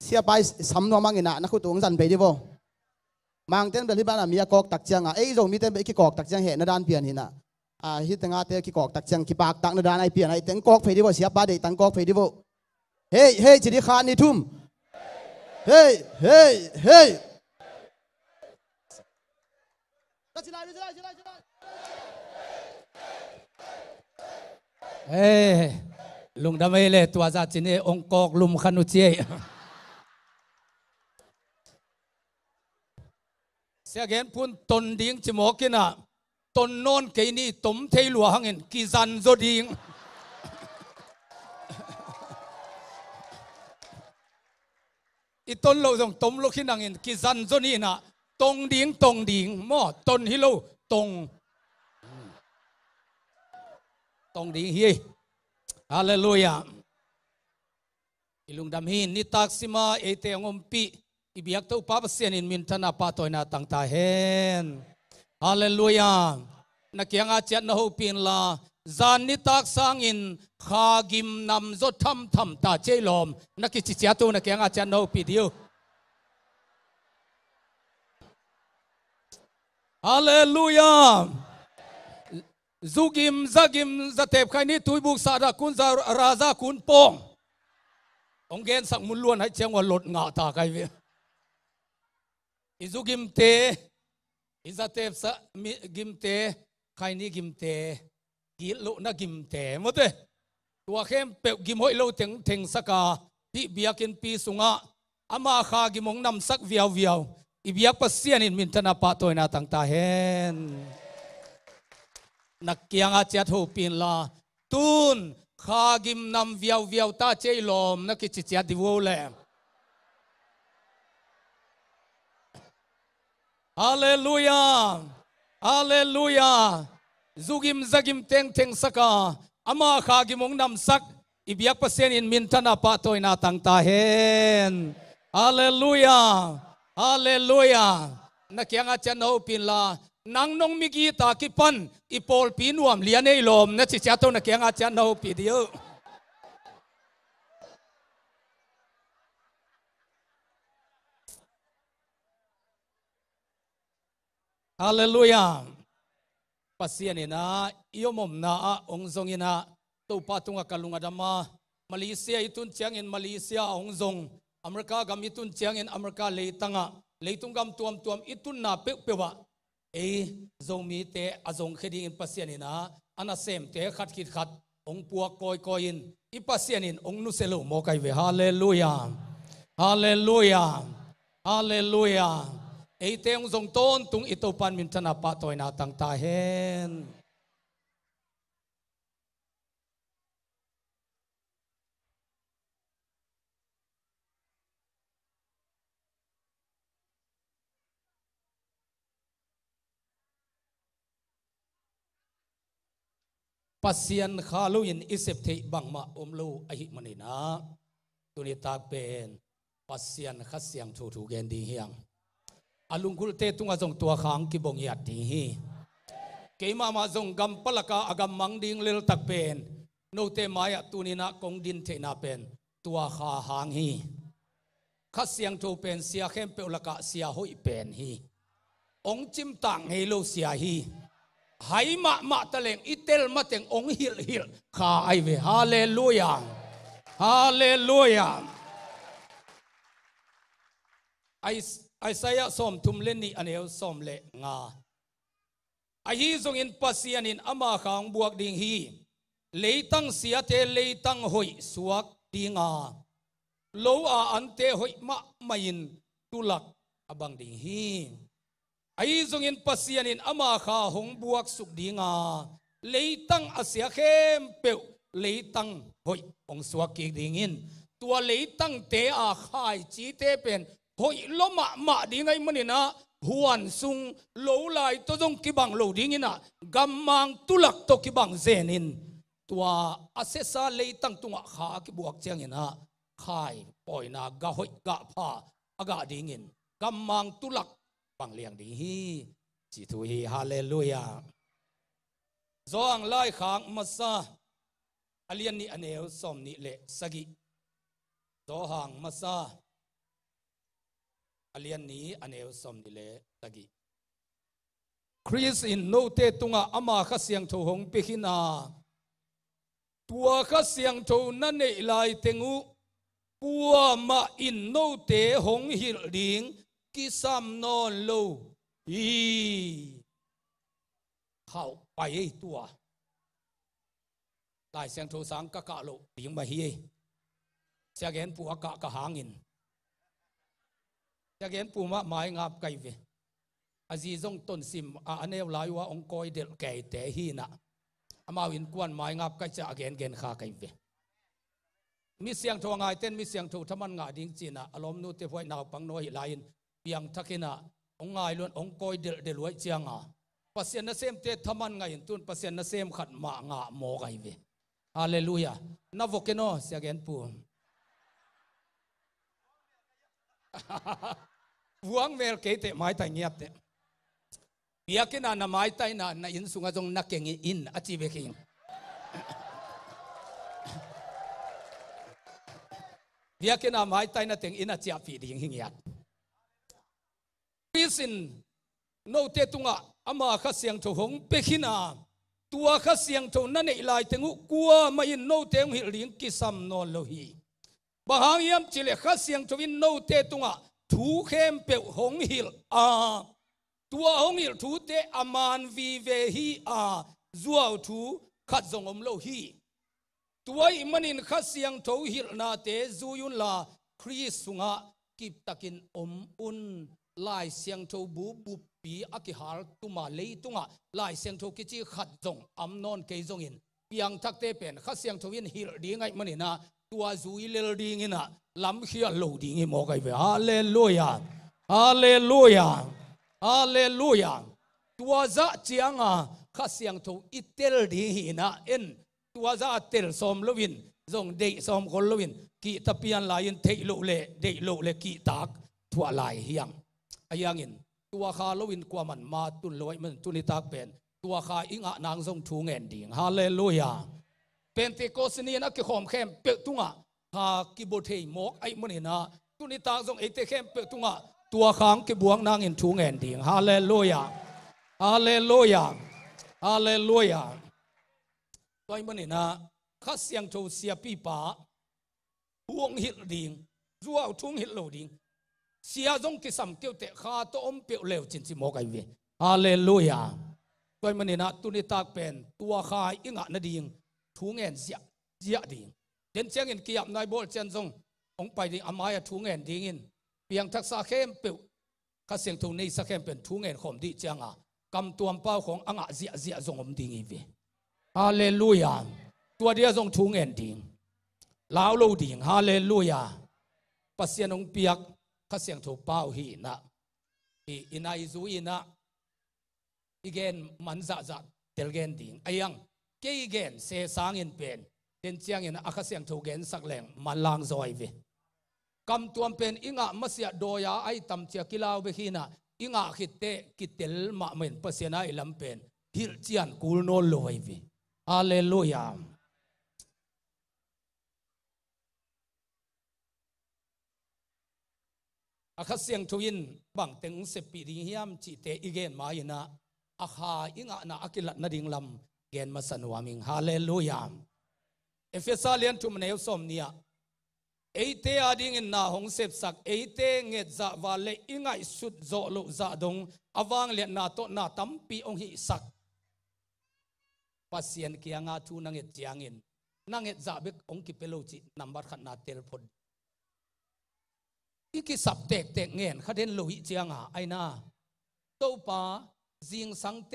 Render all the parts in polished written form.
siapa sam no mangina na khu tung zan pe di bo mang ten bel hi ban mi kok tak chang a ei zo mi ten be ki kok tak chang he na dan pian hina a hi tanga te ki kok tak chang ki pak tak na dan ai pian ai teng kok pe di bo siapa de tang kok pe di bo hey hey chi di khan ni thum hey hey hey ê lùng đam mê lệ tua ra chính ông cọc lùm khăn uchi sẽ gen pun ton ding chỉ mò kia na ton non cái ni tóm thấy lúa hangin kỳ dân do ding ít ton lâu dòng tóm lúc khi nangin kỳ dân do ni na tong ding mò ton hi lâu tong ding hi Hallelujah. Ilung damhin ni taksima ete ngompi ibiak to papasian in mintana patoy na tang tahen. Hallelujah. Nakianga chat na hopin la zan ni taksangin khagim nam zo tham ta chelom nakichichiatu nakianga chat na hopi dio. Hallelujah. Zugim zagim zatep khai ni tui buk sa da kun za raza kun pong ông gen sak mun luan hai chang wa lot nga ta kai ve izugim te izatep sa gim te khai ni gim te gi lo na gim te mote tua khem pe gim hoi lo teng saka pi biakin pi sunga ama kha gimong nam sak viau ibiak pasian in min tana pa toy na tang ta hen nakianga chat ho pin la tun khagim nam viau ta chei lom nakichi chat diwo le hallelujah hallelujah zugim zagim teng saka ama khagimong nam sak ibiak pasen in mintana pa toy na tang ta hen hallelujah hallelujah nakianga chat ho pin la nang nong migi ta ki pan ipol pinuam lianei lom na chi chato na kyanga chan no pi dio hallelujah pasian ina iomom na ong zong ina to patunga kalunga dama Malaysia itun chiang in Malaysia ong zong Amerika gam itun chiang in Amerika leitanga leitung gam tuam itun na pewa zong mi te azong khedi in pasianina ana sem te khat ong puak koi in I pasianin ong nu selo mo kai ve hallelujah hallelujah hallelujah te ong zong ton tung ito pan min tana pa toy na tang ta hen pasian khaluin isep thei bangma omlo ahi manina tunita pen pasian khasiang thu gen di hiang alungkul te tunga jong tua khang ki bong ya ti hi keima ma jong gam palaka agam mangding lel tak pen no te maya tunina kong din the na pen tua kha hang hi khasiang thu pen sia khem pe laka sia hoi pen hi ong chim tang hei lo sia hi hai ma taleng itel mateng ong hil kha ai ve hallelujah hallelujah Isaiah som tum leni anel som le nga ahi zong in pasian in ama khang buak ding hi leitang sia te leitang hoi suak dinga lo a ante hoi ma main tulak abang ding hi ai zong in pasian in ama kha hong buak suk dinga leitang asia khem pe leitang hoi ong suak ki ding in tua leitang te a khai chi te pen hoi loma ma dingai manina huan sung lo lai to jong ki bang lo ding ina gammang tulak to ki bang zenin tua asesa leitang tunga kha ki buak chang ina khai poina ga hoi ga pha aga ding in gammang tulak bang liang ding hi chi thu hi hallelujah zoang lai khang masa alian ni anel som ni le sagi zo hang masa อเลียนนี้อันเอวสมดิเลตะกี้คริสอินโนเตตุงะอามาข้าเสียงโถหงปิขินาตัวข้าเสียงโถนั่นเอไลเตงูปัวมาอินโนเตหงหิลดิงกิซัมนอนโลอีเข้าไปตัวได้เสียงโถสังกะกะโลดิงมาเฮียเสียงเห็นปัวกะกะหางินเสียงเห็นปัวมาหมายงับไกเวอาจีจงต้นซิมอันเอวลายว่าองคอยเดลแก่แต่ฮีนะอามาวินกวนหมายงับไกจะเกนเกนขาไกเวมีเสียงโทงายเต้นมีเสียงโททมันงาดิ้งจีนะอารมณ์นู้เตพวยนาวปังน้อยลายน์เปียงทักขินะองงายล้วนองคอยเดลไว้เจียงอ่ะปัสเซียนนเซมเตทมันงายินตุนปัสเซียนนเซมขัดมางาโมไกเวฮาเลลูยานาโวเกโนเสียเกนปูหวงเวลเกตไม้แต่เงียบเตเบียกินานไม้ไตนาอินสุงจงนักเก่งอินอจิเบกิงเบียกินาไม้ไตนาเต็งอินอจิอาฟีดิงหิงยัดพิสินโนเตตุงะอามาข้าเสียงโถหงเบกินาตัวข้าเสียงโถนั่นเอไลเตงูกัวมาอินโนเตงหิลิงกิซัมนอนโลฮีบางยามจิเลข้าเสียงโถวินโนเตตุงะถูเข้มเปลหงหิลตัวหงหิลถูเตอามานวีเวฮีจัวถูขัดจงอมโลฮีตัวอิมันินข้าเสียงโถหิลนาเตจูยุนลาคริสสุงะกิบตะกินอมอุนลายเสียงโถบูบุปีอักิฮาร์ตุมาเลยตุงะลายเสียงโถกิจิขัดจงอัมนอนเกยจงอินเปียงทักเตเป็นข้าเสียงโถวินหิลดีไงมันนี่นะตัวจูอิเลดีงินะลำเขียโลดีงิโมไกเวฮาเลลูยาฮาเลลูยาฮาเลลูยาตัวจะเจียงข้าเสียงโถอิเตลดีหินะเอ็นตัวจะเตลสมลวินจงเดสมคนลวินกีตะเปียนลายินเทโลเลเดโลเลกีตากทั่วลายเฮียงอายังอินตัวข้าลวินกว่ามันมาตุนลอยมันตุนิตากเป็นตัวข้าอิงะนางทรงทูเงินดิ่งฮาเลลูยาเป็นเตโกสนีนักเขมเข้มเปตุงะหากิบเทยมกไอ้มันนะตุนิตาทรงไอ้เตเข้มเปตุงะตัวข้างกิบวงนางอินทูเงินดิ่งฮาเลลูยาฮาเลลูยาฮาเลลูยาตัวไอ้มันนะข้าเสียงโชเสียปีป่าห่วงหิดดิ่งรัวทุ่งหิดโลดิ่งเสียจงกิสัมเกี่ยวเตะข้าตัวอมเปียวเลวจินจิโมกไอเวฮาเลลูยาตัวมันนี่นะตุนิตาเป็นตัวข้าอิงะนดิ่งทุ่งเงินเสียดิ่งเดินเชียงอินเกียบนายโบลเชียนจงองไปดิ่งอามายทุ่งเงินดิ่งอินเพียงทักษะเข้มเปียวข้าเสียงทุ่งนี้สักเข้มเป็นทุ่งเงินขมดีเจียงกำตัวเป้าของอ่างเสียจงอมดิ่งอีเวฮาเลลูยาตัวเดียวจงทุ่งเงินดิ่งลาวโลดิ่งฮาเลลูยาปัสเซียนองเปียกข้าเสียงถูกเป้าหีนะอินายซูอินะอีเกนมันจะเตลเกนดิ่งไอยังเกยเกนเสสางอินเป็นเดินเชียงอินข้าเสียงถูกเกนสักแหล่งมันลางซอยเวกำตัวเป็นอิงะมาเสียโดยไอตำเชียกิลาวเบขีนะอิงะคิดเตกิเตลมาเหม็นปัสเซียนไอลำเป็นฮิลเจียนกูโนโลไอเวฮาเลลูยาอาคาเสียงทวินบางเต็งเสปีดิฮิมจิเตอีเกนมาอินะอาคาอิงะนาอักิลัดนาดิงลำเกนมาสันวามิงฮาเลลูยาเอเฟซาเลียนทุมเนวสมเนียเอเตอาดิงอินนาหงเสพสักเอเตเงจจะวาเลอิงะสุดโจโลจะดงอวังเลียนนาโตนาตัมปีองหิสักปัสเซียนเกียงาทูนังเงจยังอินนังเงจจะเบกองกิเปโลจินัมบัดขันนาเตลพดอีกสับเตกเงินข้าเด่นลุยเจียงไอนาโตปาจิงสังเต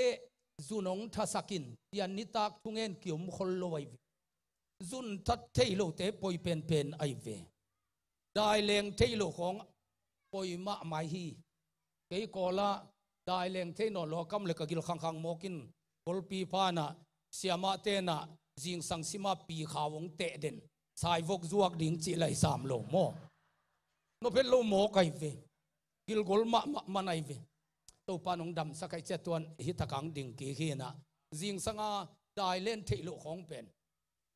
จุนงทัศกินยันนิตากทุงเงินกิมขลไวจุนทัดเทโลเตปอยเป็นไอเวได้เลงเทโลของปอยมะไมฮีเกยกอละได้เลงเทนอลกำเล็กกิลขังโมกินกอลปีพานะเสียมาเตนะจิงสังสิมาปีขาวงเตเด่นสายวกจวกดิ่งจิไลสามโลโมโนเป็นโลโมไกเวกิลกอลมาไอเวตัวปานองดำสักไอเจตวนฮิตกังดิ่งกีขีนะจิงสังอาได้เล่นเทโลของเป็น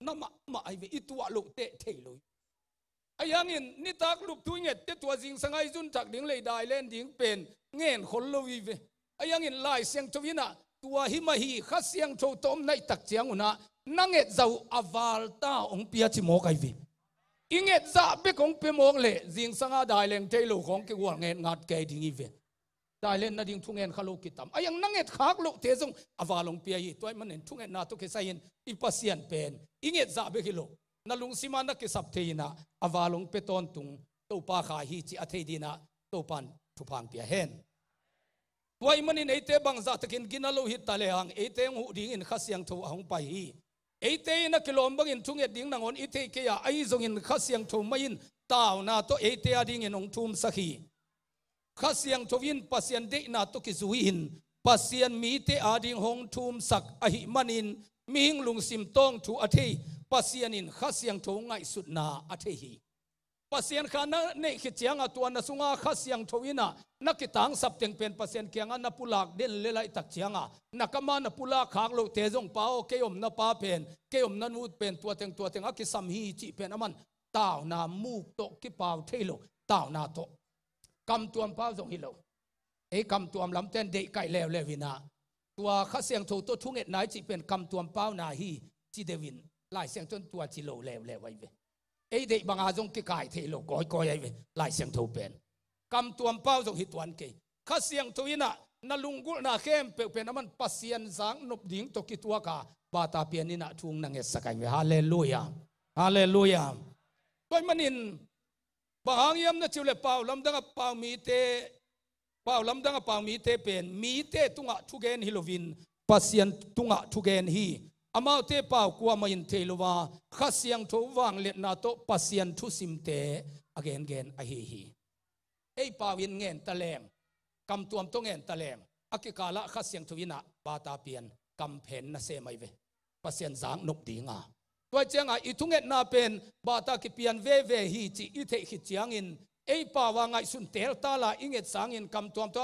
น้ำมาไอเวอิตัวโลเตเทโล ayang in ni tak lup tu nget te tua jing sangai jun tak ding lei dai len ding pen ngen khol lo wi ve ayang in lai siang chowina tua hi ma hi kha siang tho tom nai tak chiang una nanget zau aval ta ong pia chi mo kai vi inget za be kong pe mok le jing sanga dai leng te lo khong ke wal nget ngat ke ding i ve dai len na ding thungen khalo kitam ayang nanget khak lo te jong avalong pia hi toy manen thungen na to ke sain ipasian pen inget za be kilo nalung simana ke sap theina awalong peton tung to pa kha hi chi athei dina to pan thupang pia hen tuai manin eite bang za takin ginalo hi tale hang eite hu ding in khasiang tho hong pai hi eite na kilom bang in thunget ding nangon ite ke ya ai zong in khasiang tho main taw na to eite ading in ong thum sakhi khasiang thovin pasien de na to ki zuin pasien mi te ading hong thum sak ahi manin ming lung sim tong thu athei pasianin khasiang tho ngai sut na athehi pasian khana ne khichiang atuan na sunga khasiang thoina nakitang sapteng pen pasien kyanga na pulak den lelai tak chianga nakama na pula khak lo tejong pao keom na pa pen keom na nut pen tuateng aki sam hi chi pen aman taw na muk to ki pau thelo taw na to kam tuam pau jong hilo e kam tuam lam ten de kai lew lewina tua khasiang tho to thunget nai chi pen kam tuam pau na hi chi devin lai siang ton tua chi lo lew lew ai ve ei de banga jong ki kai the lo koi ai ve lai siang tho pen kam tuam pau jong hi tuan ke kha siang tho ina na lungul na khem pe pen aman pasian zang nop ding to ki tua ka bata pian ina thung na nge sakai ve hallelujah hallelujah toy manin bang yam na chule pau lam danga pau mi te pau lam danga pau mi te pen mi te tunga thugen hilovin pasian tunga thugen hi amau te pau kwa main theluwa khasiang tho wang let na to pasian thu sim te again a hi ei pawin ngen taleng kam tuam to ngen taleng akikala khasiang thuina bata pian kam phen na se mai ve pasian zang nok dinga toy chenga ithunget na pen bata ki pian ve hi chi i the hi chiang in ei pawa ngai sun tel tala inget sang in kam tuam to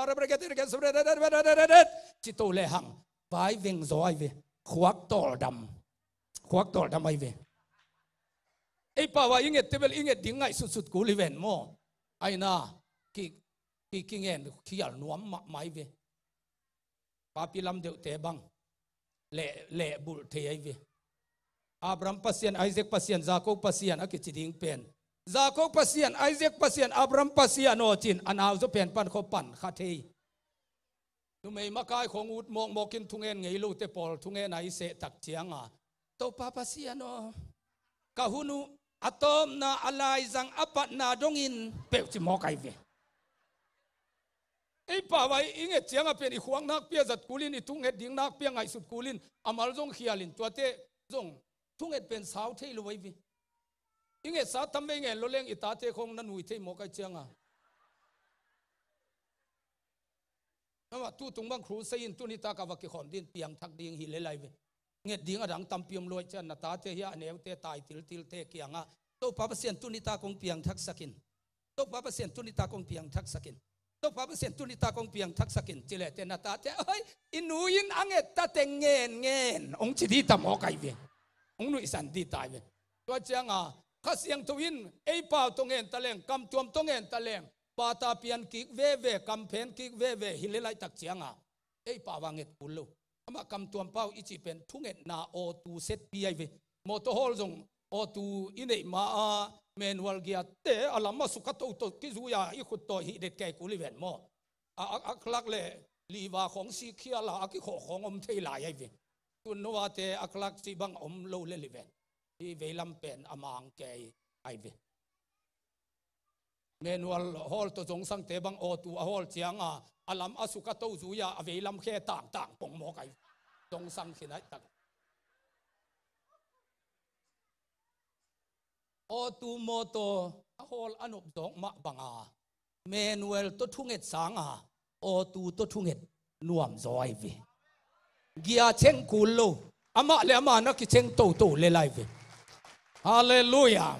chi to le hang bai veng zoi ve khuak tol dam ai ve ei pawa inget tebel inget dingai sut ku liven mo aina ki ngen khial nuam ma mai ve papilam deu te bang le bul the ai ve Abraham pasien Isaac pasien Jacob pasien akichiding pen Jacob pasien Isaac pasien Abraham pasien no chin anaw zo pen pan kho pan kha thei numei makai khong ut mokin thungen ngei lu te pol thungen ai se tak chianga to pa pasien no kahunu atom na alai jang apat na dongin pe chi mo kai ve ei pa wai inge chianga pen i khuang nak pia zat kulin i thunget ding nak pia ngai sut kulin amal jong khialin tuate jong thunget pen sau thei lo wai vi inge sa tambe nge loleng itate khong na nui thei mo kai chianga ama tu tung bang khru sein tu ni ta ka wa ki khom din piang thak ding hi le lai ve nge ding adang tam piam loi chan na ta te hi anew te tai til te kianga to pa pasien tu ni ta kong piang thak sakin to pa pasien tu ni ta kong piang thak sakin to pa pasien tu ni ta kong piang thak sakin chile te na ta te oi inuin anget ta te ngen ong chi di ta mo kai ve ong nui san di tai ve to changa khasiang tuin ei pa to ngen taleng kam tuam to ngen taleng pata pian ki ve kam phen ki ve hilelai tak chianga ei pa wanget pullo ama kam tuam pau ichi pen thunget na o tu set pi ai ve moto hol jong o tu inei ma a manual gia te alama sukato to ki zuya i khut to hi det kai kuliven mo a klak le liwa khong si khia la ki kho khong om thei lai ai ve tun no wa te aklak si bang om lo le liven i velam pen amang ke ai ve manual hol to jong sang te bang o tu a hol chianga alam asuka to zuya avelam khe tang pong mo kai jong sang khinai tak o tu moto a hol anop dong ma banga manual to thunget sanga o tu to thunget nuam zoi ve gia cheng kullo ama le ama na ki cheng to le lai ve hallelujah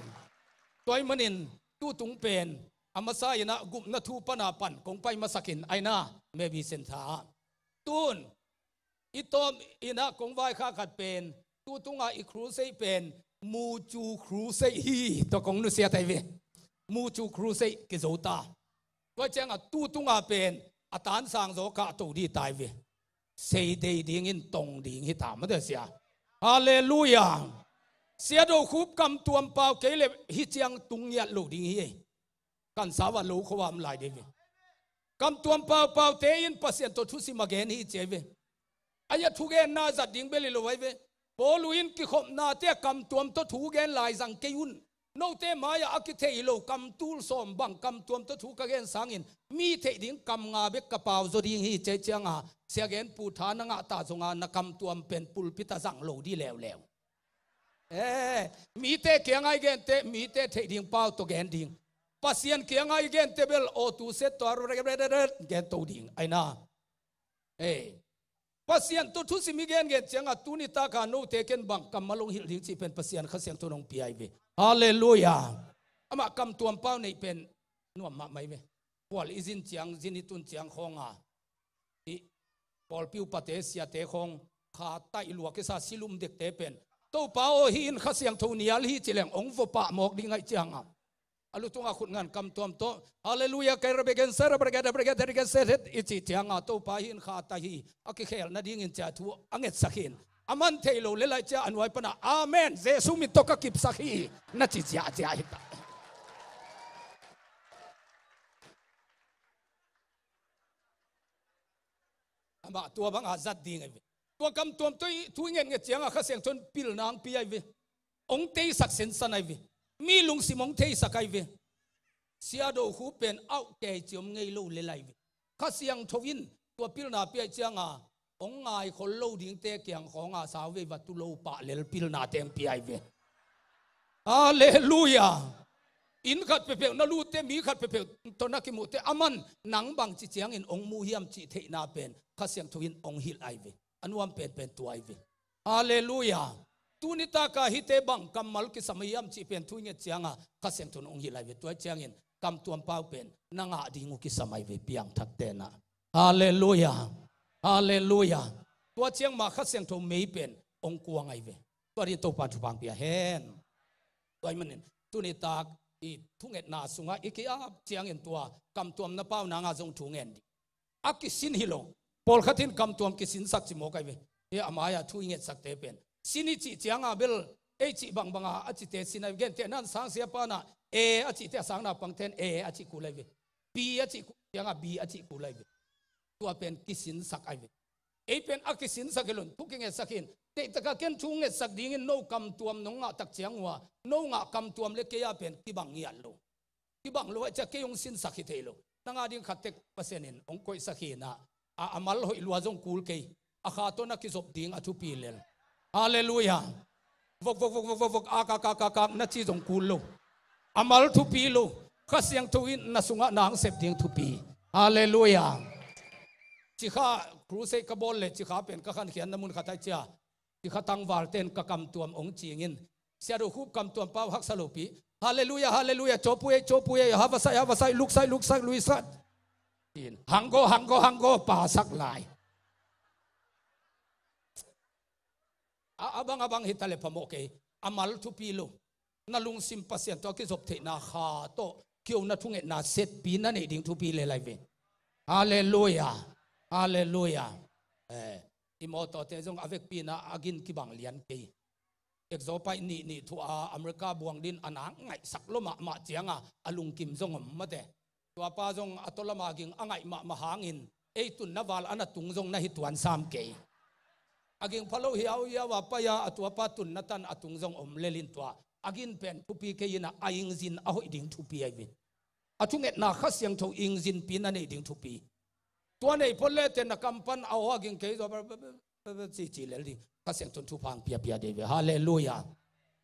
toy manin tu tung pen amasa ina gup na thu pana pan kong pai masakin aina maybe sen tha tun itom ina kong vai kha khat pen tu tunga i khru sei pen mu chu khru sei hi to kong nu sia tai ve มูจูครูเซกิโจตาตัวเจ้าตู้ตุงอาเป็นอาตานสังโจกะตูดีตายเวเสดดิ่งอินตรงดิ่งฮิตามาเดเสียฮาเลลูยาเสียดูคูบกำตัวเปล่าเกลฮิจังตุงยัดลูดิ่งฮีกันสาวลูกเขาว่ามันลายเดวิกำตัวเปล่าเตยินปัสยันตัวทุสิมาเกนฮิเจเวอายะทุเกนนาจัดดิ่งเบลิโลไว้เวโปลุอินกิขบนาเตะกำตัวตัวทุเกนลายสังเกยุนโนเตมายาอักเทอิโลกำตูลสมบังกำตัวตัวทุกเกนสังอินมีเทดิ่งกำงาเบกกระเป๋าจดิ่งฮีเจเจงาเสียเกนปูฐานงาตาจงานกำตัวเป็นปุลพิตาสังโลดีแล้วมีเตเกียงไอเกนเตมีเตเทดิ่งเป้าตัวเกนดิ่งปัสยันเกียงไอเกนเตเบลโอตูเซตตัวเรเกนตัวดิ่งไอนาปัสยันตัวทุสิมีเกนเกนเจียงตุนิตาคาโนเตเกนบังกำมาลงหิลดิ่งจีเป็นปัสยันข้าเสียงตัวนงปีไอเวฮาเลลูยาอามากำตัวเป้าในเป็นนัวมาไม่เวพอลอิจินเจียงจินิตุนเจียงของอีพอลปิวปะเตเสียเตของขาไตหลวกกิซาซิลุมเด็กเตเป็นตัวเป้าหินข้าเสียงทุนียลฮิจิเลงองฟปะหมอกดิ่งไอเจียงอลุตุงอาคุณงานกำตัวโตฮาเลลูยาเกรเบเกนเซระเบเกเดเบเกเดเกเซตอิจิเจียงตัวป้าหินขาไตฮีอักเคลนาดิ่งอินจ่าทัวอังเอตสักินอามันเทโลเลไลเจ้าอันไว้ปนะอาเมนเจสุมิตกกิบสักีนัจิจ่าจ่าฮิตาอามาตัวบังอาจัดดิ่งไอเวตัวกำตัวตัวเงี้ยเจียงข้าเสียงชนปิลนางปีไอเวองเตยสักเซนสันไอเวมีลุงสิมองเทสักไอเวเสียดูหูเป็นเอาแก่จมเงยโลเลไลเวข้าเสียงทวินตัวปิลนาปีไอเจียงองไงคนโลดิ่งเตะเกียงของสาวเววัตุโลปะเลลปิลนาเตงปีไอเวฮาเลลูยาอินขัดเปเปนลูเตมีขัดเปเปตนักิมุเตอามันหนังบังจิเจียงอินองมูฮิมจิเทนาเป็นข้าเสียงทวินองฮิลไอเวอันวันเป็นตัวไอเวฮาเลลูยาตูนิตากาฮิเตบังกัมมัลกิสมัยมจิเป็นทุยเงเจียงข้าเสียงทุนองฮิลไอเวตัวเจียงอินกำตัวเป้าเป็นนางอาดิงูกิสมัยเวเปียงทักเตนะฮาเลลูยาฮาเลลูยาตัวเชียงมาข้าเสียงทูไม่เป็นองกวงไอเวตัวนี้ตัวปัจจุบันเปียเห็นตัวมันนี่ตุนิตากอีทุ่งเอ็ดนาสุงะอีกอาเชียงเอ็นตัวกำตัวนับเป้านางอาจงทุ่งเอ็นดีอากิสินฮิโลพอลขัดินกำตัวกิสินสักจิโมกไอเวเออามายาทุ่งเอ็ดสักเตเป็นสินิจิเชียงอาเบลเอจิบังบังอาจิเตสินไอเกนเตนันสังเสียปานะเออาจิเตสังนาปังเทนเออาจิกูไลเวบีอาจิเชียงอาบีอาจิกูไลเวตัวเป็นกิสินสักไอเวเอเป็นอากิสินสักลุนทุกเงสักินเตตะกะเกนทุ่งเงสักดิ่งโนกำตัวน้องตักเชียงว่าโนงกำตัวเล็กยาเป็นกิบังเงียโลกิบังโลจะเกยงสินสักฮิเทโลนางอาดิงขัดเตกเปอร์เซ็นต์องคอยสักฮินะอามัลหอยลวจงคูลเกยอาขาตัวนักกิจบดิ่งอทุปีเลลฮาเลลูยาวกอากานักจีจงคูลโลอามัลทุปีโลข้าเสียงทวินนัสุงะนางเสพดิ่งทุปีฮาเลลูยาจิข้าครูเซกบอลเลยจิข้าเป็นก็ขันเขียนน้ำมันขัดใจเจ้าจิข้าตั้งวาลเต้นกกำตัวองจีงินเสียดูคูบกำตัวเป้าฮักสโลปีฮาเลลูยาฮาเลลูยาโจปุยฮาวาไซลุกไซลุยสัตฮังโกป่าสักลายabangฮิตาเลพโมเกอามัลทุปีโลนาลุงซิมปัสยันตัวกิจบเทนาขาโตเกี่ยวนาทุ่งเอ็ดนาเซตปีนั่นเองดิ่งทุปีเลยไลเวฮาเลลูยาฮาเลลูยาอิมอตเตจงอเวกปีนาอากินกิบังเลียนเกเอกโซไปนี่ทัวอเมริกาบวงดินอันนั้นไงสักลมาเจียงอลุงกิมจงมาเตตัวป้าจงอัตลมากิงอังไงมาหางินตุนนวาลอันตุงจงนาฮิตวันสามเกอากิงพะโลเฮียวว่าปะยาตัวป้าตุนนัตันอตุงจงเลลินตัวอากินเป็นทุปีเกยินะอายิงจินอาหอยดิ่งทุปีไอวินอาทุงเอ็ดนาข้าเสียงทูอิงจินปีนั่นเองดิ่งทุปีตัวในพลเลเตนักำปั้นเอาอากิงเกยตัวจีเลลิข้าเสียงทุนทุพังเปียเดวิฮาเลลูยา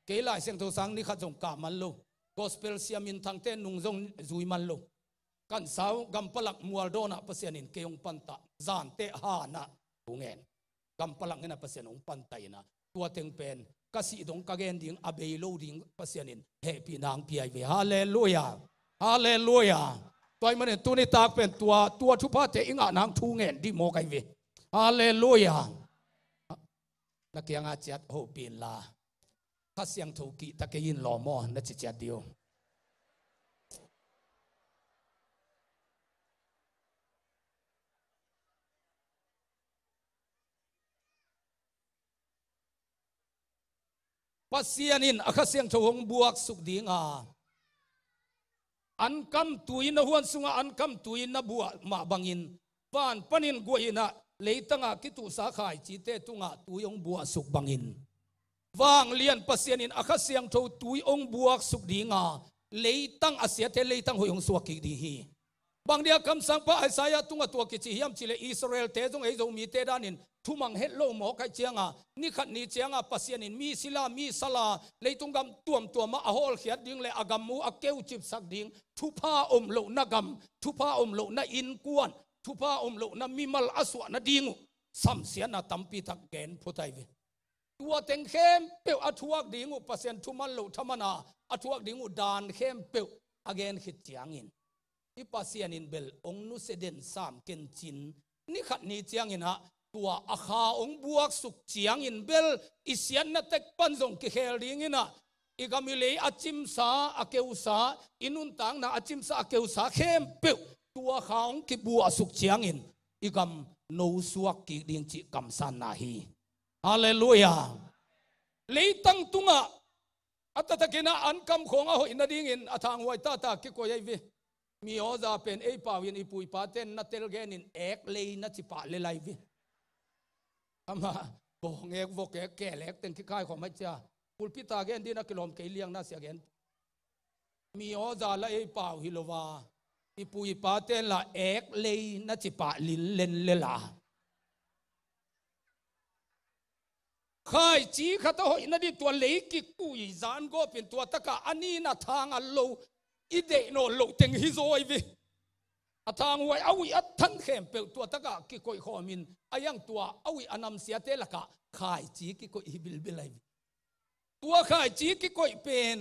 เกยไลเสียงทุสังนี่ข้าจงกามันโลกอสเปลเซียมินทางเต้นนุงจงจุยมันโลกันสาวกำปลักมัวโดนะเปอร์เซ็นต์เกยงปันตะจานเตหานะทุงเอ็นกำปลังเงินเปอร์เซ็นต์ของปันไตนะตัวเต็งเป็นกสิดงกะเกนดิ่งอเบยโลดิ่งเปอร์เซ็นต์เฮปีนางปีไอเวฮาเลลูยาฮาเลลูยาตัวมันตัวนี้ตากเป็นตัวทุพพะเตอิงานางทูเงินดิโมกไอเวฮาเลลูยานักยังอาจัดโฮปีนลาข้าเสียงถูกกิตะเกยินหล่อมอนัดจิตเดียว pasianin akhasyang thong buak suk dinga an kam tuin na huan sunga an kam tuin na buak ma bangin van panin goina leitanga kitu sa khai chi te tunga tuyong buak suk bangin wang lian pasianin akhasyang tho tuyong buak suk dinga leitang asia te leitang hoyong suak ki di hi bang dia kam sang pa Isaiah tunga tua ki chi hiam chile Israel te jong ei zo mi te danin thumang hello mo kai chianga ni khat ni chianga pasianin mi sila mi sala leitung gam tuam ma ahol khiat ding le agam mu akeu chip sak ding thupa lo na gam thupa lo na in kuan thupa lo na mimal aswa na dingu sam sia na tampi tak gen phutai ve tua teng khem pe athuak dingu pasien thuman lo thamana athuak dingu dan khem pe again khit chiangin ipasianin bel ong nu seden sam ken chin ni khat ni chiangin ha tua akha ong buak suk chiangin bel isian na tek panjong ki khel ringina igamile achim sa akeu sa inun tang na achim sa akeu sa khem pe tua khaung ki buak suk chiangin igam no suak ki ding chi kam san na hi hallelujah leitang tunga atatakina an kam khonga ho inadingin athang wai ta ki ko yai ve mi oza pen ei pawin ipui paten na telgenin ek lei na chipa le lai vi ama bo ngek vok ek ke lek ten ki kai khom cha pulpita gen dina kilom ke liang na sia gen mi oza la ei paw hilova ipui paten la ek lei na chipa lin len le la khai chi khata hoi na di tua lei ki kui zan go pen tua taka ani na thang a lo ide no lo teng hi zoi vi athang wai awi athan khem pe tua taka ki koi khomin ayang tua awi anam sia te laka khai chi ki koi hibil bilai tua khai chi ki koi pen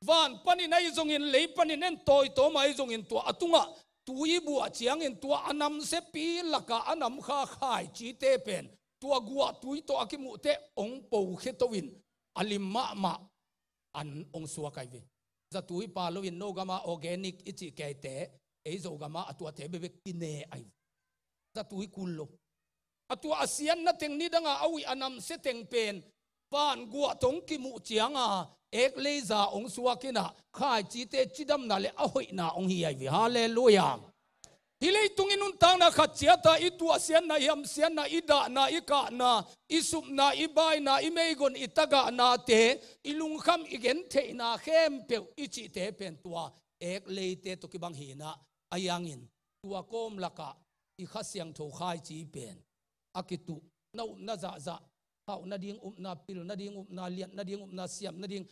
van pani nai zong in lei pani nen toi to mai zong in tua atunga tui bua chiang in tua anam se pi laka anam kha khai chi te pen tua gua tui to akimu te ong po khetowin alimma ma an ong suwa kai vi za tui pa lovin no gama organic ichi kai te ei zo gama atua te bebe kine ai za tui kullo atua asian na teng ni danga awi anam se teng pen pan gua tong ki mu chianga ek leza ong suwa kina khai chi te chidam na le ahoi na ong hi ai vi hallelujah hilei tungin un tang na khatchia ta itu asian na yam sian na ida na ika na isup na ibai na imeigon itaga na te ilung kham igen the na khem pe ichi te pen tua ek leite to ki bang hi na ayangin tua kom laka i khasyang tho khai chi pen akitu na za za hau na ding na pil na ding na lian na ding na siam na ding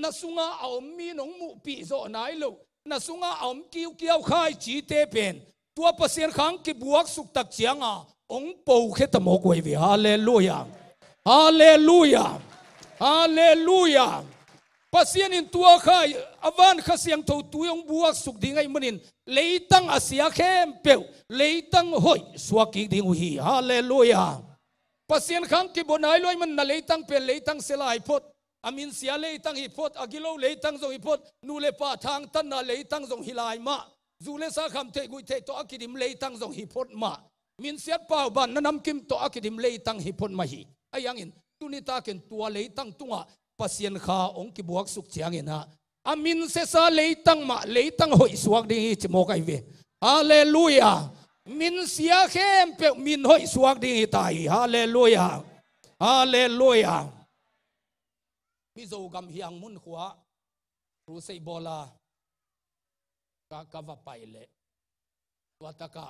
na sunga aw mi nong mu pi zo nai lo na sunga om kiu kiau khai chi te pen tua pasien khang ki buak suk tak chianga ong po kheta mo koi vi hallelujah hallelujah hallelujah pasien in tua khai avan khasiang tho tuyong buak suk dingai manin leitang asia khem pe leitang hoi swaki ding hi hallelujah pasien khang ki bonai loi man na leitang pe leitang selai phot amin sia leitang hi phot agilo leitang zong hi phot nu le pa thang tan na leitang zong hilai ma zule sa kham the gui the to akidim leitang zong hi phot ma min siat pau ban nanam kim to akidim leitang hi phot ma hi ayang in tunita ken tua leitang tunga pasien kha ong ki buak suk chiang ina amin se sa leitang ma leitang hoi suak ding hi chmo kai ve hallelujah min sia khem pe min hoi suak ding hi tai hallelujah hallelujah mi zo gam hiang mun khwa ru sei bola ka va paile wataka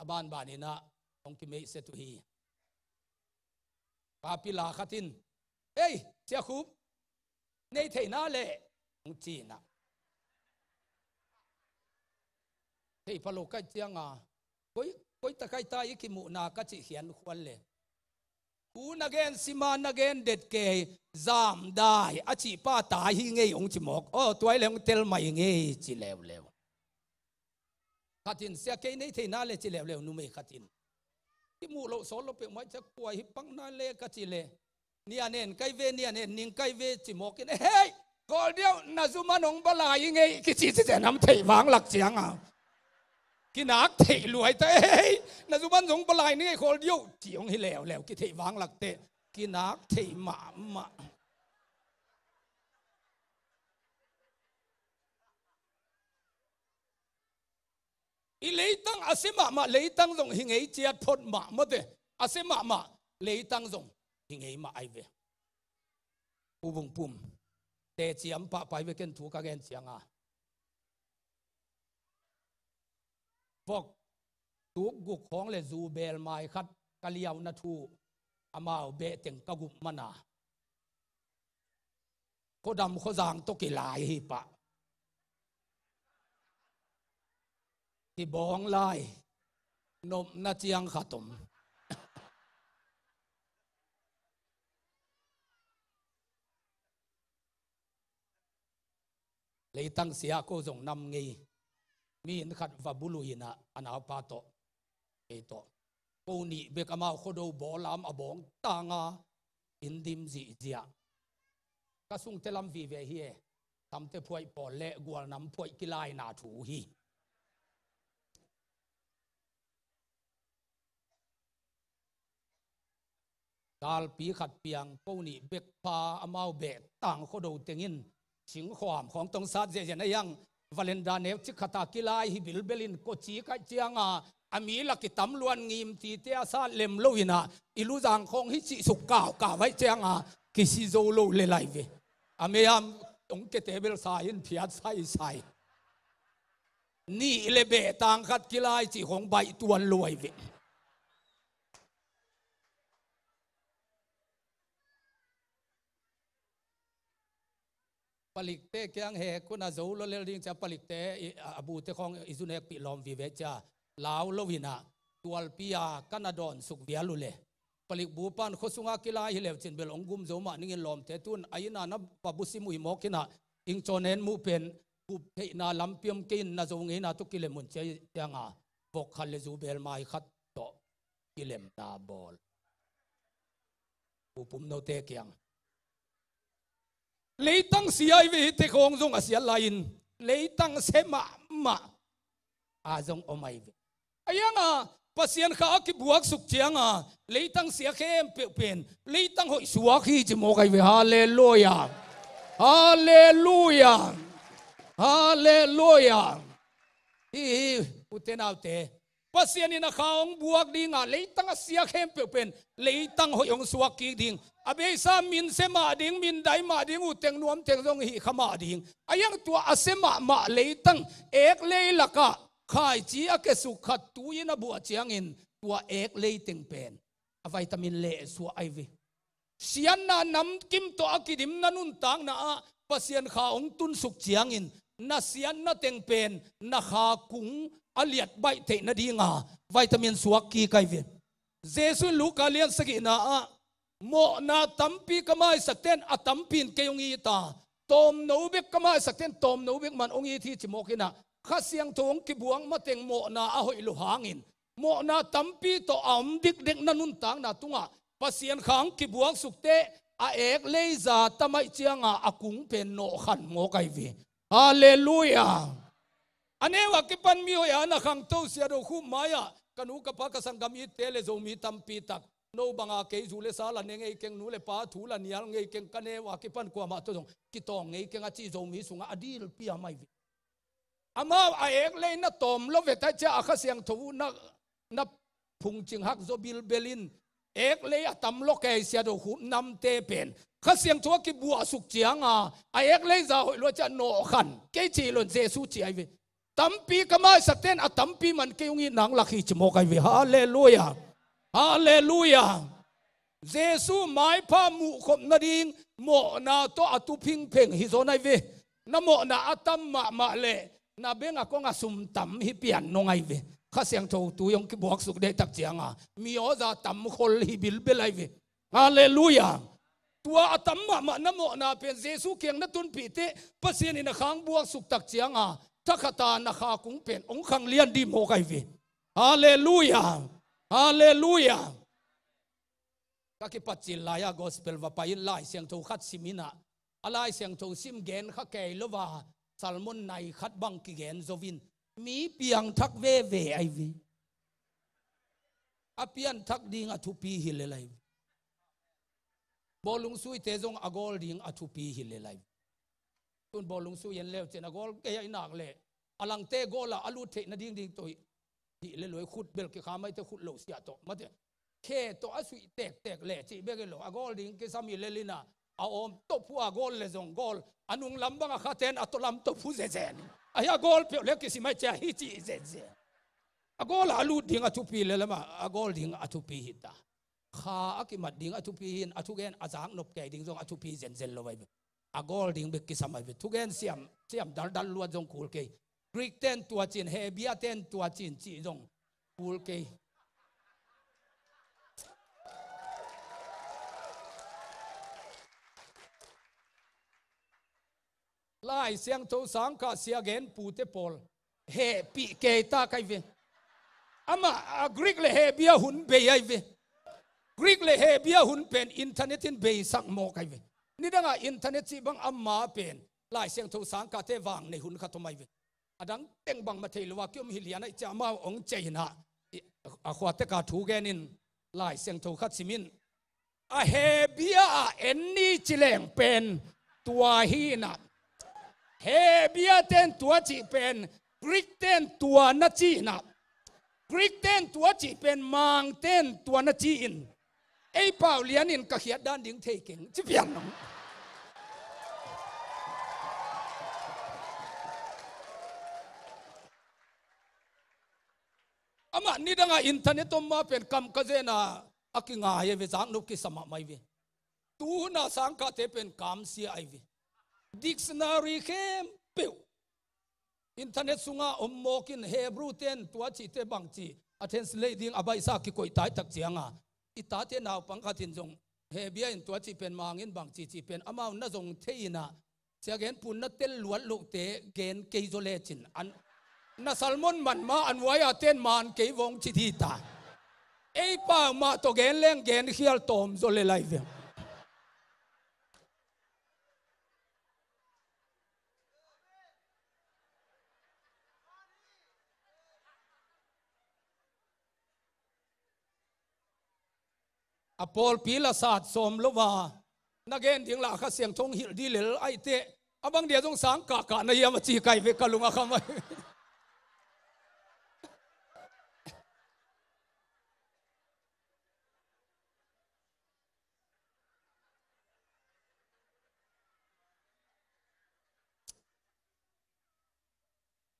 aban banina ong ki me se tu hi papila khatin ei sia khub nei theina le ong china ei palo ka chianga koi ta kai ta ikimu na ka chi hian khwal le un again siman again det ke zam dai achi pa ta hi ngei ong chi mok o toy leng tel mai ngei chi lew lew khatin sia ke nei theina le chi lew lew nu me khatin ki mu lo so lo pe mai cha kwai hi pang na le ka chi le ni anen kai ve ni anen ning kai ve chi mok in hey kol dio na zu manong balai ngei ki chi chi nam thei wang lak chiang a ki nak thei luai ta hey na zu ban jong balai ni khol dio chi ong hi lew lew ki thei wang lak te กินักเทมาอีเลยตั้งอาเซมาเลยตั้งตรงหิงไอเจียดพดมาเดอาเซมาเลยตั้งตรงหิงไอมาไอเวปูบุงปุ่มแต่เจียมปะไปเวกันถูกกันเสียงอ่ะพวกถูกกุกของเลยจูเบลไม้คัดกะเลียวนาทูอามาเบเต็งกะกุมมานาโคดำโคจางตกิลายฮิปะที่บองลายนมนาเจียงขัดมเลยตั้งเสียก็ส่งนำงี้มีนขัดว่าบุลุยนะอันเอาปาโตเอโตกูนี่เบกมาโคดูบอลามอบองตางาอินดิมจีเจียก็สุ่งเทลัมวีเวเฮียทำเตพวยปอเละกวลน้ำพวยกิไลนาถูฮีกาลปีขัดเปียงกูนี่เบกพาอามาเบกต่างโคดูเตงินสิงความของตรงซาเจเจนยังวาเลนดาเนฟจิกตากิไลฮิบิลเบลินโกจีกะเจียงอามีลักกิตำลวนงิมตีเตียซาเลมโลวินาอิลูจางคงฮิจิสุกกาวกาไว้เจียงกิซิโซโลเลไลเวอเมียมตรงเกเตเบลสายินเพียดไซนี่เลเบต่างขัดกิไลจีของใบตัวรวยเวผลิตเตะแกงเฮคุณอาโจลเลลิงจะผลิตเตะอบูเตของอิซุเนกปิลอมวิเวจ้าลาวโลวินาตัวปียากันนาดอนสุกเบียลุเลผลิตบูปันโคสุงากิลาฮิเลวจินเบลองกุมโจมานิ่งลอมเตตุนอายินานับปบุสิมุยมอกินาอิงโจเนนมูเป็นกุบเฮนาลัมเปียมกินนาจงเฮนาตุกิเลมุนเจียงบอกคันเลจูเบลไมขัดโตกิเลมนาบอลบูปุ่มโนเตเกียงเลยตั้งเสียวิธีของจงอาเสียลายน์เลยตั้งเสมาอาจงอมัยวิอายังภาษาข้าคิบวกสุขเจียงเลยตั้งเสียเข้มเป็นเลยตั้งหอยสวกที่จะมองไอ้เวฮาเลลูยาฮาเลลูยาฮาเลลูยาที่อุเทนเอาเตภาษานี่นะข้าองบวกดิ่งเลยตั้งเสียเข้มเป็นเลยตั้งหอยองสวกกี่ดิ่งอเบซ่ามินเสมาดิ่งมินไดมาดิ่งอุเตงนวมเตงจงหิขมาดิ่งอายังตัวอาเสมาเลยตั้งเอกเลยละกะข้าจีอาเกสุขัดตุยนะบัวเจียงอินตัวเอกเลยเต็งเป็นวิตามินเล่สัวไอวีเสียนน่ะนำกิมตัวอากิดิมนันุนตังน่ะภาษาข้าองตุนสุกเจียงอินน่ะเสียนน่ะเต็งเป็นน่ะข้ากุงอเลียดใบเตน่ะดีงาวิตามินสัวกีไกวีเจสุลูกาเลียนสกินะโมนาตัมปีกมาสักเต้นอตัมปีนเกยงอีตาตอมโนเบกกมาสักเต้นตอมโนเบกมันองอีที่จิโมกินะข้าเสียงทงกิบวงมาเต็งโมนาอหอยลุหางินโมนาตัมปีโตอมดิกเด็กนันุนตังนาตุงภาษาขังกิบวงสุกเตอาเอกเลยซาตมัยเจียงอากุงเป็นโนขันโมไกวีฮาเลลูยาอันนี้ว่ากิปันมีอยานะขังโตเสียดูคุ้มมายกันุกปะกสังกามีเตเลโซมีตัมปีตักโนบังอาเกยจูเลสาลันเงยเก่งนูเลปาถูลันยาเงยเก่งกันเนว่ากิปันกว่ามาตัวตรงกิตองเงยเก่งอาจีโซมีสุงอดีลปีอาไม่วิอามาเอกเลยนะตอมโลเวตเจ้าข้าเสียงถูนับพุงจิงฮักโซบิลเบลินเอกเลยตัมโลเกยเสียดูขุนำเตเป็นข้าเสียงทัวกิบัวสุกเจียงเอกเลยจะหอยลจะโนขันเกจีลนเจสุจีไอวิตัมปีก็มาสักเต้นตัมปีมันเกี่ยงอีนังลักฮิจโมกไอวิฮาเลลูยาฮาเลลูยาเจสุไม้พามุขมนาดิงโมนาโตอตุพิงเพ่งฮิโซไนเวนโมนาอัตัมมาเลนาเบงก็งาสุมตัมฮิเปียนนงไอเวข้าเสียงโทตุยงกิบวกสุกเดตักเจียงมีอจะตัมคนฮิบิลเบลไอเวฮาเลลูยาตัวอัตัมมานโมนาเป็นเจสุเกียงนัตุนปีเตปัสยานินะขังบวกสุกตักเจียงทักตานะขากุงเป็นองขังเลียนดีโมไกเวฮาเลลูยาฮาเลลูยาก็คิดปัจจิลายากอสเปลว่าไปไล่เสียงโทขัดซิมินะอะไรเสียงโทซิมเกนข้าแก่ลว่าซัลมอนในขัดบังกิเกนโซวินมีเปียงทักเวไอวีอเปียนทักดีงาทุปีฮิเลไล บอลลุงซุยเตจงอากอลดิ่งอทุปีหิเลไลตุนบอลลุงซุยยันเลวเจนอากอลเกยหนักเลยอลังเตโกลาอลูเทนดิ่งดิ่งตัวที่เลลอยขุดเบลกิขาไม่เตขุดโลเสียโตมาเตเคตัวอสุยเตกเละจีเบกโลอากอลดิ่งกิสามีเลลินาเอาอมตบผู้อากอลเลจงกอลอันุงลำบังอาคาเทนอัตุลำตบผู้เจนอายากอลเปียวเล็กกิสิไม่เจาฮิจิเจนอากอลอลูดิ่งอทุปีเลละมาอากอลดิ่งอทุปีหิตาข้าอักิมัดดิ่งอทุปีหินอทุเกนอาจารย์นบแกดิ่งจงอทุปีเจนเจนโลไว้อากอลดิ่งเบกกิสาไม่ทุเกนเสียมดัลลวดจงคูลเกยกรีกเต้นตัวจีนเฮเบียเต้นตัวจีนจีจงคูลเกยไล่เสียงทูสังกาเสียเกนปูเตปอลเฮปีเกตาไกเวอามากรีกเลเฮเบียหุนเบยไอเวกรีกเลเฮเบียหุนเป็นอินเทอร์เน็ตเบยสักโมไกเวนี่ดังอินเทอร์เน็ตจีบังอามาเป็นไล่เสียงทูสังกาเทวังในหุนขัดทำไมเวอดังเต็งบังมาเทลวาคิมฮิลียนไอจะมาองเจนะอขวดเตกาทูเกนินไล่เสียงทูขัดซิมินอาเฮเบียเอ็นนี่จิเลงเป็นตัวฮีนัดเฮเบียเต้นตัวจีเป็นกรีกเต้นตัวนัจีนัดกรีกเต้นตัวจีเป็นมังเต้นตัวนัจีอินไอ้เป่าเลียนินกะเขียดด้านดิ่งเทเก่งจิเปียนน้องอามานี่ดังอินเทอร์เน็ตมาเป็นคำกระเจนะอากิงาเยเวจังนุกิสมาไม่เวตูน่าสังกัดเป็นคำเสียไอเวdictionary เข้มเปียวอินเทอร์เน็ตสุงาอมโมกินเฮบรูเตนตัวจีเตบังจีอาเทนสเลดิ้งอบายสักกิโกยตายตักเจียงอิตาเทนาวปังคัดินจงเฮเบียอินตัวจีเป็นมังอินบังจีจีเป็นอามาวนจงเทียนะเสียเกนปุ่นนัดเตลล้วนลูกเตเกนเกยโซเลจินอันนัสัลมอนมันมาอันไว้อาเทนมันเกยวงจิตีตาไอ้ป้ามาตัวเกนเล่งเกนเขียลตอมโซเลไลเวอพอลปีละศาสตร์สมลวานักเรียนทิ้งละข้าเสียงทงหิลดีเลลไอเตะอบางเดียจงสังกะกะนายมาจีไก่เวกลุงอาคำไว้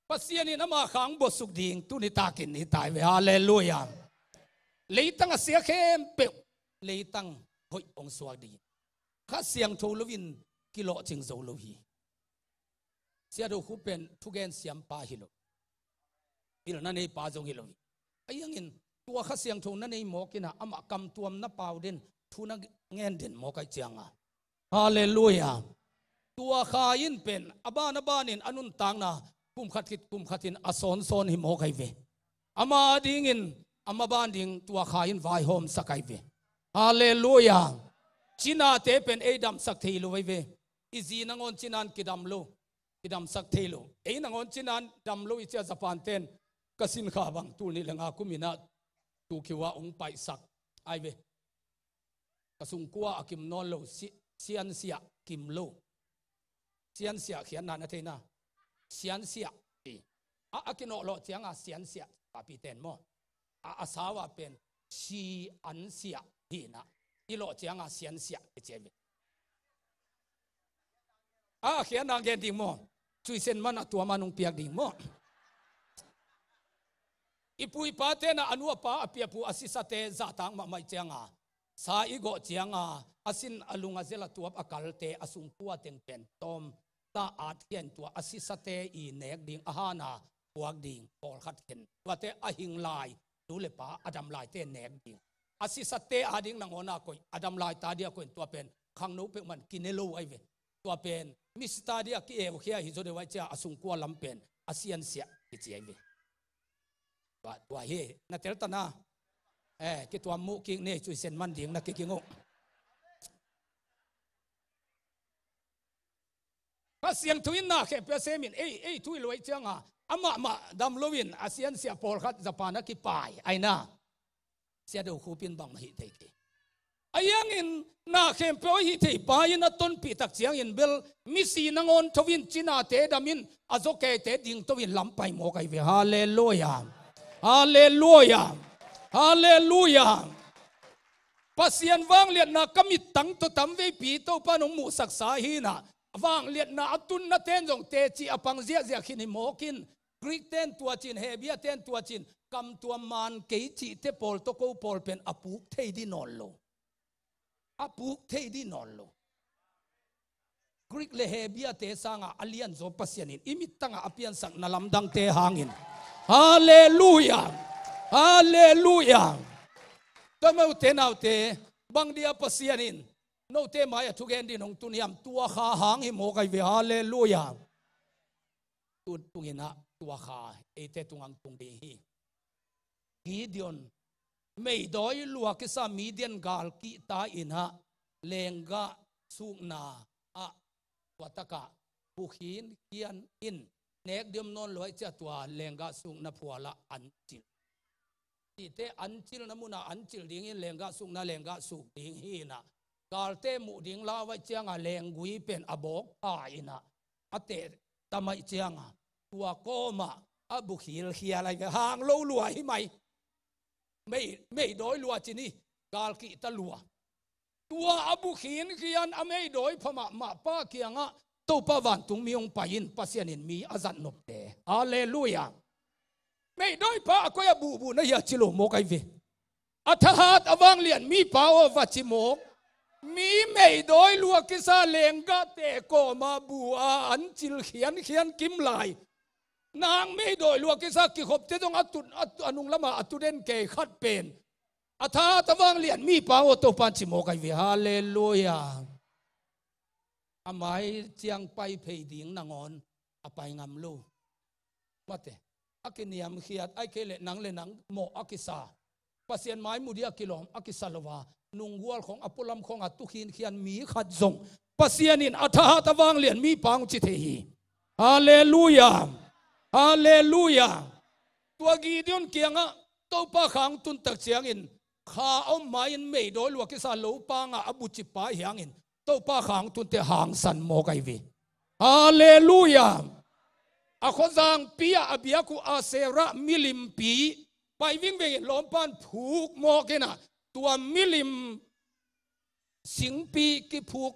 ปัสยานี่น้ำมาขังบทสุกดิ่งตุนิตากินนิตายเวฮาเลลูยาเลยตั้งเสียเข้มเปียวเลยตั้งหอยองสวดีข้าเสียงโทลวินกิโลจิงโซโลฮีเสียดูคูเป็นทุกแกนเสียมปาฮิโลฮิโลนั่นเองปาจงฮิโลไอ้ยังอินตัวข้าเสียงโทนั่นเองหมอกินะอามกำตัวนับเปล่าเด่นทุนักเงินเด่นหมอไก่เจียงฮาเลลูยาตัวข้ายินเป็นอบานนินอนุนตังนะกุมขัดทินอสอนโซนหิมหมอไก่เวอามาดิ่งินอามาบ้านดิ่งตัวข้ายินไวโฮมสักไก่เวฮาเลลูยาจีน่าเตเป็นเอดัมสักเทลูไว้เวอีจีนังอนจีนันกิดัมโลกิดัมสักเทลูเอนังอนจีนันดัมโลอิเจ้าสปานเตนกสินข้าบังตูนี่เลงอาคุมินาตูคิวาองไปสักไอเวกสุงกัวอากิมนอนโลเซียนเสียกิมโลเซียนเสียเขียนนานเทน่าเซียนเสียอากินโอโลเจียงอาเซียนเสียปาปีเตนโมอาสาวะเป็นชีอันเสียฮีนะอีโลเจียงอาเซียนเสียเจวิเขียนนางเกนดิ่งโมช่วยเส้นมันตัวมันนุ่งเปียกดิ่งโมอีปุยปาเตนะอนุปาเปียปูอสิสเตจ่าตังมาไม่เจียงสาอีโกเจียงอสินอลุงอาเซลตัวอากาลเตอสุงกัวเต็งเป็นตอมตาอาเทียนตัวอสิสเตอีเนกดิ่งอาหานาพวกดิ่งปอลขัดเห็นว่าเตอหิงลายดูเลปาอดัมลายเตเนกดิ่งอาศิสเตอาดิ่งนางโอนาคอยอดัมลายตาเดียคอยตัวเป็นขังนูเป็นมันกินเนลูไอเวตัวเป็นมิสตาเดียกิเอวเขียฮิโซเดไว้เจ้าอสุงกัวลำเป็นอาเซียนเสียกิเจียเวตัวเฮนักเตลตนากิตัวมุกิงเนช่วยเส้นมันดิ่งนักกิงงก็เสียงทวินนาเขเปเซมินทุยรวยเจ้าอามาดัมโลวินอาเซียนเสียปอลขัดญี่ปุ่นนักกิปายไอน่าเสียดูคูปินบังหิเทกิ ayang in na kempe hi thei pa in a ton pi tak chiang in bel mi si nangon thovin china te damin azoke te ding towin lampai mo kai ve hallelujah hallelujah hallelujah pasian wang liat na kamit tang to tam ve pi to panong mu saksa hi na wang liat na atun na ten jong te chi apang zia zia khini mokin Greek ten tua chin Hebia ten tua chin kam tua man ke chi te pol to ko pol pen apuk thei di non lo apuk thei di non lo Greek le Hebia te sanga alian zo pasianin imit tanga apian sak na lamdang te hangin hallelujah hallelujah tamau te nau te bang dia pasianin no te maya thugen din ong tuniam tua kha hang hi mo kai ve hallelujah tu tungina tua kha ete tungang tung de hi Gideon mei doi lua ke sa Midian gal ki ta ina lenga sukna a wataka bukhin kian in nek diom non loi cha tua lenga sukna phuala anchil ite anchil namuna anchil ding in lenga sukna lenga suk ding hi na galte mu ding la wa chianga lengui pen abok a ina ate tamai chianga tua koma abukhil khia lai hang lo lua hi mai mei doi lua chini gal ki ta lua tua abukhin khian amei doi phama ma pa kianga to pa van tung miong pain pasianin mi azan nop te hallelujah mei doi pa ko ya bu bu na ya chilo mo kai ve athahat awang lian mi pa o vachimo mi mei doi lua kisa lenga te ko ma bu a an chil khian khian kim lai nang mei doi lua kisa ki khop te dong atun anung lama atuden ke khat pen atha tawang lian mi pa o to pan chimo kai ve hallelujah amai chiang pai phei ding nangon apai ngam lo mate akiniam khiat ai kele nang le nang mo akisa pasien mai mudia kilom akisalowa nungwal khong apulam khong atukhin khian mi khat zong pasianin atha tawang lian mi pang chi the hi hallelujah hallelujah tua Gideon kianga to pa khang tun tak chiang in kha om mai in mei doi lua ki sa lo pa nga abu chi pa hiang in to pa khang tun te hang san mo kai vi hallelujah akhozang pia abiaku asera milim pi pai wing wing lom pan phuk mo kena tua milim sing pi ki phuk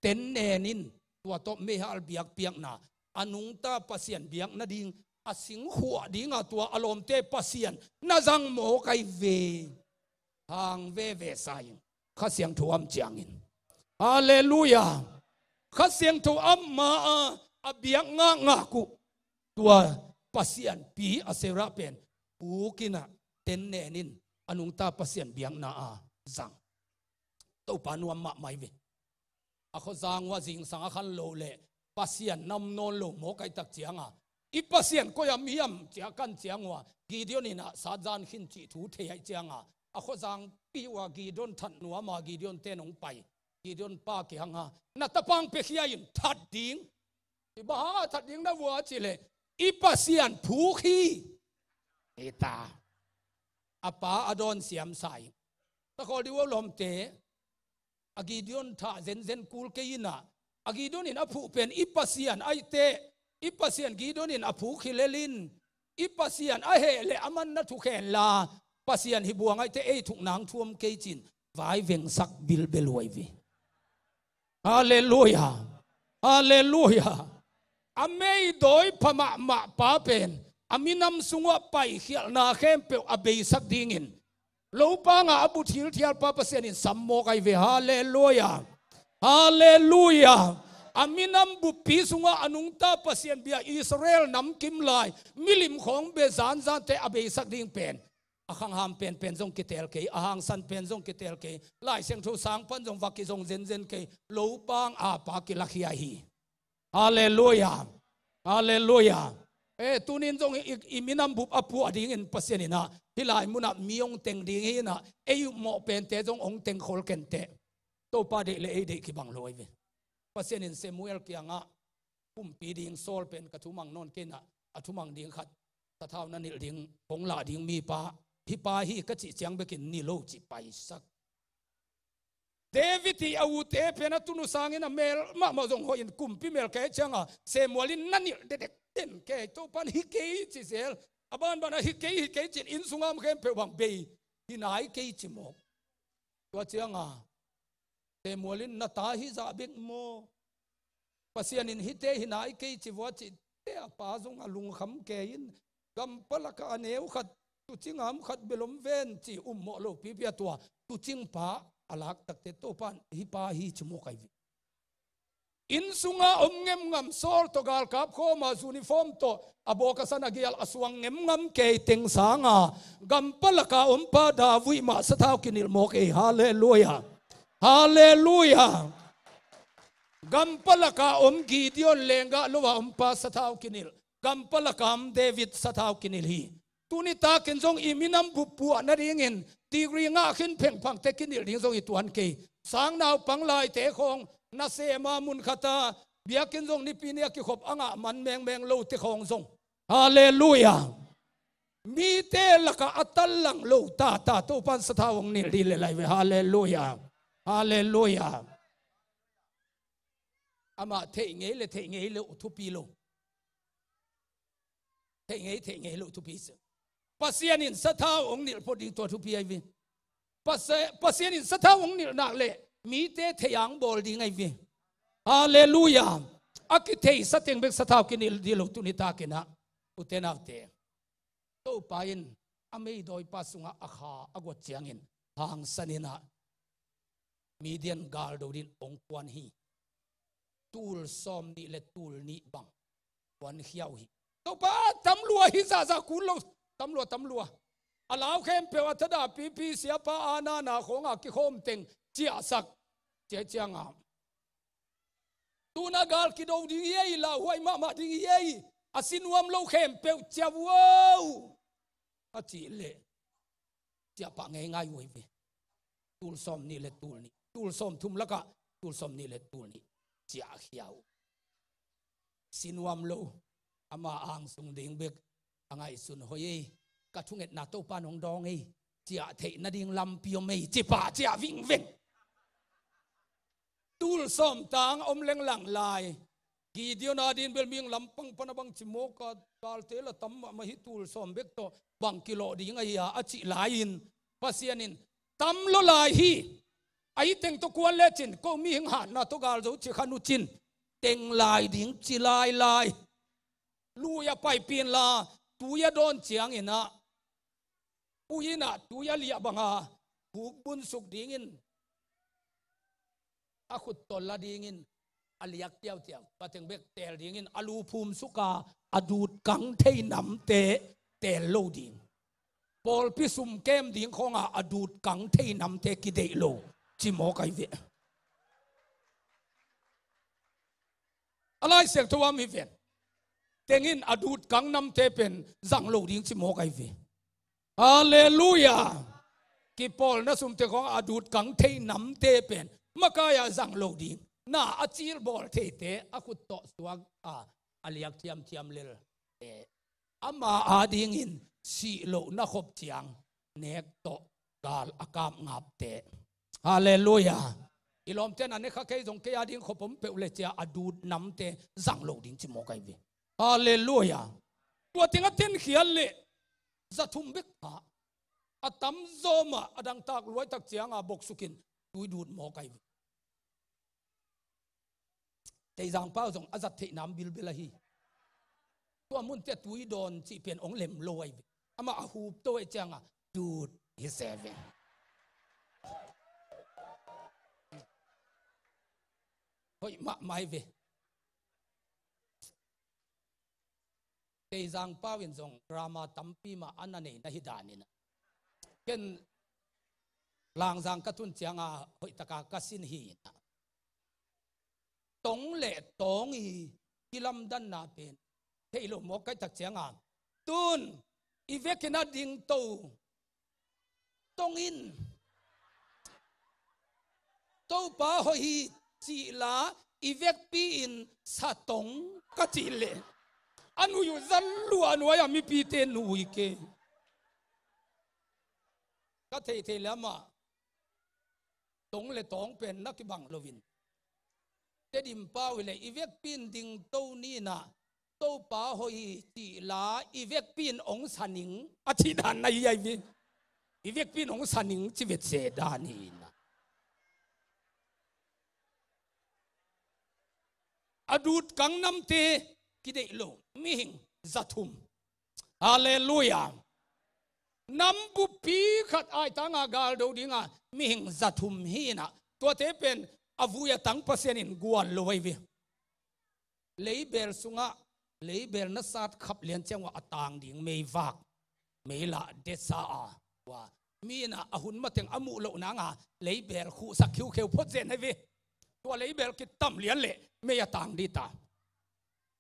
ten nenin tua to me hal biak piak na anung ta pasian biak na ding asing huwa dinga tua alom te pasian na zang mo kai ve hang ve ve sai khasiang thuam chiangin hallelujah khasiang thu amma abiak nga nga ku tua pasian pi asera pen ukina ten nenin anung ta pasian biak na a zang to panuam ma mai ve akho zang wa jing sang khan lo le pasian nam non lo mo kai tak chianga i pasian ko yam hiam chia kan chiangwa Gideon ina sajan hin chi thu the ai chianga akho jang piwa Gideon that nuwa ma Gideon te nong pai Gideon pa ki hanga na tapang pe khia in that ding i ba that ding na wa chi le i pasian phu khi eta apa adon siam sai ta ko diwo lom te a Gideon tha zen zen kul ke ina a Gideon in aphu pen i pasian ai te ipasian Gideon in aphu khilelin ipasian a he le aman na thu khen la pasian hi buang ai te ei thuk nang thuam ke chin vai veng sak bil beloi vi hallelujah hallelujah amei doi phama ma pa pen aminam sungwa pai khial na khem pe abei sak dingin lo pa nga abu thil thial pa pasian in sammo kai ve hallelujah hallelujah aminam bu pi sunga anungta pasien bia Israel nam kim lai milim khong be zan zan te abe sak ding pen akhang ham pen pen jong kitel ke ahang san pen jong kitel ke lai seng thu sang pan jong vaki jong zen zen ke lo pang a pa ki lakhia hi hallelujah hallelujah tunin jong iminam bu apu ading in pasien ina hilai muna miong teng ding hi na ei mo pen te jong ong teng khol ken te to pa de le ei de ki bang loi ve pasien in Samuel kianga pumpi ding sol pen kathumang non kena athumang ding khat tathau na nil ding pongla ding mi pa hi pa hi ka chi chiang bekin ni lo chi pai sak David ti au te pena tunu sangin a mel ma zong ho in kumpi mel ke changa Samuelin nanil dedek ten ke to pan hikei chisel aban bana hikei chin in sungam khem pe bang be hinai ke chimo to changa Samuelin na ta hi za bek mo pasianin hite hinai ke chiwa chi te pa zong alung kham ke in gam palaka aneu khat tu chingam khat belom ven chi mo lo pi pia tua tu ching pa alak takte to pan hi pa hi chmo kai vi in sunga ngem ngam sol to gal kap kho ma uniform to aboka sana gial aswang ngem ngam ke teng sanga gam palaka pa da vui ma sathau kinil mo ke hallelujah hallelujah gam palaka Gideon lenga lowa pa sathau kinil gam palaka David sathau kinil hi tunita kinjong iminam bupu na ringin tigri nga khin pheng phang te kinil ding zong ituan ke sang naw panglai te khong na se ma mun khata bia kinjong ni pinia ki khop anga man meng lo te khong zong hallelujah mi te laka atal lang lo ta to pan sathawong ni ri le lai ve hallelujah hallelujah ama the ngei le uthupi lo the ngei lo uthupi se pasianin sathawong nil poding to thupi ai vi pasianin sathawong nil nak le mi te theyang bol ding ai vi hallelujah akithei sateng bek sathaw kinil dilo tunita kina utenak te to pain amei doi pasunga akha agot chiangin hang sanina median gal dodin ongkwan hi tul som ni le tul ni bang wan hiau hi to pa tamlua hi za kulo tamlua alaw khem pewa thada pi sia pa ana na khonga ki khom teng chia sak che chianga tuna gal ki do ding ye la huai ma ding ye asinuam lo khem pe chawo achi le chia pa ngai hui ve tul som ni le tul som thum laka tul som ni le tul ni chia hiao sinuam lo ama ang sung ding bek angai sun hoye ka thunget na to panong dong ei chia thei na ding lam pio mei chi pa chia ving veng tul som tang leng lang lai Gideon adin bel ming lampang panabang chimoka kal tela tam ma hi tul som bek to bang kilo ding ai ya achi lain pasianin tam lo lai hi ai teng to kwan le chin ko mi hing han na to gal zo chi khanu chin teng lai ding chi lai lu ya pai pin la tu ya don chiang ina uina tu ya lia banga buk bun suk ding in akhut tol la ding in aliak tiao pateng bek tel ding in alu phum suka adut kang thei nam te tel lo ding pol pi sum kem ding khonga adut kang thei nam te ki dei lo chi mo kai ve alai sek to wa mi ven tengin adut kang nam te pen zang lo ding chi mo kai ve hallelujah ki pol na sum te khong adut kang thei nam te pen makaya zang lo ding na achil bol the te akut to suak aliak tiam lel ama ading in si lo na khop chiang nek to gal akam ngap te hallelujah ilom ten ane kha ke jong ke ading khopom pe ule cha adut nam te zang lo ding chi mo kai ve hallelujah tua tinga ten khial le zathum bek pha atam zoma adang tak luai tak chiang a bok sukin tui dut mo kai ve te jang pau jong azat the nam bil hi tua mun te tui don chi pen ong lem loi ama a hup to e changa dut hi seven hoi ma mai ve te jang pau in jong drama tampi ma anane na hi danina ken lang jang ka tun chianga hoi taka kasin hi tong le tong i kilam dan na pen thei lo mo kai tak chianga tun i vekina ding to tong in to pa ho hi chi la i vek pi in sa tong ka chi le anu yu zan lu anu ya mi pi te nu ke ka thei lama ตรงเลยตองเป็นนักบังโลวินเจดิมป้าเลยอีเวกปินดิงโตนี่นะโตป้าหอยจีลาอีเวกปินองสันิงอาทิดานในยัยวิอีเวกปินองสันิงชีวิตเสดานีนะอดูดกังน้ำเตกิเดโลมิหิงจัตุมฮาเลลูยาน้ำบุปีขัดไอตั้งอากาศดูดีงามิหิงจัตุมฮีนะตัวเทเป็นอวุยตั้งเปอร์เซ็นต์กวนลอยวิเลยเบลสุงะเลยเบลนัสสัตขับเลียนเจ้าว่าต่างดิ่งไม่วักไม่ละเดซาว่ามีนะอหุนมาถึงอมุโลนังอ่ะเลยเบลคู่สักคิวเขียวพ้นเจนให้วิตัวเลยเบลกิดตั้มเลียนเละไม่ยต่างดีตา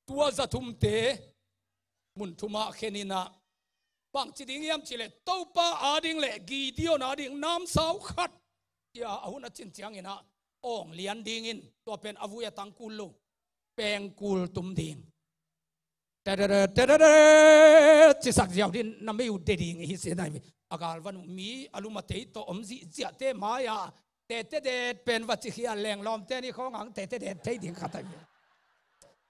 ตัวจะทุ่มเตมุนทุมาเขนินะบางจิตยิ่งยามจิเลตัวป้าอาดิ่งเละกีเดียวนาดิ่งน้ำสาวขัดอย่าอหุนจินเจียงอินะองเลียนดิ่งอินตัวเป็นอวุยตังกุลลูแปลงกุลตุมดิ่งแต่จิสักเจ้าดินนั่นไม่อยู่เดิ่งฮิเสนายอากาศวันมีอารมณ์เตยตัวอมสิเจเตมายาเตเด็ดเป็นวัชิขีแรงลอมเตนี่เขาหงังเตเด็ดเตยดิ่งขัดไป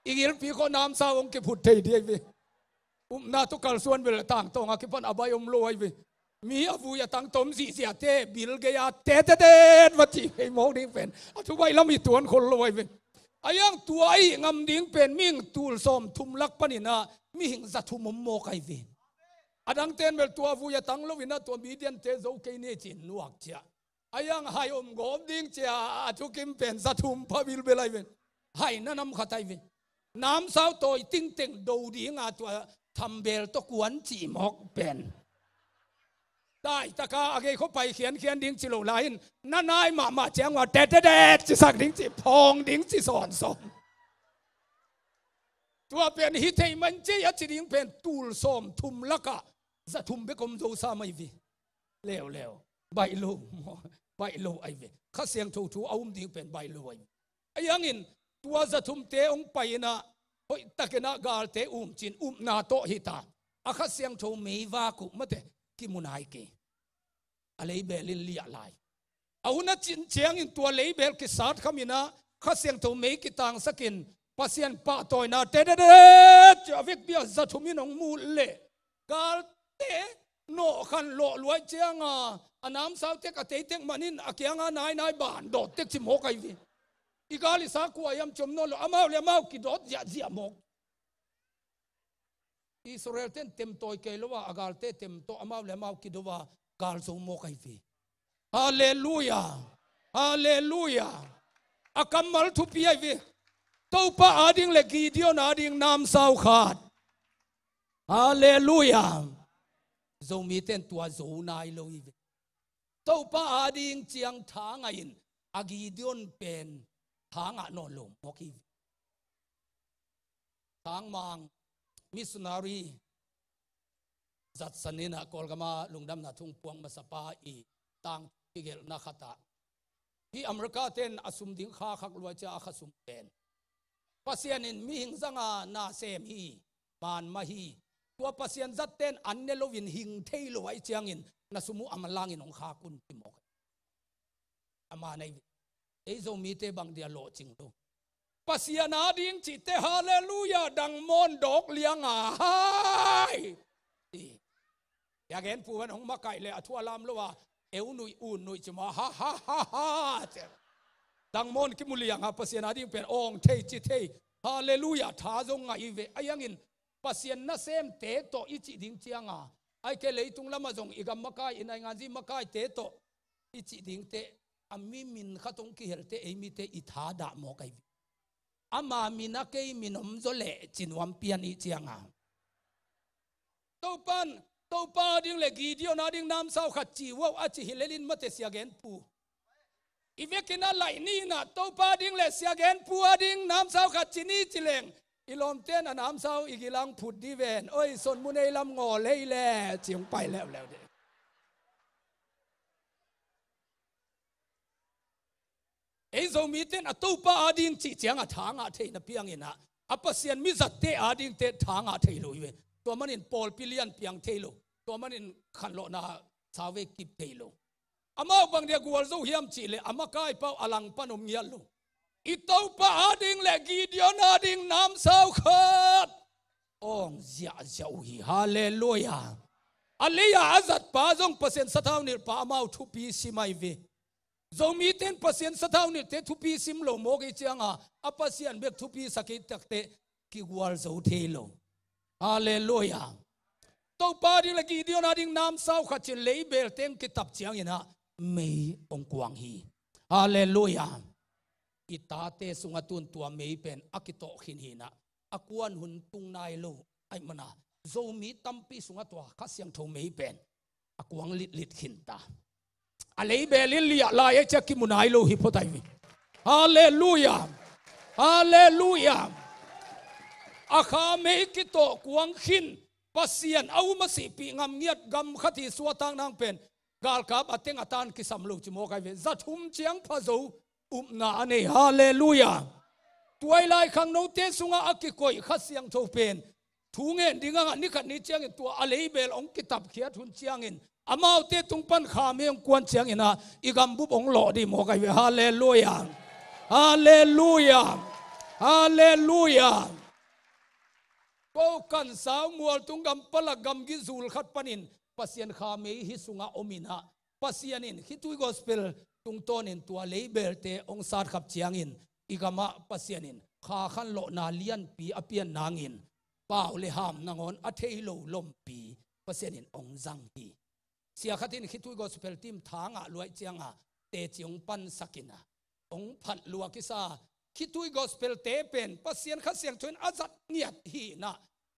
อีกอย่างพี่คนน้ำสาวองค์เก็บผุดเตยเดียบน่าตุกลส่วนเวลาต่างตรงอ่ะคิดว่าอบายอมลอยไปมีอวุยตังตมสีเสียเตบิลเกียเตเด็ดวัชิให้มองดิ่งเป็นทุกวัยเรามีตัวคนลอยไปไอ้ยังตัวไอ้งำดิ่งเป็นมิ่งตูลส้มทุมลักปนินะมีหิงจัตุมมโมกไอวิอดังเต้นเบลตัววุยตังลวินะตัวมีเดียนเตโจเกเนจินนวกเจ้าไอ้ยังไฮอมกอมดิ่งเจ้าทุกิมเป็นจัตุมพาวิลเบลัยเป็นไฮนั่นน้ำขัดไอวิน้ำสาวตัวติ้งเต็งดูดิ่งตัวทำเบลตะกวนจีมอกเป็นได้ตะกาอะไรเขาไปเขียนดิ้งจิโลไลน์นั่นนายมาแจ้งว่าเด็ดจิสักดิ้งจิพองดิ้งจิสอนสมตัวเป็นฮิตให้มันเจียจิดิ้งเป็นตูลสมทุมลักะจะทุมเบกมดูซาไม่วิเลวใบลูไอวิข้าเสียงถูเอาดิ้งเป็นใบลูไอยังอินตัวจะทุมเตองไปนะโอ้ยตะเกนะกาลเตจินนาโตฮิตาอาข้าเสียงถูไม่ว่ากุมาเตกิมุนายเกอะไรเบลินเลียลายเอาหน้าจินเชียงอินตัวเลยเบลกิสัตขมินะข้าเสียงถูไม่กิตังสกินปัสยันปะตอยนาเตเดจะวิกเบียจะทุมินองมูเล่กาลเตโนขันโลลวยเจียงอันน้ำสาวเตกเตเตกมันินอาเกียงนายบานโดดเตกจิมโมกไอวิอีกาลิสากัวยำจมโนโลอามาเลมากิโดดยาเจียมกอิสราเอลเต็มตัวเกลว่าอากาศเต็มตัวอามาเลมากิโดว่ากาลสูงโมกไอฟีฮาเลลูยาอากัมมัลทุปีไอฟีตัวป้าอาดิ่งเล็กกีเดียวนาดิ่งน้ำสาวขาดฮาเลลูยาโจมีเต็นตัวโจนายโลอีฟีตัวป้าอาดิ่งเจียงทางไงอากีเดียนเป็นทางอ่ะนอนลงโอเคทางมังมิสนารีจัดสนินะกอลกามาลุงดำนาทุ่งพวงมาสปาอีต่างพิเกลนักตาที่อเมริกาเต้นอสุมดิ้งข้าขักลวยจะอาขสุมเป็นปัสยานินมีหิงสังอานาเซมฮีมานมาฮีตัวปัสยานจัดเต้นอันเนโลวินหิงเทลวยเจียงอินนาสมุอามันลางินองข้ากุนติมอกอามาในไอ้โจมีเตบังเดียโลจริงดูปัสยานาดิ้งจิตเตฮาเลลูยาดังมอนดอกเลียงอยากเห็นผู้วันของมาไก่เลยทั่วลำแล้วว่าเอวหนุ่ยอุ่นหนุ่ยจะมาฮ่าดังมอนกิมุเลียงปัสยานาดิ้งเป็นองเทจิเทฮาเลลูยาท้าจงไงเวไอยังอินปัสยานาเซมเตโตอิจิดิ้งเจียงไอเกเลยตุงละมาจงอีกมาไก่ในงานที่มาไก่เตโตอิจิดิ้งเตอามีมินข้าตรงกิเฮลเตเอมีเตอิทาดาโมไกวิอามามินักเอมินอมโจเล่จินวัมเปียนอิเจียงตัวป้าดิ้งเล็กกีเดียวนาดิ้งน้ำสาวขัดจีว่าอาจิฮิเลลินมาเตเสียเกนปูอีเวกินาไหลนี่นะตัวป้าดิ้งเล็กเสียเกนปูดิ้งน้ำสาวขัดจีนี่จิเลงอีลอมเต้นน้ำสาวอีกิลังผุดดีเวนโอ้ยสนมุนเอลำงอเลยแหละเจียงไปแล้วเด็กไอ้โจมีเต้นตัวป้าดิ้งจีเจียงทางเทนเพียงอินะอัปเสียนมิจัดเตอดิ้งเตทางเทลุยเวตัวมันอินปอลพิเลียนเพียงเทลุตัวมันอินขันโลนาสาวเวกิบเทลุ ama bang dia gwal zo hiam chi le ama kai pau alang panom ngial lo itau pa ading le Gideon ading nam sao khat ong zia zau hi hallelujah aleya azat pa zong pasen sathaw nil pa mau thu pi simai ve zomi 10% sathaw nil te thu pi sim lo mo ge changa apasian bek thu pi sakit takte ki gwal zo thelo hallelujah to pa ding la Gideon ading nam sao khat chin leibel teng kitab chiang ina mei ong kwang hi hallelujah itate sungatun tua mei pen akito khin hina akuan hun tung nai lo ai mana zomi tampi sungatwa khasyang tho mei pen akwang lit lit khin ta alei belin lia la ye chaki munai lo hi photai wi hallelujah hallelujah akha mei kito kuang khin pasian au masi pi ngam ngiat gam khati suatang nang pen gal kap ateng atan kisam lo chimo kai ve zathum chiang phazo na ane hallelujah tuai lai khang no te sunga akikoi khasyang tho pen thunge dinga ni khat ni chiang tu alei bel ong kitab khia thun chiang in amau te tungpan kha me ong kwan chiang ina igam bu ong lo di mo kai ve hallelujah hallelujah hallelujah ko kan saw mual tungam palagam gi zul khat panin pasien kha me hi sunga omina pasianin hitui gospel tungtonin tua leibel te ong sat khap chiangin igama pasianin kha khan lo na lian pi apian nangin paw le ham nangon athei lo lom pi pasianin ong jang hi sia khatin hitui gospel team thanga luai chianga te chiong pan sakina ong phat lua kisa hitui gospel te pen pasian khasyang thun azat niat hi na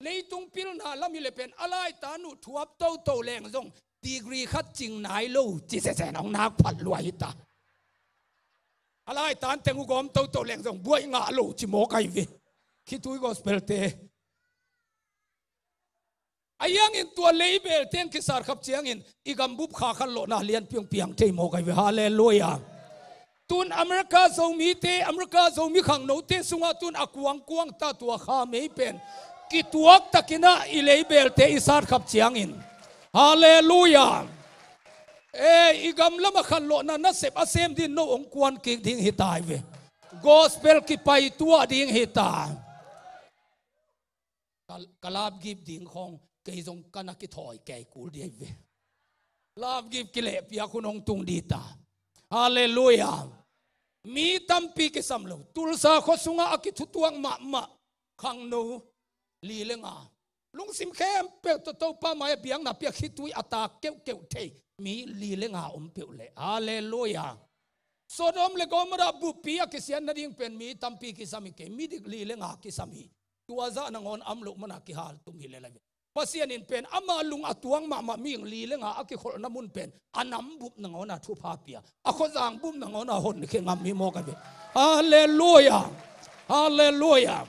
leitung pil na lamile pen alai tanu thuap to to leng zong degree khat ching nai lo chi se se nong nak phat luai ta alai tan tengu gom to to leng zong buai nga lo chi mo kai ve hitui gospel te ayang in tua leibel ten kisar khap chiang in igam bup kha khan lo na lian piang piang te mo kai ve hallelujah tun America zo mi te America zo mi khang no te sunga tun akuang kuang ta tua kha mei pen ki tuak takina i leibel te isar khap chiang in hallelujah igam lama khan lo na sep asem din no ong kwan ki ding hitai ve gospel ki pai tua ding hita kalab gib ding khong ke jong kana ki thoi ke kul di ve love gib ki le pia kunong tung di ta hallelujah mi tampi ke samlo tulsa khosunga akithu tuang ma khang no li lenga lungsim khem pe to pa mai biang na pia khitui ata keu the mi li lenga pe le hallelujah sodom le gomora bu pia ke sian na ding pen mi tampi ki sami ke mi dik li lenga ki sami tuaza nangon amlo mana ki hal tum hi le la pasian in pen ama lung atuang ma ming li lenga aki khol namun pen anam bup nangona thu pha pia akhozang bum nangona hon ke ngam mi mo ka be hallelujah hallelujah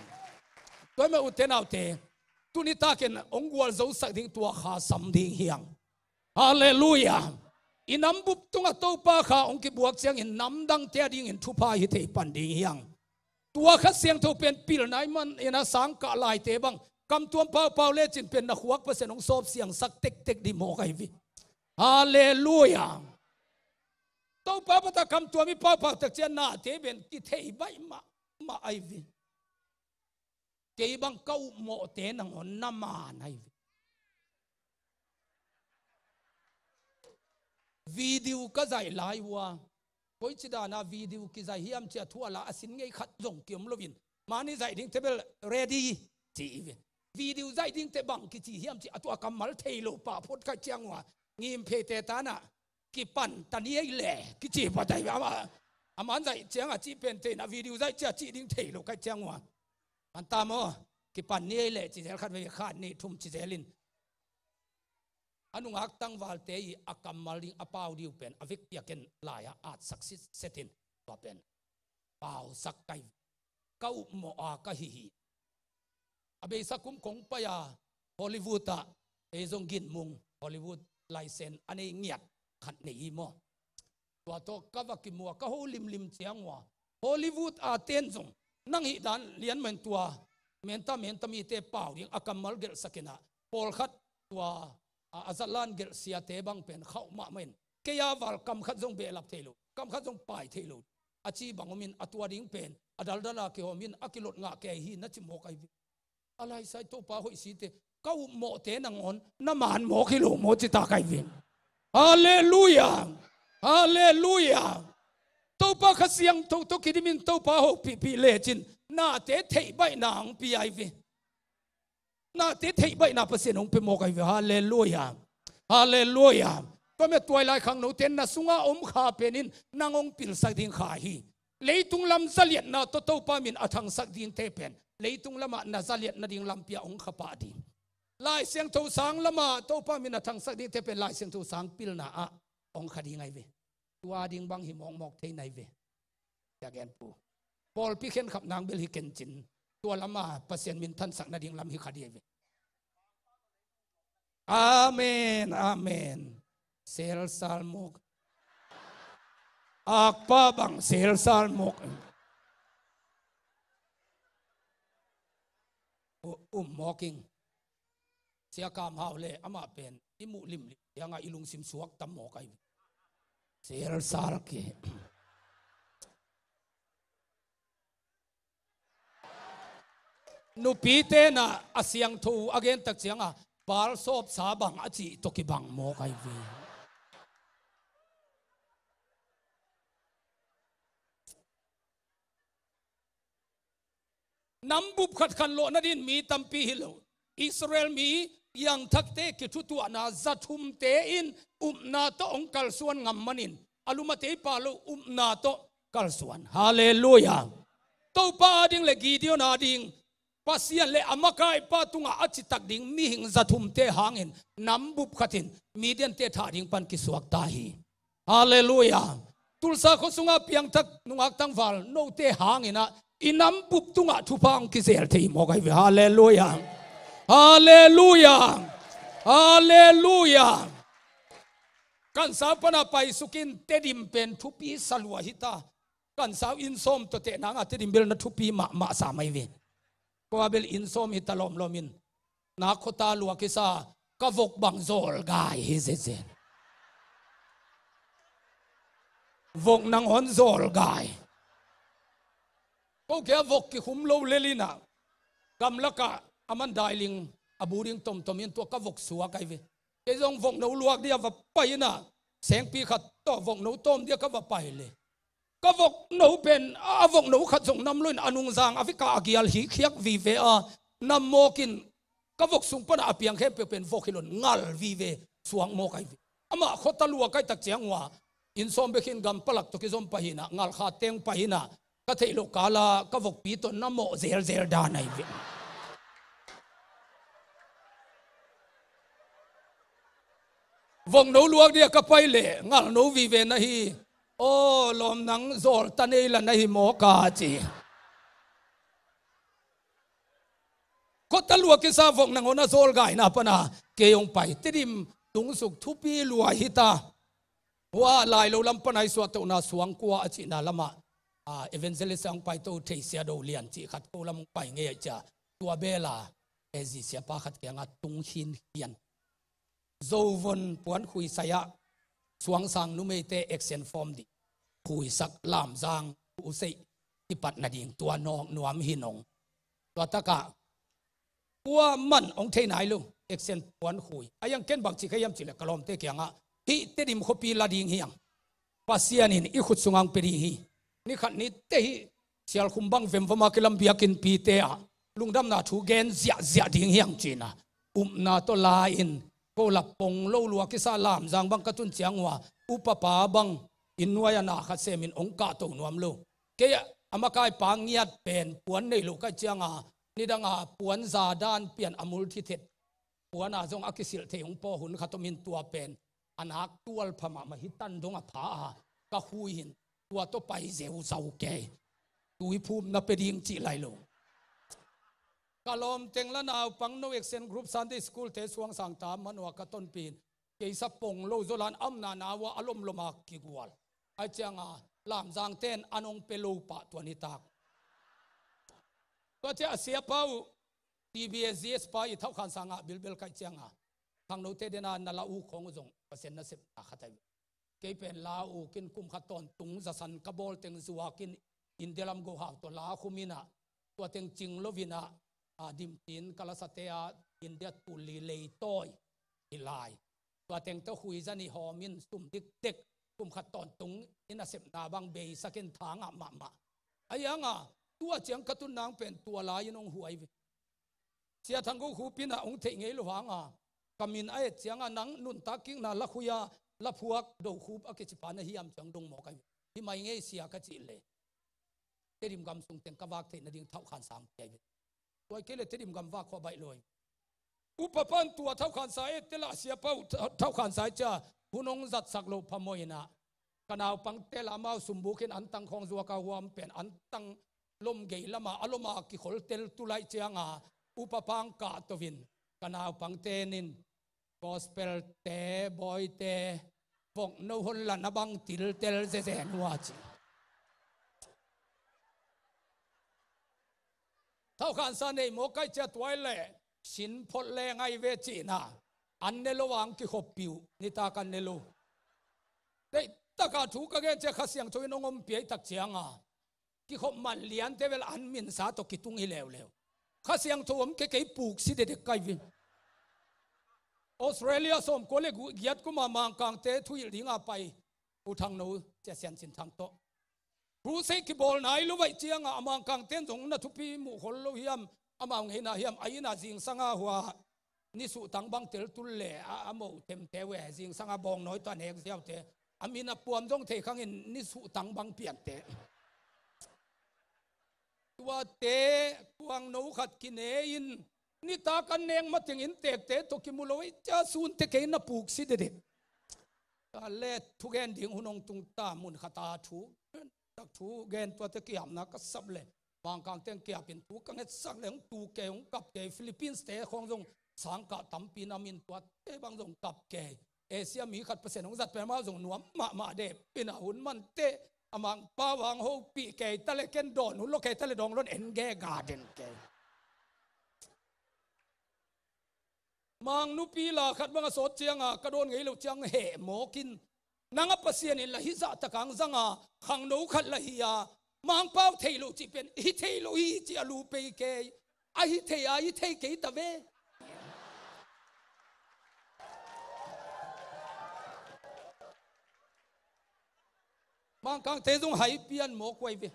toy me utenaute tunita ken ongwal zo sak ding tua kha sam ding hiang hallelujah inam bup tunga to pa kha ong ki buak chiang in nam dang te ding in thu pha hi te pan ding hiang tua kha siang tho pen pil nai man ina sang ka lai te bang kam tuam pau le chin pen na khuak pasen ong sop siang sak tek di mo kai vi hallelujah to pa pata kam tuam mi pau tak chen na te ben ki thei bai ma ai vi ke bang kau mo te nang on nama nai video ka zai lai wa koi chida na video ki zai hiam cha thuala asin ngei khat jong kiom lovin mani zai ding table ready chi video zai ding te bang ki chi hiam chi atu akamal theilo pa phot ka changwa ngim phe te ta na ki pan tani ai le ki chi pa dai ama aman zai chang a chi pen te na video zai cha chi ding theilo ka changwa an ta mo ki pan ni ai le chi zel khat ve khat ni thum chi zelin anu ngak tang wal te i akamal ding apau diu pen avik yaken laya at success setin to pen pau sak kai kau mo a ka hi abe sakum kong paya Hollywood ta ezong gin mung Hollywood license ane ngiat khat nei mo to ka wa ki mo ka ho lim chiangwa Hollywood a ten jong nang hi dan lian men tua menta mi te pau ding akamal gel sakena pol khat tua azalan gel sia te bang pen khau ma men ke ya wal kam khat jong be lap thelo kam khat jong pai thelo achi bangomin atwa ding pen adal dala ke homin akilot nga ke hi na chimo kai alai sai to pa hoi si te kau mo te nangon na man mo khilo mo chi ta kai vin hallelujah hallelujah to pa khasiang to kidimin to pa ho pi le chin na te thei bai nang pi ai vi na te thei bai na pasen ong pe mo kai vi hallelujah hallelujahก็เมื่อตัวลายขังหนูเต็นนะสุงาอมขาเป็นนางองปิลสักดินขาฮีเลยตุงลำซาเลียนนะโตโตปามินอทังสักดินเทเป็นเลยตุงลำมานะซาเลียนนะดิงลำเปียองขปาดีลายเสียงทูสังลำมาโตปามินอทังสักดินเทเป็นลายเสียงทูสังปิลนะอะองขดีไงเวตัวดิงบังหิมองมอกเทไงเวจากแกนปูพอลพิเคนขับนางเบลฮิเกนจินตัวลำมาเปอร์เซ็นต์มินทันสักนะดิงลำฮิคดีเวอาเมนอาเมนsel salmok akpa bang sel salmok moking sia kam haule ama pen imu lim yanga ilung sim suak tam mo kai sel sal ke nu pite na asyang thu again tak chianga bal sop sa bang achi to ki bang mo kai viนำบุบขัดขันโลนัดินมีตัมปีฮิโลอิสราเอลมียังทักเตกิทุตัวนาจัดทุมเตอินนาโตองกัลส่วนงำมันินอลุมาเตปาโลนาโตกัลส่วนฮาเลลูยาโตปาดิงเลกีดิโอนาดิงปัสยันเลอามากายปาตุงอาจิตักดิงมีหิงจัดทุมเตหางอินนำบุบขัดินมีเดียนเตถาดิงปันกิสวกตาฮีฮาเลลูยาตุลซาโคสุงาเปียงทักนุงอักตังวัลโนเตหางอินะอินำบุบตุงะทุพังกิเซลที่มอกไอเวฮาเลลูยาฮาเลลูยาฮาเลลูยากันสาวปนาไปสุกินเตดิมเป็นทุปีสลัวหิตากันสาวอินโซมตัวเตนางเตดิมเบลนัทุปีมาสามัยเวก็ว่าเบลอินโซมหิตาลอมลอมินนักขตาลัวกิซากะวกบังโซลกายฮิเซเซนวกนางฮอนโซลกายก็แค่วกกิคุมโลเลลินะกำลักะอามันได้ลิงอบูริงตมอินตัวก็วกสัวไกเวไอ้ตรงวกนูลวกเดียวว่าไปนะแสงปีขัดต่อวกนูต้มเดียวก็ว่าไปเลยก็วกนูเป็นวกนูขัดส่งน้ำลุ่นอนุงซางอฟริกาเกียลหิเคียกวีเวอนำโมกินก็วกสุงปนอาเปียงแค่เป็นวกขิลนงัลวีเวสวงโมไกเวอามาขดตะลัวไกตักเจียงว่าอินซอมเบกินกำปลักตุกิซอมไปหินะงัลขาเต็งไปหินะก็เทโลกาลาก็วกปีต้นน้ำโมเซลดานไอเววงนูลวกเดียก็ไปเลยงัลนูวีเวนะฮีโอ้ลมนังโซลตันเอลันนะฮีโมกาจีก็ตะลวกกิซาวงนังโอนาโซลไกนะปนะเกยงไปติดิมตุงสุกทุปีลัวฮิตาว่าลายโลลำปนัยสวดตัวนาสวงกัวอจินาละมาเอเวนเซลิสังไปตัวเทเซียโดเลียนจีขัดตัวลำไปเงี้ยจ้ะตัวเบลาเอซิเซียปาขัดเกียงตุงหินเฮียนโจวนปวนคุยสยะสวงสังนุเมเตเอ็กเซนฟอร์มดิคุยสักลามจางอุเซที่ปัดนาดิงตัวนองนวมหินงตัวตะกะว่ามันองเทนายลูเอ็กเซนปวนคุยอายังเก็นบักจิขยำจิเลกลอมเตเกียงฮิเตดิมขปีลาดิงเฮียงปัสยานินอิขุดสุงังเปรีฮีนี่ขันนี้เตะเสียลคุมบังเฟมฟมากิลัมเบียกินปีเตะลุงดำนาถูเกนเสียดิ่งเฮียงจีน่ะนาโตลาอินโกลับปงโลลัวกิซาลามจางบังกระตุนเจียงว่าอุปปาบังอินวายนาขัดเซมินองกาตนวมโลเกยอามากายปางเงียดเป็นปวนในลูกเจียงนี่ดังปวนซาดานเปลี่ยนอมุลทิเทปวนจงอักษิลเทองปอหุนขัดมินตัวเป็นอนักตัวพม่ามาฮิตันดงผากะคุยหินตัวตัวไปเซลเซาแกตุยภูมินับเป็นยิงจีไหลลงกะลมเต็งละนาวปังโนเอ็กเซนกรุ๊ปซันดี้สคูลเทสวงสังตามมันว่ากะต้นปีนเกยสับปงโลโซลันอัมนานาวะอารมณ์ลมากิกวลไอเจียงลามจางเต้นอนงเปโลปะตัวนิตากก็จะเสียเป้าทีบีเอสเอสไปเท่าขันสังบิลไกเจียงทางโนเตเดนานาลาอูของจงเปอร์เซ็นต์นัสิบขัดใจเก cái bên lao kinh kum khát tòn tung ra sân kabol tiếng zua kinh Indialam go hạc to la khumina tua tiếng ching lovina dim tin kalasatea India tuli lei toy ilai tua tiếng to hui zani homin sum dik tek kum khát tòn tung ina sep na bang bei sakin thang mama ayanga tua chiang katun nang pen tua la inong huai sia thang go hu pina ong the ngei lo hanga kamin ai chianga nang nun taking na la khuya la phuak do khup akechipana hiam chang dong mo kai hi mai ngei sia ka chi le terim gam sung teng kawak the na ding thau khan sang kai toy ke le terim gam wa kho bai loi upapan tua thau khan sai tela sia pau thau khan sai cha hunong zat sak lo phamoina kanau pang tela mau sumbukin antang khong zuwa ka huam pen antang lom gei lama aloma ki khol tel tulai chianga upapang ka tovin kanau pang tenin gospel te boy te vong no hon la na bang til tel se se nuwa chi thau khan sa nei mo kai cha twai le sin phot le ngai ve chi na an ne lo wang ki khop piu ni ta kan ne lo dei ta ka thu ka ge che kha siang choi no ngom pi tak chianga ki khop man lian te vel an min sa to ki tung hi lew lew kha siang thom ke ke puk si de kai vin Australia som ko le giat ku ma mang kang te thui ringa pai u thang no che sian sin thang to ru se ki bol nai lu vai chianga amang kang ten jong na thupi mu khol lo hiam amang he na hiam aina jing sanga huwa ni su tang bang tel tul le amo tem te we jing sanga bong noi tan hek siau te amina puam jong the khang in ni su tang bang pian te tua te kuang no khat ki ne in ni ta kan neng ma ting in tek te to ki muloi cha sun te ke na puk si de ta le thu gen ding hunong tung ta mun khata thu tak thu gen to te ki am na ka sab le bang kang teng ki apin tu kang et sak leng tu ke ong kap ke Philippines te khong jong sang ka tam pi na min to te bang jong kap ke Asia mi khat percent ong zat pe ma jong nuam ma de pin a hun man te amang pa wang ho pi ke ta le ken don hun lo ke ta le dong lon en ge garden ke mang nu pi la khat bang so chianga ka don ngei lo chiang he mo kin nanga pasien in la hi za ta kang zanga khang no khat la hi ya mang pau thei lo chi pen hi thei lo hi chi alu pe ke a hi thei ke ta ve mang kang te jong hai pian mo koi ve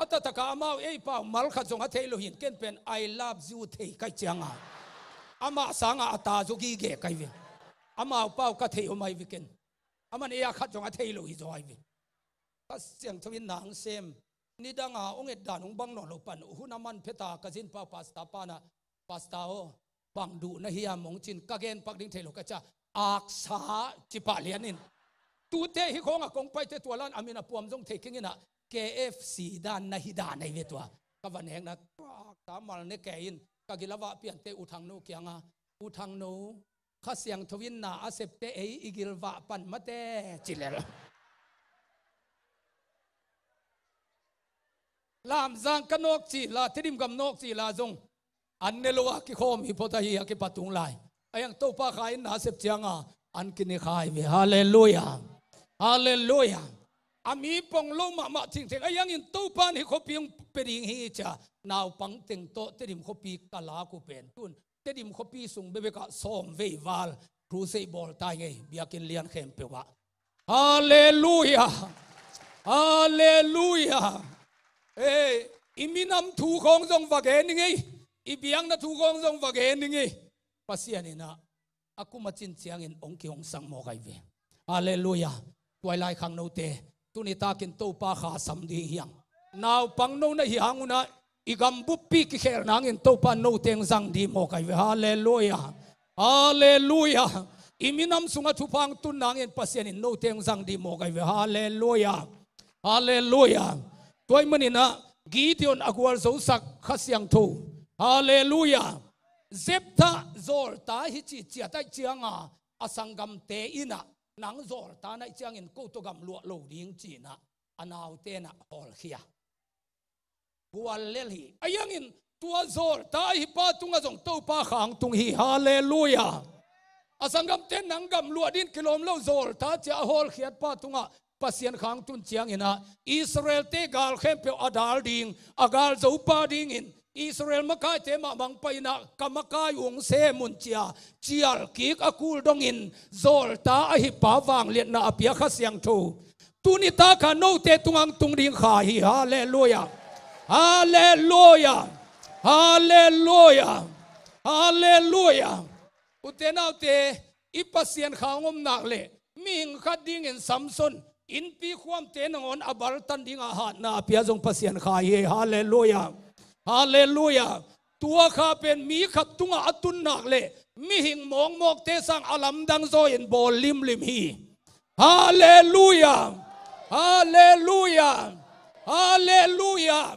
ata ta ka mau ei pa mal khat jong ha thei lo hin ken pen I love you thei kai chianga ama sanga ata zo gi ge kai ve ama pau ka thei o mai vi ken aman e khat jong a thei lo hi zo ai ve ka siang thawin nang sem ni danga ong et dan ong bang no lo pan hunaman pheta ka jin pa pasta pana pasta o bang du na hiya mong chin ka gen pak ding thei lo ka cha ak sa chi pa lianin tu te hi khong a kong pai te tualan amina puam jong thei king ina KFC dan na hi dan nei ve to ka van heng na ta mal ne ke in ka gilawa pian te uthang no kyanga uthang no kha siang thawin na asep te ei igilwa pan mate chilel lam zang kanok chi la thirim gam nok chi la jong an ne lowa ki khom hi pota hi ki patung lai ayang to pa khai na sep chianga an kini khai ve hallelujah hallelujah ami pong lo ma thing thing ayang in to pan hi khopiang peding hi cha naw pang teng to terim khopi kala ku pen tun terim khopi sung bebe ka som ve wal ru sei bol tai nge biakin lian khem pe wa hallelujah hallelujah eh iminam thu khong jong wa ge ni nge ibiang na thu khong jong wa ge ni nge pasianina akuma chin chiang in ong ki ong sang mo kai ve hallelujah toilai khang no te tuni takin to pa kha sam di hiang naw pang no na hi hanguna igam buppi ki kher nang in to pa no teng zang di mo kai ve hallelujah hallelujah iminam sunga thupang tun nang in pasien in no teng zang di mo kai ve hallelujah hallelujah toy manina Gideon agwal zo sak khasyang tho hallelujah zepta zor ta hi chi chia tai chianga asangam te ina nang zor ta nai chiang in ko to gam lo lo ding chi na anaw te na hol khia bual leli ayang in tua zor ta hi pa tunga jong to pa khang tung hi hallelujah asangam ten nangam luadin kilom lo zol ta cha hol khiat pa tunga pasien khang tun chiang ina Israel te gal khem pe adal ding agal zo pa ding in Israel makai te ma mang paina kamakai ung se mun chia chial kik akul dong in zol ta a hi pa wang liet na apia kha siang thu tunita ka no te tungang tung ding kha hi hallelujah hallelujah hallelujah hallelujah utenau te ipasien khangom nak le ming khading in Samson in pi khwam te nangon abal tan ding a hat na apia jong pasien kha hi hallelujah hallelujah tua kha pen mi khat tunga atun nak le mi hing mong mok te sang alam dang zo in bol lim lim hi hallelujah hallelujah hallelujah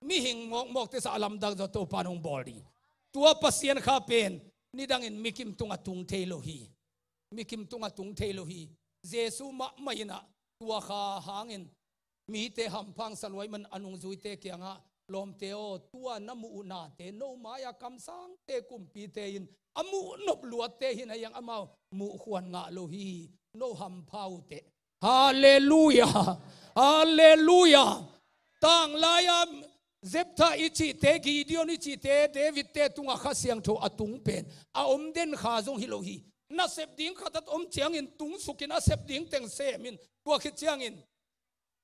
mi hing mok mok te sa alam dang zo to panong bol di tua pasien kha pen ni dang in mikim tunga tung thelo hi mikim tunga tung thelo hi jesu ma maina tua kha hangin mi te hampang salwai man anung zui te kyanga lom teo tua namu na te no maya kam sang te kumpi te in amu nop luat te hin ayang amau mu khwan nga lo hi no ham phau te hallelujah hallelujah tang laya zeptha ichi te gideon ichi te david te tunga kha siang tho atung pen a om den kha jong hi lo hi na sep ding khatat om chiang in tung sukin a sep ding teng se min tua khit chiang in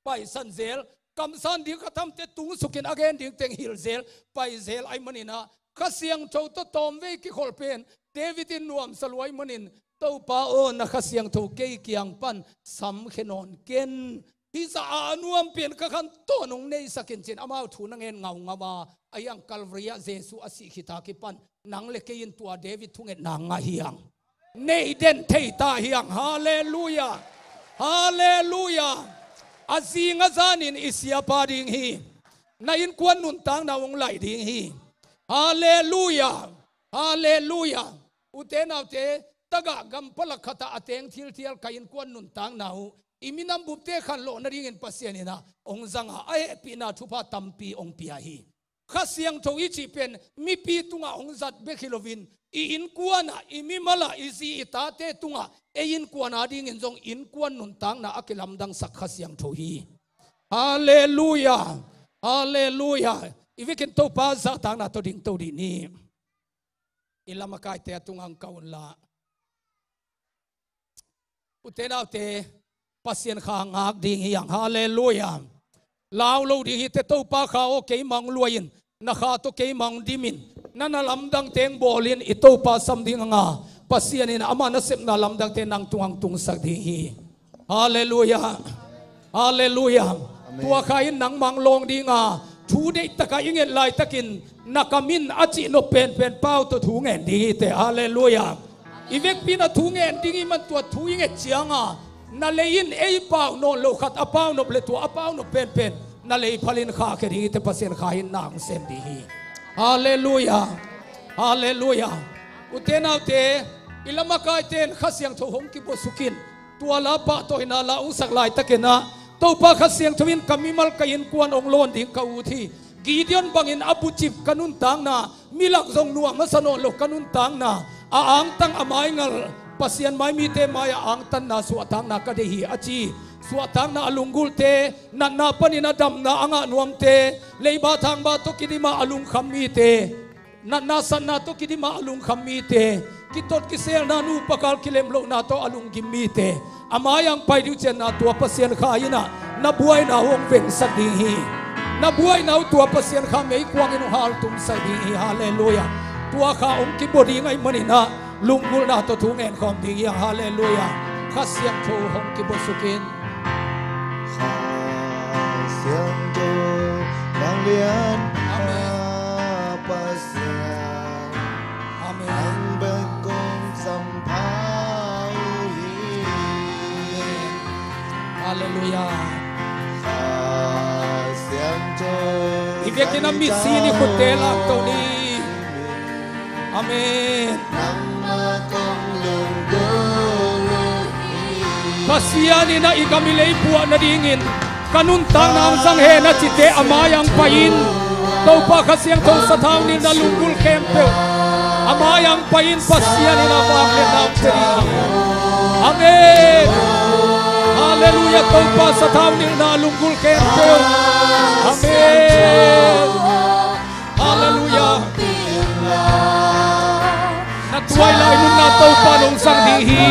pai san zel kam san ding khatam te tung sukin again ding teng hil zel pai zel ai manina khasiang tho to tom ve ki khol pen david in nuam salwai manin to pa o na khasiang tho ke kiang pan sam khenon ken hi za anuam pen ka khan to nong nei sakin chin amau thu na ngen ngau ngawa ayang calvaria jesu asi khita ki pan nang le ke in tua david thunget na nga hiang nei den thei ta hiang hallelujah hallelujah azinga zanin isia pa ding hi na in kwan nun tang na wong lai ding hi hallelujah hallelujah uten autte taga gam palakhata ateng thil thial kain kwan nun tang na hu iminam bupte khan lo na ring in pasianina ong zanga ai pina thupa tampi ong pia hi khasiang tho ichi pen mi pi tunga ong zat bekhilovin i in kuana i mi mala i si itate tunga e in kuana ding in jong in kuan nun tang na akilam dang sak khasiang tho hi hallelujah hallelujah ivikin to pa za tang na to ding to di ni ilama kai te tungang kaun la utena te pasien khang ngak ding yang hallelujah lao lo ding hi te to pa kha o ke mang luain na kha to ke mang dimin nana lamdang teng bolin ito pa samding nga pasianin ama na sep na lamdang te nang tuang tung sak di hi hallelujah hallelujah tua khain nang mang long di nga thu de taka inget lai takin nakamin achi no pen pen pau to thu ngen di te hallelujah ivek pina thu ngen ding man tua thu inget chianga na lein ei pau no lo khat apau no ble tu apau no pen pen na lei phalin kha ke ri te pasien khain nang sem di hi hallelujah hallelujah utena te ilama kai ten khasiang tho hong ki bo sukin tuala pa to ina la usak lai takena to pa khasiang thwin kamimal kain kuan ong lon ding ka uthi gideon bangin abu chip kanun tang na milak zong nuang masanon lo kanun tang na aang tang amai ngal pasian mai mi te maya ang tan na su atang na ka de hi achi suatang na alunggul te na panina dam na anga nuam te leiba thang ba to kidima alung khammi te na san na to kidima alung khammi te kitot kisel na nu pakal kilem lo na to alung gimmi te amayang pai diu chen na tua pasien kha ina na buai na hong veng sak ding hi na buai na tua pasien kha mei kwang inu hal tum sai ding hi hallelujah tua kha ong ki bodi ngai manina lunggul na to thungen khom ding hi hallelujah khasiak tho hong ki bosukin siang tu nang lian pasian amen bekong sampau hi hallelujah siang tu ivekin am misi ni khutela to ni amen namakong lunggul pasiani na ikamilei puwa na dingin kanun tang na sang he na chite amayang pain to pa khasiang to sathang ni na lunggul kempe Amayang pain pasian inabang lenang teri. Amen. Haleluya kau pa sa tao ni nalunggul kento. Amen. Haleluya. Natuay la inun na tau pa nung sang dihi.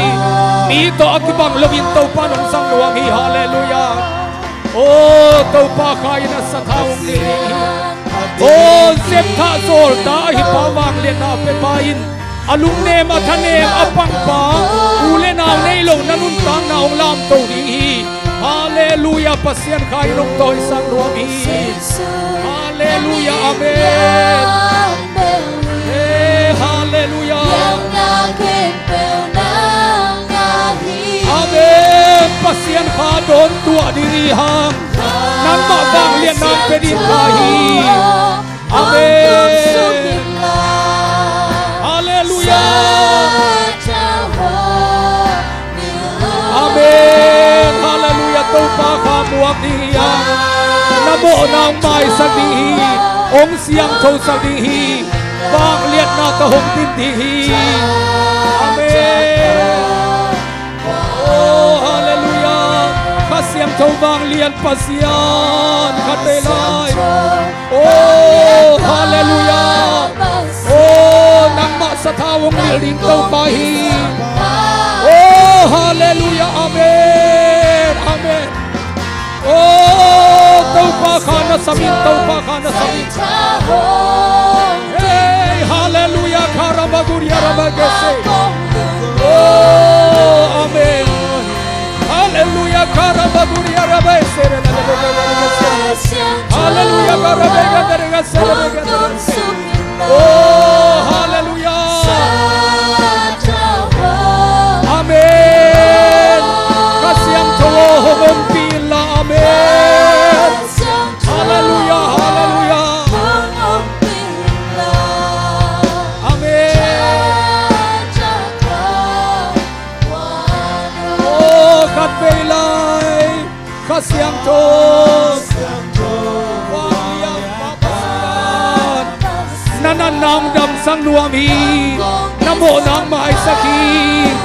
Nito akibang labin tau pa nung sang luwangi. Haleluya. Oh tau pa kaya na sa taong diri. Oh septa sol dahil pawang lena pepain. Alumne matanem apang pa ule na nailong nanuntang na ong lam tau dihi. Haleluya pasyan kayo nung to isang luwangi. Haleluya amen. Haleluya. Amen. Pasien ka doon tua dirihang nan magang lian nan pedin kahi. Amen. Haleluya. Amen. Haleluya. Tupa kamu ang dirihang namo nang may sabihi ong siyang chow sabihi bang liat na kahong tindihi. Amen. Oh hallelujah. Kasyang chow bang liat pasyan katelay. Oh hallelujah. Oh nang sa tawong niling tau pahi. Oh hallelujah. Amen. Amen. Oh taupa kana samin, taupa kana samin. Hey hallelujah karabaguria rabagese. Oh amen. Hallelujah karabaguria rabagese. Hallelujah karabaguria rabagese. Oh hallelujah. Amen. Kasyang tuwo pila. Amen. Hallelujah, hallelujah. Amen. Oh, katbelay, kasyang to, wangiyang papasiyan, nananamdam sang luwami, namo nang may sakit,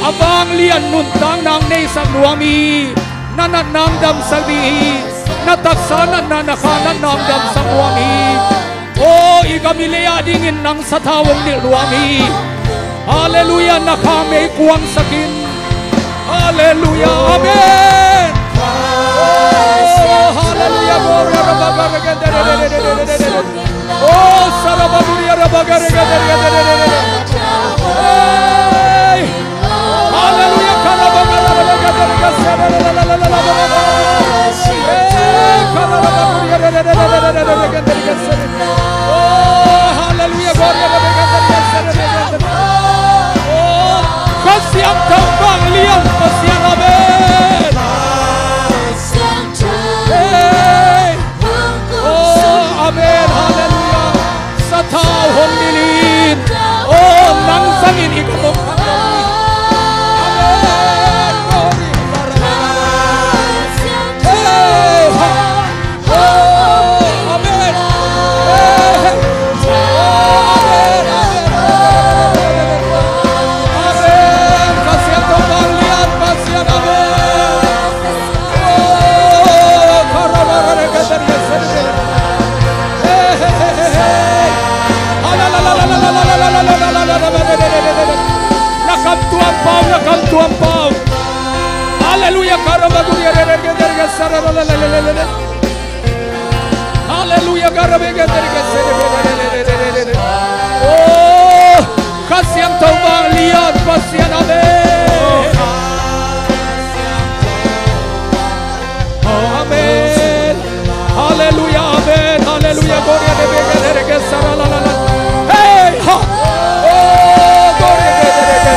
abang lian nuntang nang naisang luwami, nananamdam sa dihi, nataksanan na nakananamdam sa luwami. Oh, ikamilaya dingin ng sa tawong ni luwami. Hallelujah, nakamay kuwang sakin. Hallelujah, amen. Oh, hallelujah, gloria rabagaraga. Oh, sarabaguria rabagaraga. Hey, hallelujah, karabagaraga. Oh, hallelujah, gloria rabagaraga. Oh, kasyang tambang liang kasyang amen. Hey, oh, amen, hallelujah. Sa tawong nilin, oh, nang sangin ikamong kami. Amen, glory. Hey, oh, amen. Hey, oh, amen, amen. Amen, kasyang tambang liang kasyang amen. Oh, karabaraga dari sini. Nakam tuang pau. Haleluya karabaguria derga sara. Haleluya karabaguria derga sara. Oh, kasyang taubang liat pasyan amen. Oh amen. Haleluya amen. Haleluya gloria derga sara la la la. Hey ha. Oh gloria derga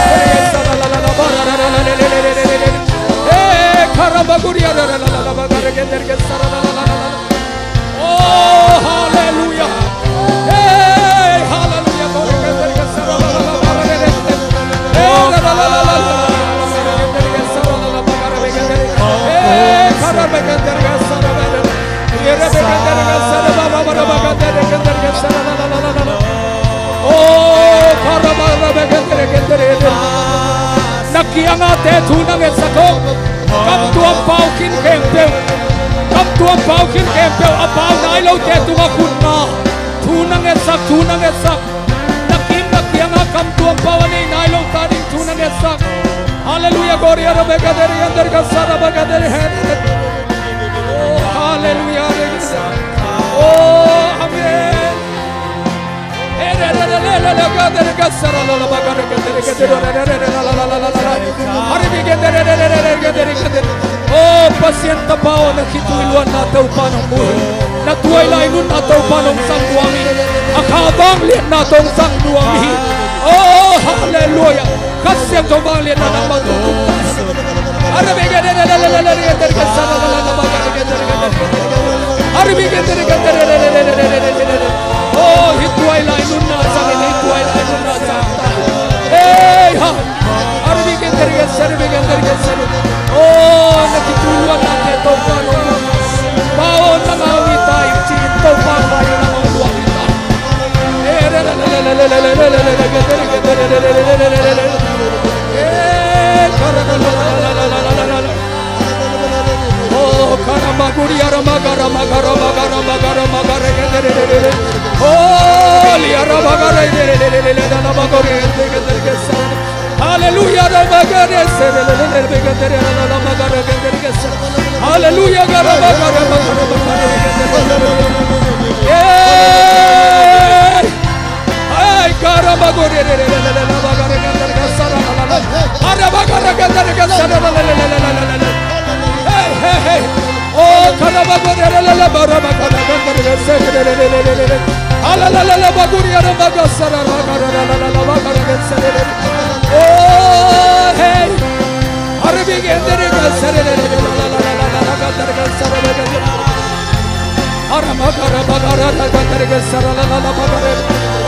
sara la la la. Hey karabaguria la la la bagarga derga sara la la la. Oh haleluya. Hey haleluya gloria derga sara la la la. Hey la la la la. nakianga te tunang et sakok kam tuam pau kin kem peu kam tuam pau kin kem peu apau nai lo te tunga kunna tunang et sak nakianga kam tuam pau nei nai lo ta ding tunang et sak hallelujah gloria ra begaderi andar ka sara begaderi hai oh hallelujah oh amen oh pasyente pao na kituiluan na tau panong buhi na tuay lainun na tau panong sangduami akabang liat na tong sangduami oh hallelujah kasyang tobang liat na nang matutunan oh hituay lainun na sang hituay lainun na sang hey ha arbigen terge oh nakituluan natin ito baon na ngawi tayo chinto pa kayo na mabuwag kita oh karamaguri aramagara oh liaramagara hallelujah hallelujah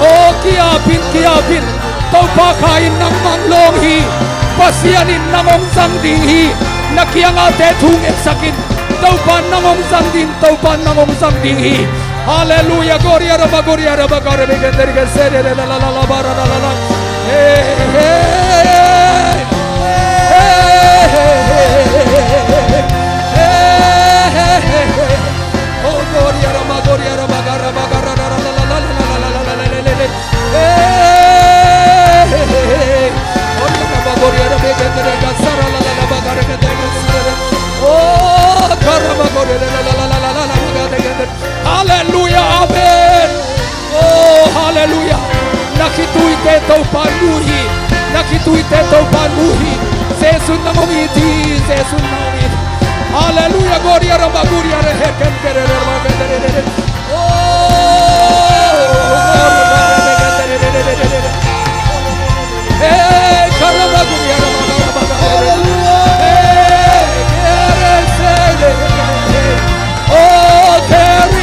oh kiapin tau pakain ng manglonghi pasianin namong sangdinghi nakiangate tungit sakin tau pan namong sangdin tau pan namong sangdinghi hallelujah gloria raba kare begender gesere la la la bara la la oh gloria raba gara la la la hallelujah amen oh hallelujah nakituite tau panuhi sesun namomiti hallelujah gloria raba guria reheken kere hey karama guria oh carry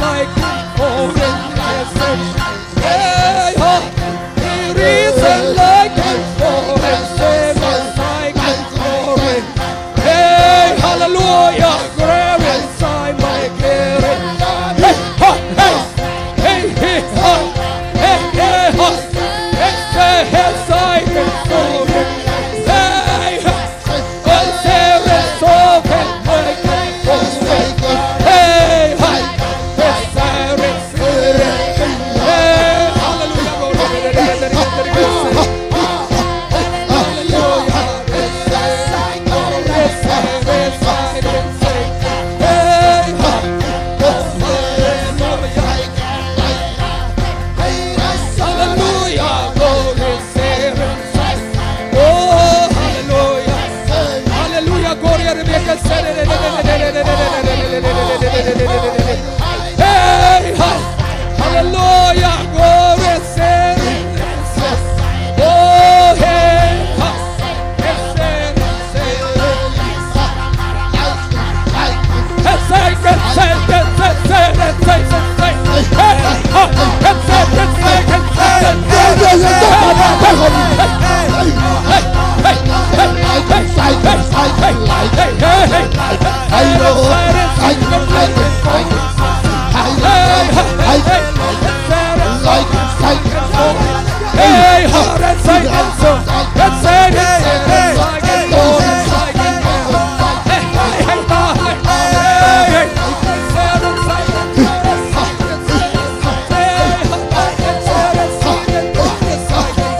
like Hallelujah, glorify my glory. Hey, ha, hey, hey, hey, ha, hey, hey, ha, hey, hey, hey, I can prove it. Hey, ha, oh, there is so can I can prove it. Hey, ha, yes, there is spirit. Hey, hallelujah, hey, hallelujah,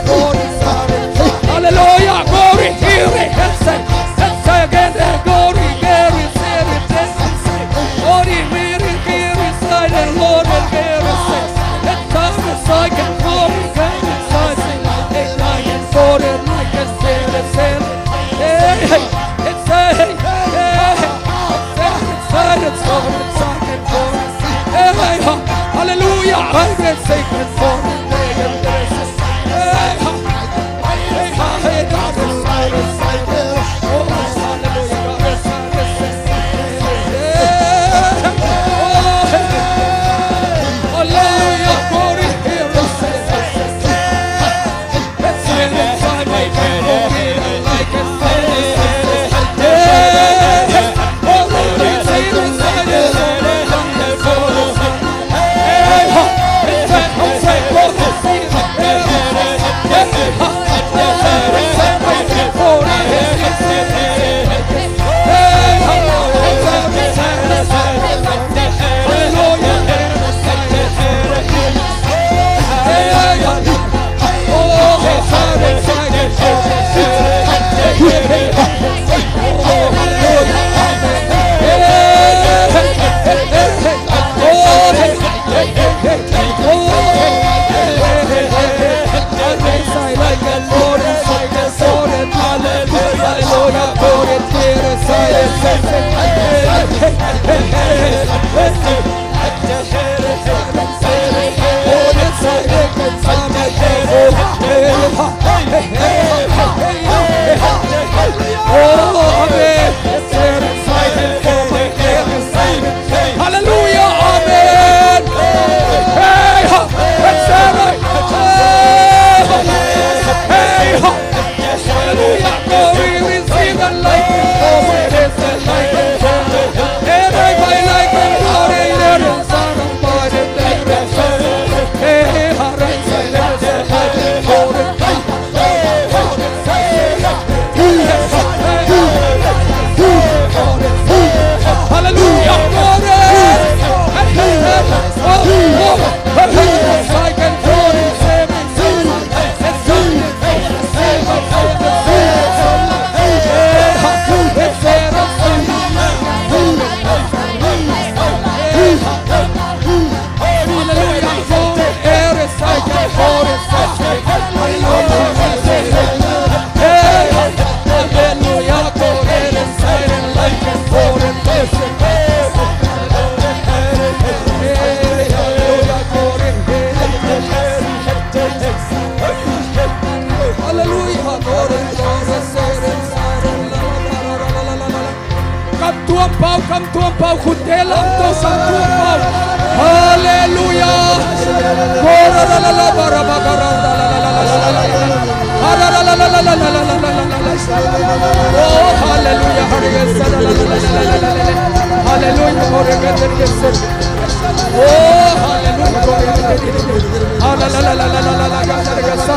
glory, oh, hey, hallelujah, glory, hear it, let's say again, glory, glory, glory, glory, inside the Lord, and glory, let time aside, can glory, inside, hey, like and for it, like a sail, hey, it's a, hey, inside, it's for it, inside, and for it, hey, hallelujah, I can say, and for it, hallelujah, amen. Hey, hallelujah, glory, receive the light. Everybody like it, glory, let it sound of body, let it sound. Hey, hallelujah, glory. I can glory, save me, come to a pau kutela to santu pau hallelujah oh hallelujah hallelujah, gloria a Dios. Oh, hallelujah, gloria a Dios. Hallelujah, gloria a Dios.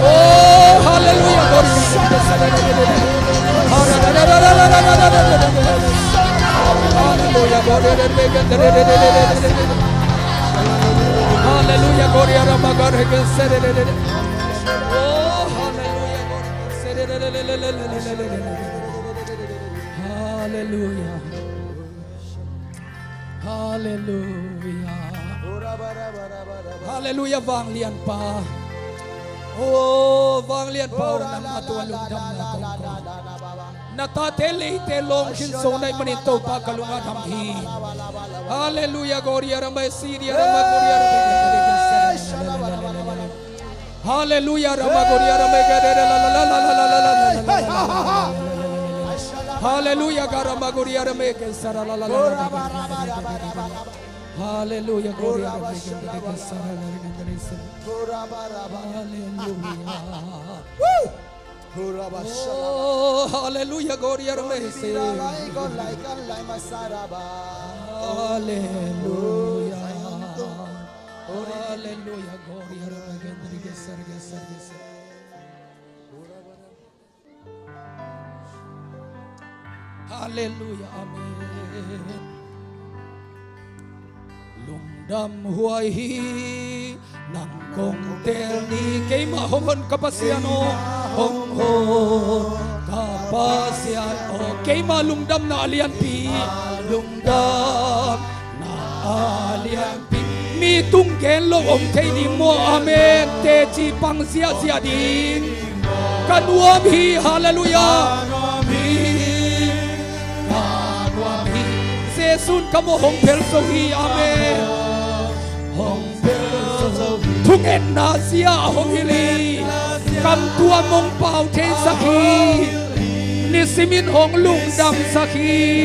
Oh, hallelujah, gloria a Dios. Hallelujah, gloria a Dios. Hallelujah, gloria a Dios. Oh, hallelujah. Hallelujah. Hallelujah, vang lian pa. Oh, vang lian pa nam atualung dam na kong. Natatele te long kin so nai manito pa kalunga dam hi. Hallelujah, gloria ramay siria ramay gloria ramay. Hallelujah, ramay gloria ramay. Hallelujah, garama gloria ramay sara la la la. Hallelujah, gloria a Dios. Oh, hallelujah, gloria a Dios. Hallelujah. Hallelujah, gloria a Dios. Hallelujah, amen. Lungdam huay hi nang kong tel ni kay mahon kapasyan o hong hong kapasyan o kay malungdam na alian pi lungdam na alian pi mi tungken lo om kay di mo amen te chi pang siya siya din kanuam hi hallelujah Yesun kamu hong perso hi amen hong perso tungen nasia hong hili kam tua mong pau te sakhi nisimin hong lungdam sakhi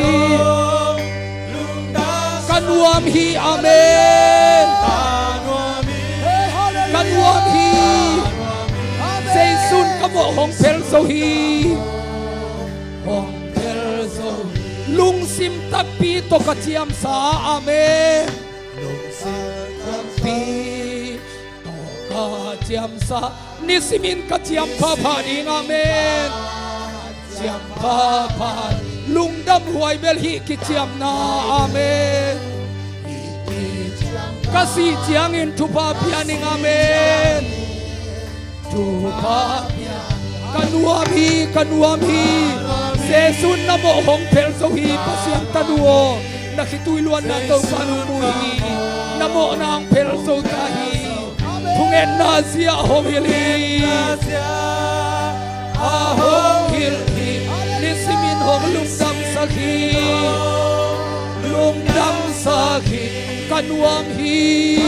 kanuam hi amen kanuam hi Yesun kamu hong perso hi hong lung sim tapi to kaciam sa amen lung sim tapi to kaciam sa nisimin kaciam papading amen ciam papad lungdam huay belhi kiciam na amen kasih ciangin tupa pianing amen tupa kanuami Yesun namo hong perso hi pasyang tanuo nakituiluan na to panumuhi namo na ang perso tahi tungen na siya hong hili ahong hili nisimin hong lungdam sakhi kanuam hi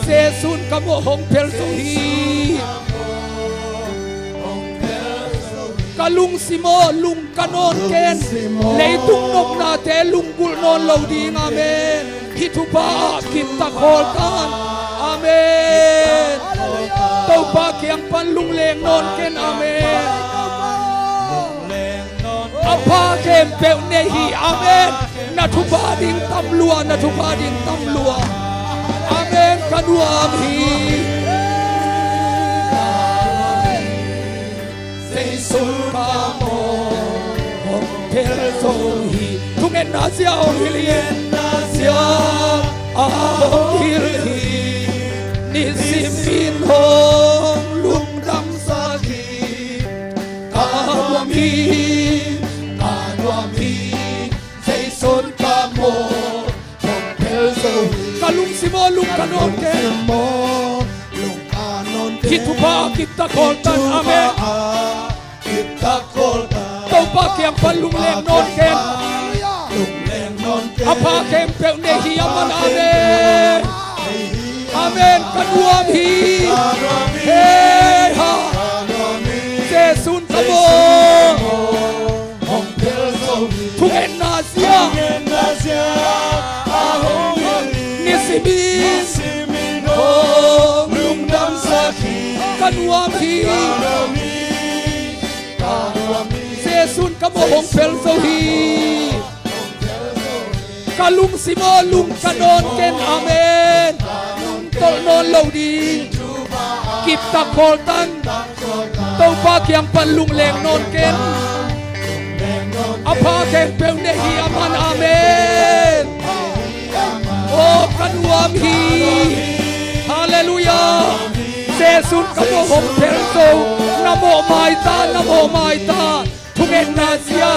Yesun kamo hong perso hi kalung simo lung kanon ken leitung nok na te lunggul non lodi amen hitupa kita koltan amen tau pa kyang panlung leng non ken amen apa kem peu nehi amen natupa ding tamlua amen kaduam hi Sulkamo hong perso hi tungen nasia hong hilien nasia hong hilhi nisimin hong lungdam sakhi kanuam hi say sulkamo hong perso kalung simo lung kanon ke hitupa kita koltan amen tau pa kiang palung leng non ken apa kem pe ne hi aman amen amen kanuam hi hey ha Jesus kamo Tungen nasia Nisimin Lung dam sakhi Kanuam hi Jesus kamo hong pel so hi Kalung simo lung kanon ken amen Tol non lo di Kip ta kol tan Tau pa kiang palung leng non ken Apa ken peu ne hi aman amen Oh kanuam hi Hallelujah Jesus kamo hong pel so Namo mai ta Tungen nasia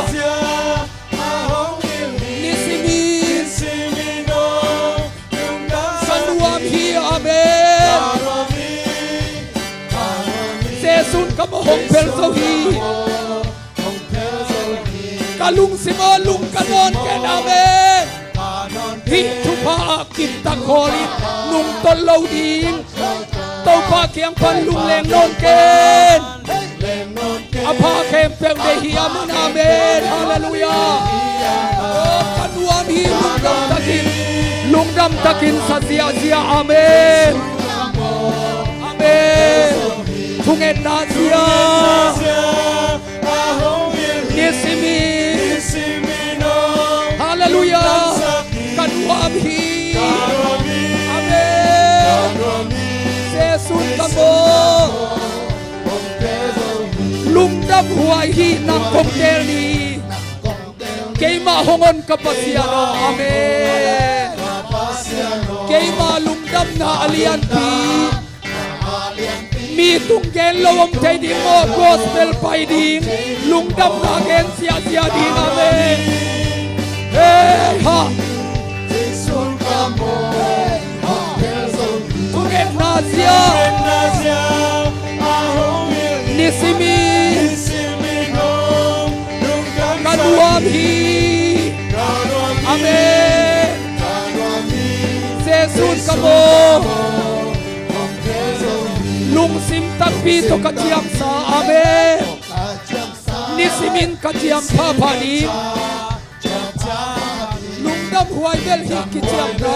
Amen. Jesus kamo hong pel so hi. Kalung simo lung kanon ken amen. Hi tu pa kita kolit nung tolo ding. Tau pa kiang pan lung leng non ken. Apa kem pel de hi amen amen. Hallelujah. Oh kanuam hi lung dam takin. Lung dam takin sa sia amen. Amen. Tungen nasia. Nisimin. Hallelujah. Kanuam hi. Amen. Jesus kamo. Lung dam huai hi nang kong tel ni. Keima hongon kapasiano. Amen. Keima lungdam na alian pi Mi tung gen lowom tay di mo gospel pai ding Lungdam na gen sia ding amen Hey ha Tungen nasia Nisimin Kanuam hi Amen Jesus kamo Lung sim takpi to kaciam sa amen Nisimin kaciam papani Lung dam huai bel hi kiciam na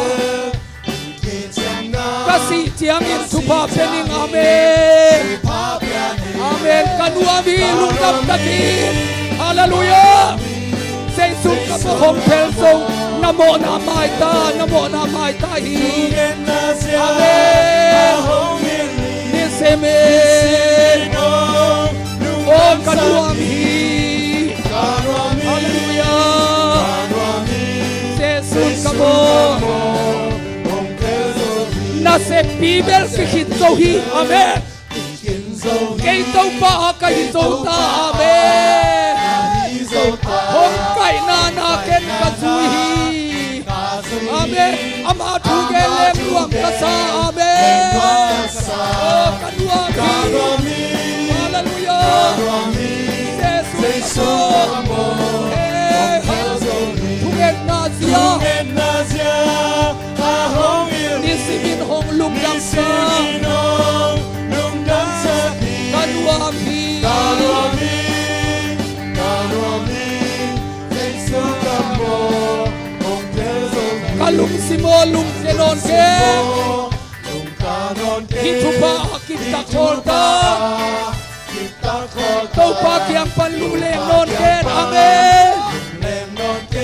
Kasi ciam in tupa pening amen Amen kanuami lung dam takin Hallelujah Jesus kamo hong pel so Namo na mai ta hi Amen Nisimin Oh kanuam hi Hallelujah Jesus kamo Nase bibel kihito hi Amen Keito pa kahito ta Amen Hong kai na ken kazuhi Amen Ama tugeleng luang kasa Amen Oh kanuami Hallelujah Jesus kamo Tungen nasia Nisimin hong lungdam sa Kanuami Kalung simo lung kenon ke Hitu pa kita korda Tau pa kiang panluleng non ken amen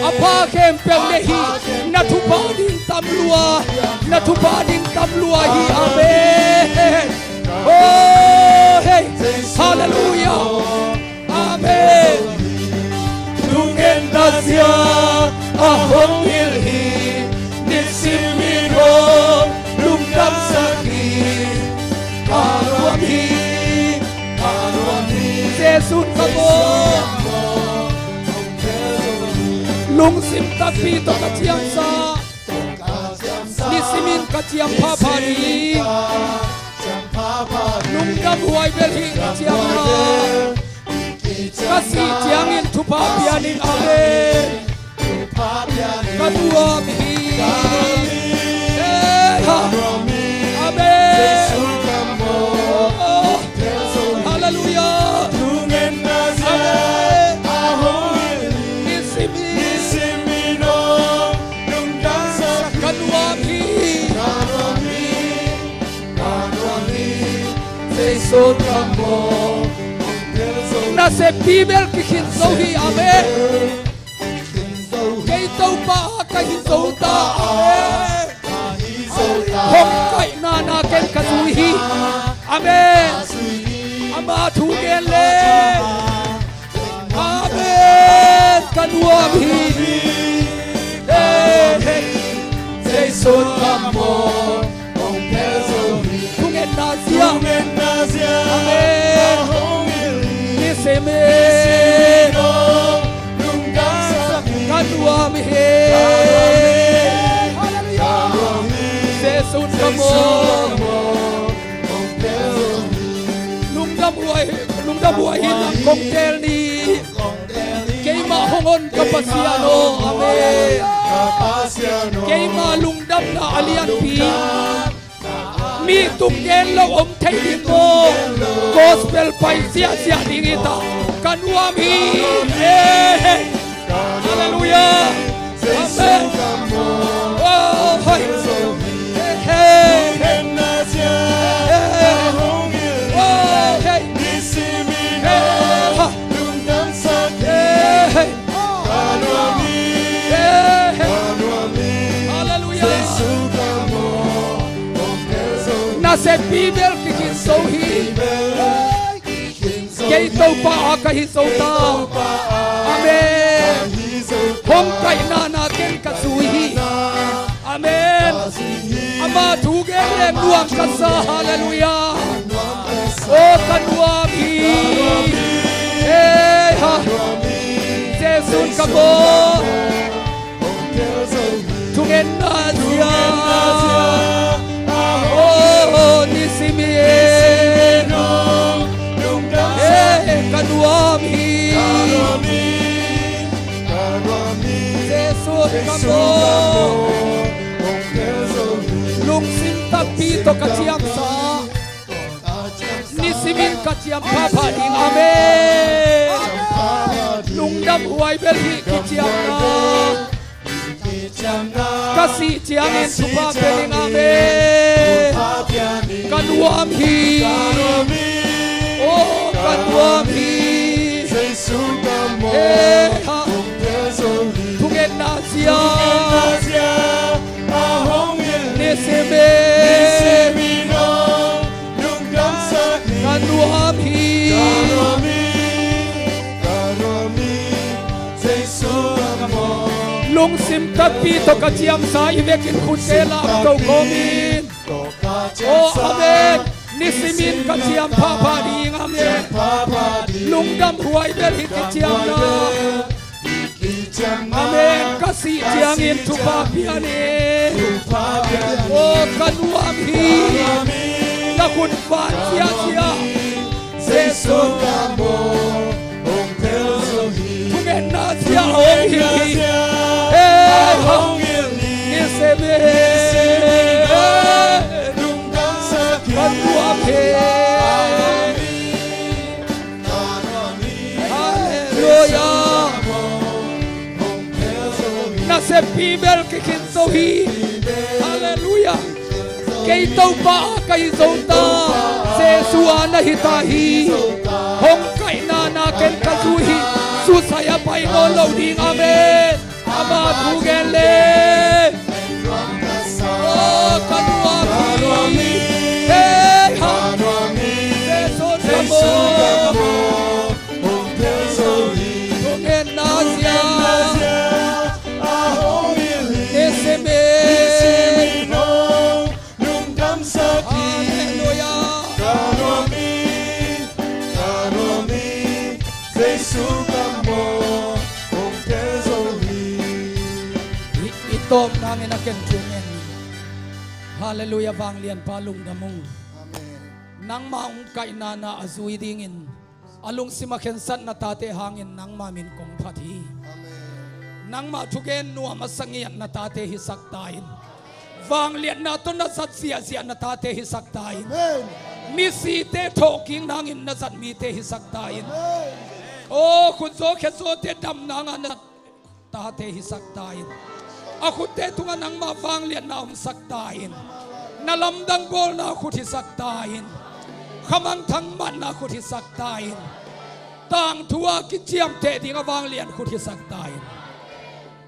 Apa kem peu nehi Natupa ding tamlua hi amen Oh hey hallelujah amen Tungen nasia ahong hilhi Nisimin hong lungdam sakit Kanuam hi Jesus kamo Lung sim tapi to kaciam sa Nisimin kaciam papani Lungdam huai belhi kaciam na Kasi tiangin tupa pianin amen kadua mi amen hallelujah na se bibel ki hin so hi amen kay to pa ka hin so ta amen hom kai na ken ka hi amen ama thu gen le amen kanuam hi Jesus amor Nasia, amen. Niseme, kanuam he. Jesus amor, nungdam buhay ng cocktail ni kay mahongon kapasiano, amen. Kay malungdam na alian pi. Mi tunggen lo om thay din mo gospel pai sia dingita kanuami hallelujah amen oh hey hey oh hey nisimino lungdam sakit kanuami hallelujah na se bibel ki hin so hi kay to pa ka hi so ta amen hom kai na ken ka suhi amen ama thu ge le nuam ka sa hallelujah o kanuam hi hey ha Jesus ka bo tungen na sia oh nisimino kanuami Jesus kamo lung sinta pito katiam sa nisimin katiam papa ding amen lung dam huay belhi kitiam na kasi tiangin tupa peling amen kanuam hi oh kanuam hi tungen nasia neseme kanuam hi lung sim tapi to katiam sa ivekin khutela to komin oh amen nisimin katiam papa ding amen lungdam huai bel katiam na amen kasi tiangin tupa piane oh kanuam hi na kun fan sia Jesus tungen na sia ong hi niseme kanuam he hallelujah na se bibel ki kin so hi hallelujah kay to pa kay zonta se suana hitahi hong kay na ken kasuhi susaya pai no lo ding amen ama thugen le oh kanuami hey ha Jesus amor thugen nasia eseme lungdam sakit kanuami Jesus amor Top namin akin tumen. Hallelujah bang lian palung damong. Amen. Nang maung kay na azui dingin. อลุงสิมาเข็นสัตนาตาเตหางอินนังมามินกงพัทีนังมาทุกเกนนัวมาสังเงียนนาตาเตหิสักตายินวางเลียนนาตุนสัตเสียเสียนาตาเตหิสักตายินมีสีเตโถกิงนางอินนาสัตมีเตหิสักตายินโอ้คุณโซเขโซเตดำนางอันตาเตหิสักตายินอาคุณเตตุงนังมาวางเลียนนาสักตายินนาลำดังโบลนาคุณหิสักตายินขมังทั้งมันนาคุณหิสักตายินต่างทัวกิเจียมเตดิงวางเลียนคุณหิสักตายิน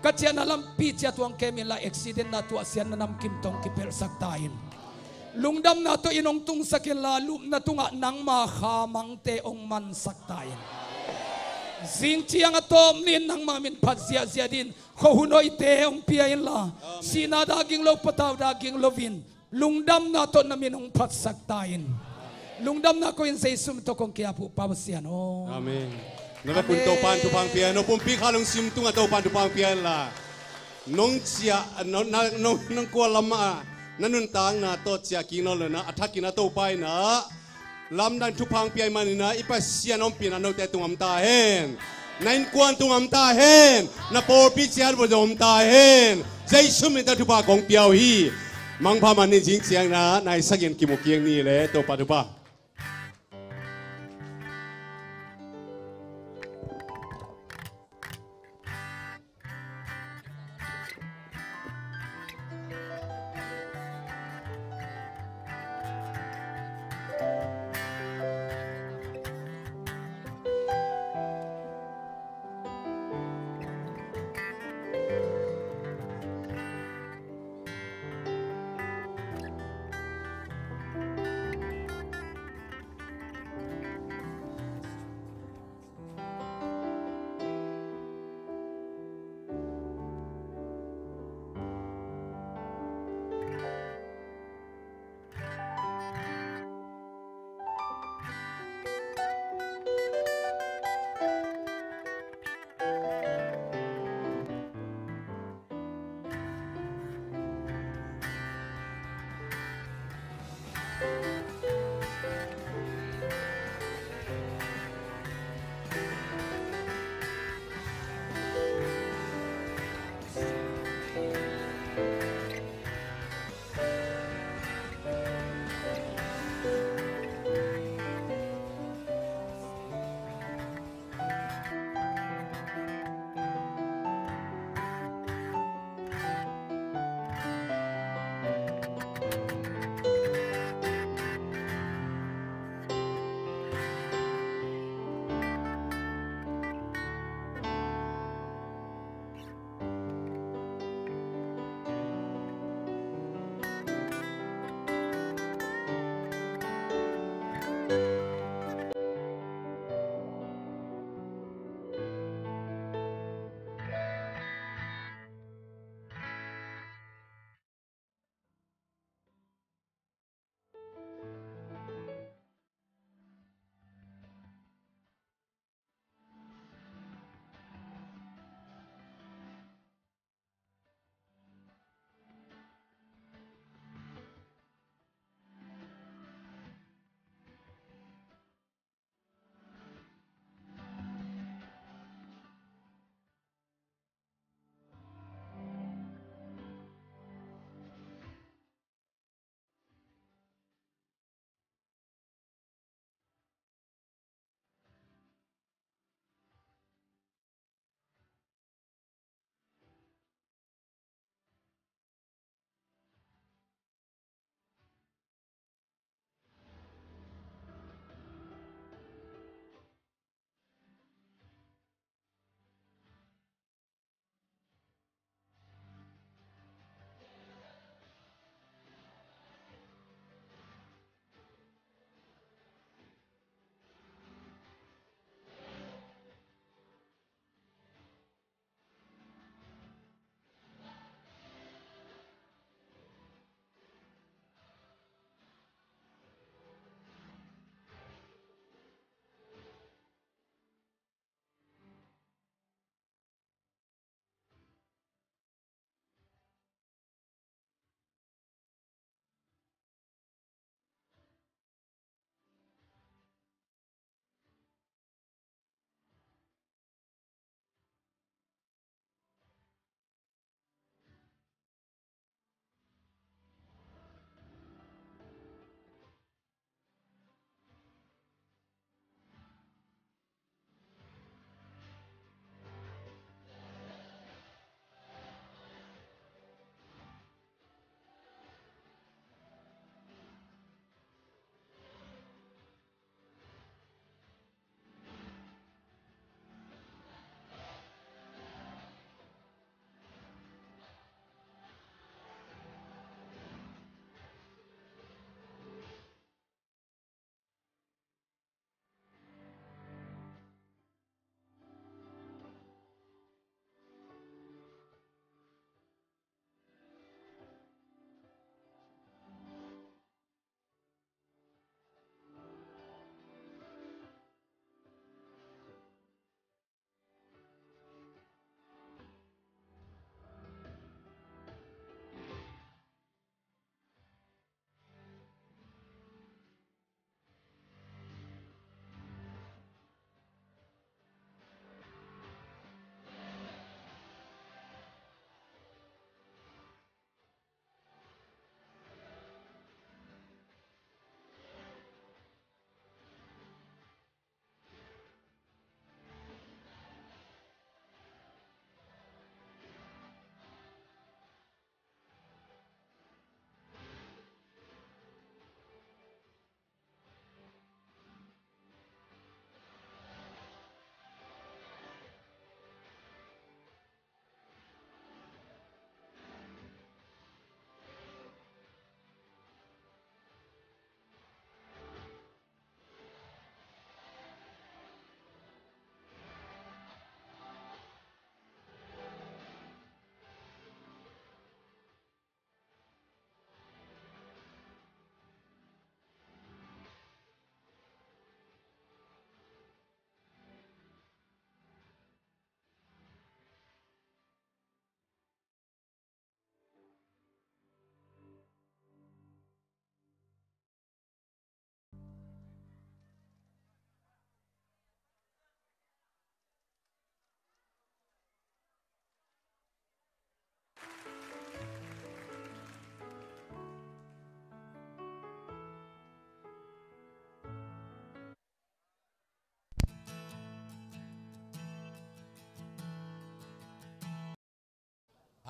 กัจเจนาลำปีเจตัวงเคมิลาเอ็กซิเดนนาตัวเสียนนำกิมตงกิเปลสักตายินลุงดำนาตัวอินองตุงสักลาลุมนาตุงะนังมาขามังเตองมันสักตายินสิงเชียงอตอมนินนังมามินพัดเสียเสียดินเขาหุนอยเตองเปียนลาสีนาดากิงโลปตาวดากิงโลวินลุงดำนาตัวนามินองพัดสักตายินลุงดำนาko in say sum to kong kaya po pamasian o amen na kun to pan tu pang pian no pum pi khalong sim tu nga to pan tu pang pian la nong chia nong ko lama nanun tang na to chia ki no le na athaki na to pai na lam dan tu pang pian man na ipa sian om pin no te tu am ta hen nain kwan tu am ta hen na por pi chia bo om ta hen jai sum ta tu pa kong piao hi mang pha man ni jing chiang na nai sakin ki mo kieng ni le to pa tu pa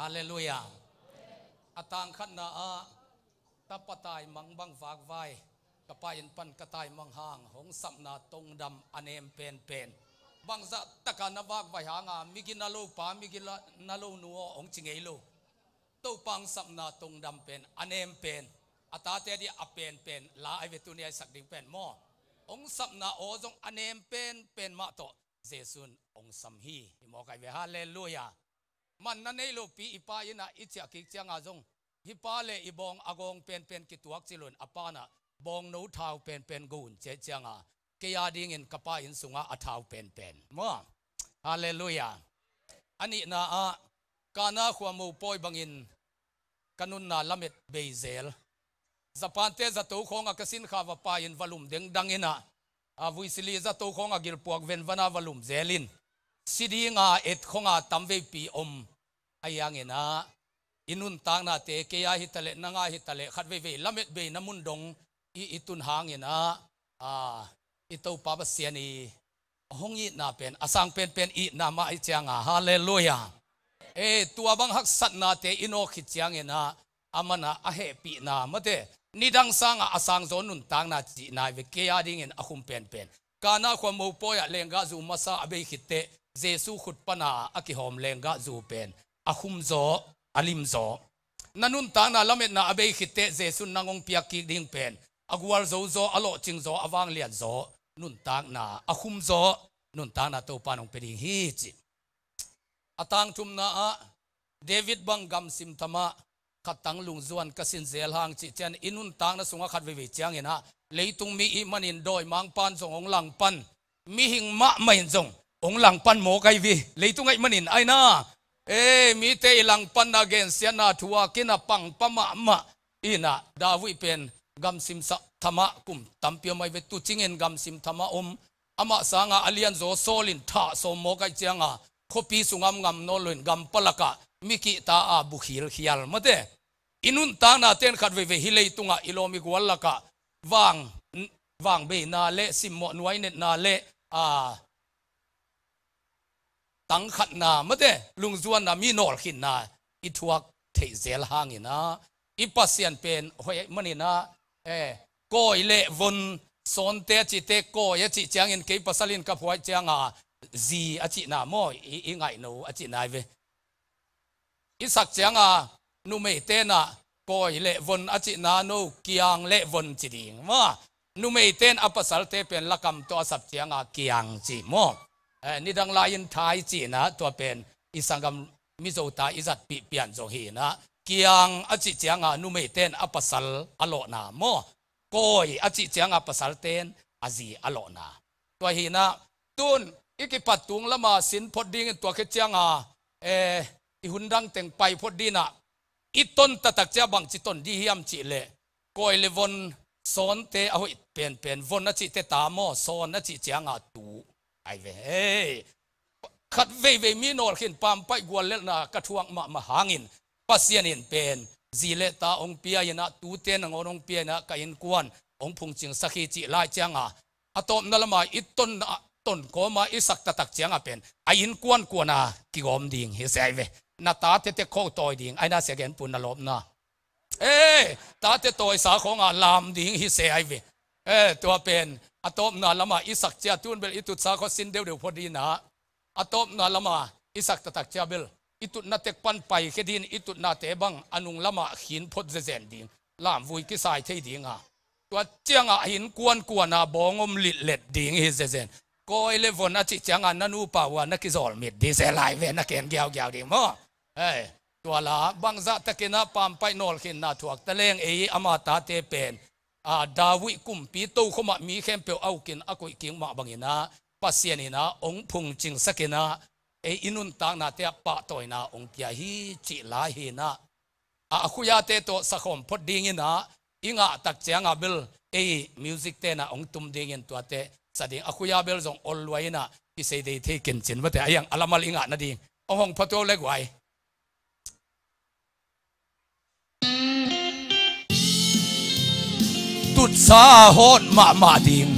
ฮาเลลูยาอตังขันนาตปตายมังบังฝากไว้กระปายินปันกระตายมังหางหงสัมนาตรงดำอเนมเป็นบางจะตะการนวากไว้หางมิกินาโลปามิกินาโลนัวองจิงเอโลตู้ปังสัมนาตรงดำเป็นอเนมเป็นอัตาเตดีอเป็นลาไอเวตุเนียสักดิ่งเป็นหม้อองสัมนาโอจงอเนมเป็นมาโตเจสุนองสัมฮีฮิโมกายเวฮาเลลูยามันนั่นเอโลปีอีปายินะอิจฉากิจงอาจงฮิปาเลอีบองอากงเป็นกิตวกจิลุนอปานะบองนูเท้าเป็นกูนเจจงาเกียดิ่งอินกระปาอินสุงาอเท้าเป็นมั่วฮาเลลูยาอันนี้นะกานาขวามูปอยบังอินกันุนนาลามิดเบเซลสปานเตจะตูของอักษินข้าวปาอินวลุมเด้งดังอินะวิสิลีจะตูของอักิลปวกเวนวานาวลุมเซลินสิดีงาเอ็ดของตัมเวปีอมอายังอินะอินุนตางนาเตเกียฮิตเลนงาฮิตเลขัดเวลามิดเบน้ำมุนดงอิตุนหางอินะอิตูปาบเสียนีหงอีน่าเป็นอสังเป็นอีนามาอิจางาฮาเลลูยาตัวบังหักสัตนาเตอินโอขิจางเงินะอามันนะอาเฮปีนามาเตนิดังสังอาสังโซนุนตางนาจีนายเวเกียดิ่งเงินอาคุมเป็นกานาความมูปอยเลงกาจูมาซาอเบขิเตเจสุขุดปนาอากิหอมเลงกาจูเป็นอาคุมโซอาลิมโซนันุนตางนาละเม็ดนาอเบขิเตเจสุนนางองเปียกิดิ่งเป็นอากวาลโซอโลจิงโซอวังเลียนโซนุนตางนาอาคุมโซนุนตางนาตัวปานองเป็นดิ่งฮีจิอตังทุมนาเดวิดบังกัมซิมธรรมะขัดตังลุงจวนกสินเซลหางจิเจนอินุนตังนะสุงขัดวิจางเงินะเลยตุงมีอิมันินโดยมังปันจงองหลังปันมีหิงมะไม่จงองหลังปันโมไกวีเลยตุงไอมันินไอนะมีเตหลังปันนาเกนเสียนาทัวกินาปังปะมะอินะดาวิเป็นกัมซิมสธรรมะกุมตัมเปียไม่เวตุจิงเงินกัมซิมธรรมะอามาสางาอเลียนโซโซลินท่าโซโมไกจางาขปีสุงามโนลุนกัมปลักะมิกิตาบุขิลขิยัลมาเตอินุนตางนาเตนขัดเวฮิเลตุงะอิโลมิกวัลลักะวางเบนาเลสิมโมนไวเนตนาเลตังขัดนามาเตลุงจวนนามีโนลขินนาอิทวกเทเซลหางินะอิปัสยันเป็นหอยมันนี่นะโกยเลวนสอนเตจิเตโกยจิจางอินเกปัสลินกับหอยจางจีอจินาโมอีไงโนอจินายเวอิสักเจียงนุเมเตนะกอยเละวนอจินาโนกียงเละวนจิดิงว่านุเมเตนอปัสสัลเตเป็นละกำตัวสับเจียงกียงจิโมนี่ดังลายินไทยจีนะตัวเป็นอิสังกัมมิโซตาอิสัตปิเปียนโจฮีนะกียงอจิเจียงนุเมเตนอปัสสัลอโลนาโมกอยอจิเจียงอปัสสัลเตนอจีอโลนาตัวฮีนะตุนอีกปัดตุงละมาสินพอดีกันตัวเขจียงอีหุ่นดังแต่งไปพอดีนะอีต้นตะตักเจ้าบังจิต้นดีเฮียมจิเลกอยเลวนสอนเตเอาเป็นวนนัจิเตตามอสอนนัจิเจียงตูไอเวขัดเวมีโนลขินปามไปกวนเล็นะกระทวงมาหางินปัสเซียนินเป็นจีเลตาองเปียยนะตูเตนองเปียนะกัยนกวนองพุงจิงสักขีจิลายเจียงอะตอมนั่นละมาอีต้นก็มาอิสักตะตักเจียงเป็นไอ้อินกวนกวนกิกอมดิ่งเฮเซเวนาตาเตโคตอยดิ่งไอ้น่าเสียเกนปุนนลบนะตาเตตอยสาของลามดิ่งเฮเซไอเวตัวเป็นอะตอมนั่นละมาอิสักเจียตุนเบลอิตุสาขสินเดียวพอดีนะอะตอมนั่นละมาอิสักตะตักเจียเบลอิตุนาเตกปันไปแค่ดินอิตุนาเตบังอนุงละมาหินพดเจนดิ่งลามวุยกิสายเทดิ่งตัวเจียงหินกวนบองมลิดเล็ดดิ่งเฮเซนก็เลวนอาจิจังนันูป่าวนักกิจอลมิดดีเซลายเวนักเก็นเกี่ยวดีมั้งตัวละบางจัตะกินะปามไปนอลขินนาถวกตะเลงอามาตาเตเป็นดาวิกุมปีโตขมามีเข้มเปียวเอากินอากุยกิงมาบังอินะปัสเซียนินะองพุงจิงสกินะอินุนตางนาเตปะตอยนะองเปียฮีจิลาฮีนะคุยาเตโตสักคนพอดีงินะอิงะตักเจียงเบลมิวสิกเตนะองตุมดีงินตัวเตสดิ่งอคุยาเบลจงอลไว้นะพิเศษได้ที่กินจินว่าแต่ยังอัลมาลิงะนะดิ่งองหงพัตัวเล็กไว้ตุดสาโหดมาดิ่ง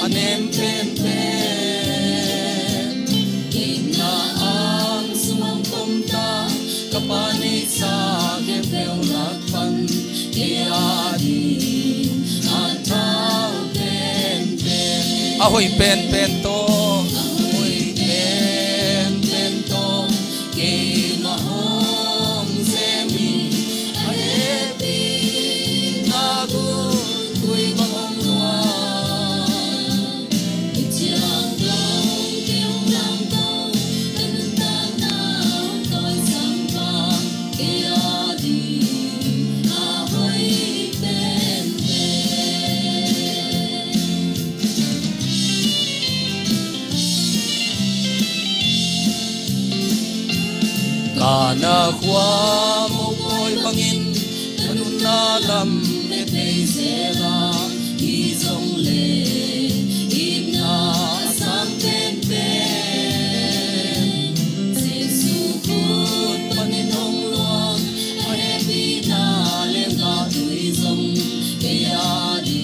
anem pen pen ina ang sumang komta kapani sa kepeu lakpan iadi atau pen pen ahoy pen pen to ahoy pen pen to ke mahom semi aepi aku kui mahom tua chiang dong kiong lang dong tanun tang nao tôi sang pa kia đi ahoy pen kana khwa mo boy bangin tanun na lam me te sera i song le im na sang pen pen se su khut panin hong luang a happy na leng ga tui song ke ya di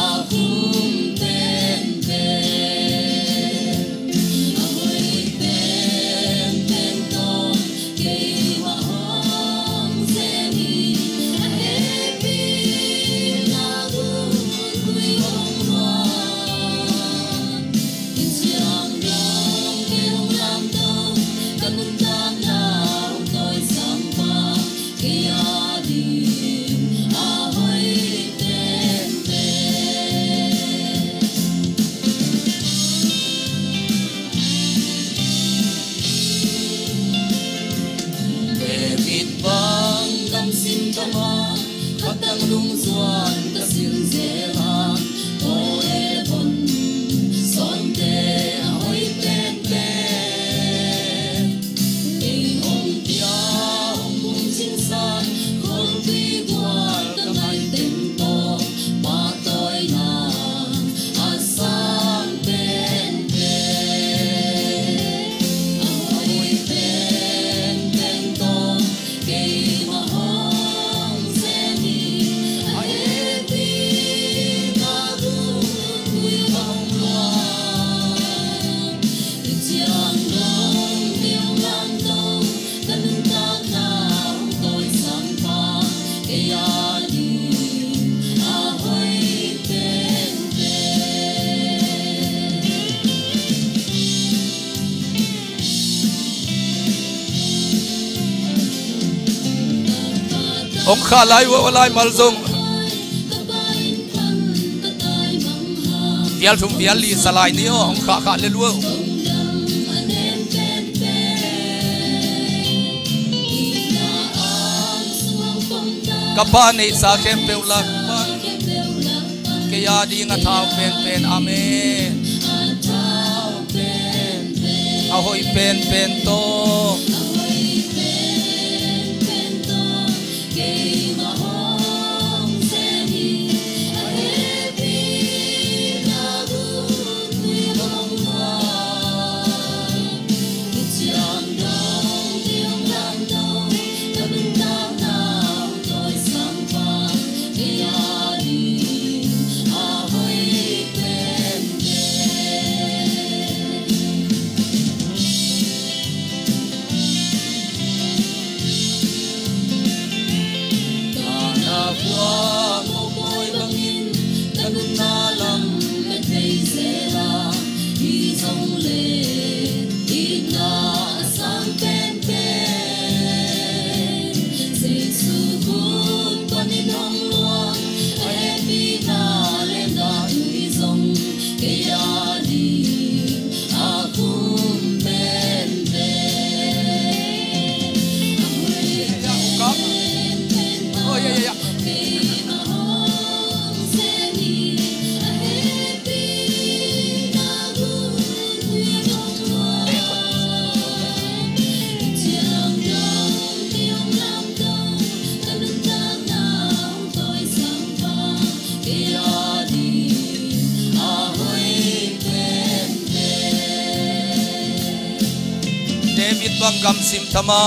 a kum pen pen ahoy pen pen to ke wa hong se mi a happy na gu tui hong luang chiang dong ke hong lam dong kanun tang nao tôi sang pa ke ya di ahoy pen pen David bang kam sim tama katang lung zuan ka sil zela o ebon son te ahoy pen pen e hong tia hong bung sin san khol tui gwal ka ngai tem to pa toy na asam pen pen ahoy pen pen to ke mahong se mi a happy na gu tui hong luang chiang dong kiong lam dong tanun tang nao tôi sang pa ke ya di ahoy pen pen ông kha lai wa lai mal zong dial thum dial li salai ni ông kha kha le lu kapani sa kem pe ulak pan ke ya di nga thau pen pen amen ahoy pen pen to David bang gam sim tama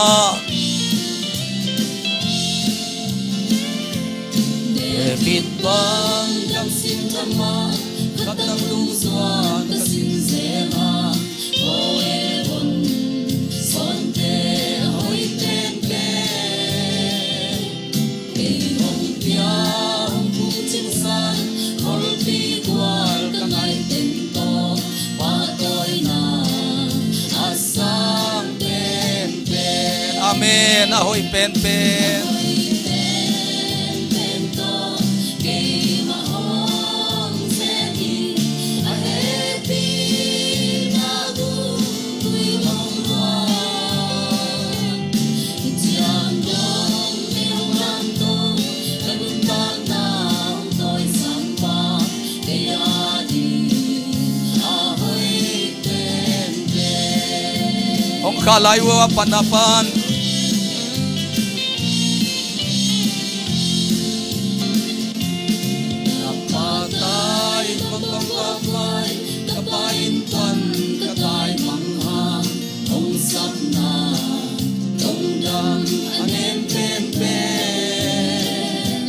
David bang gam sim tama Amen. Ahoy pen pen. Ông khalai wa panapan. Kapatay magpapapay, kapain pan katay manghang, ông sap na tong dam anem pen pen.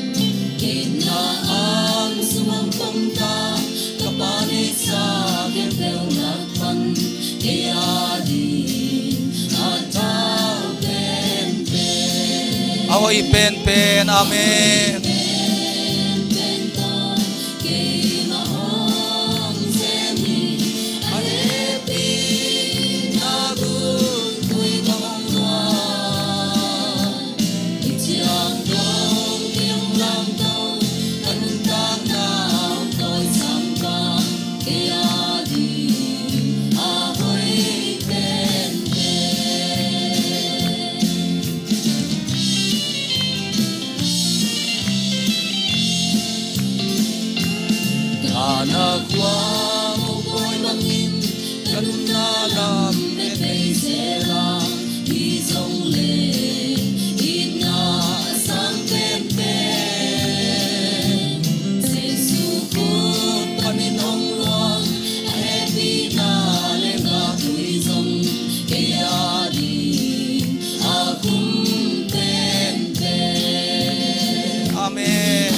Kinaang sumampong ka, kapanit sa kempel nakpan, kaya ahoy pen pen. Amen. Nagwa mo ko'y langin, ganun na lang may sera, isong le, ina sang tempe, sisukot paninong luwag, happy na lenga tuizong, kaya di akong tempe. Amen.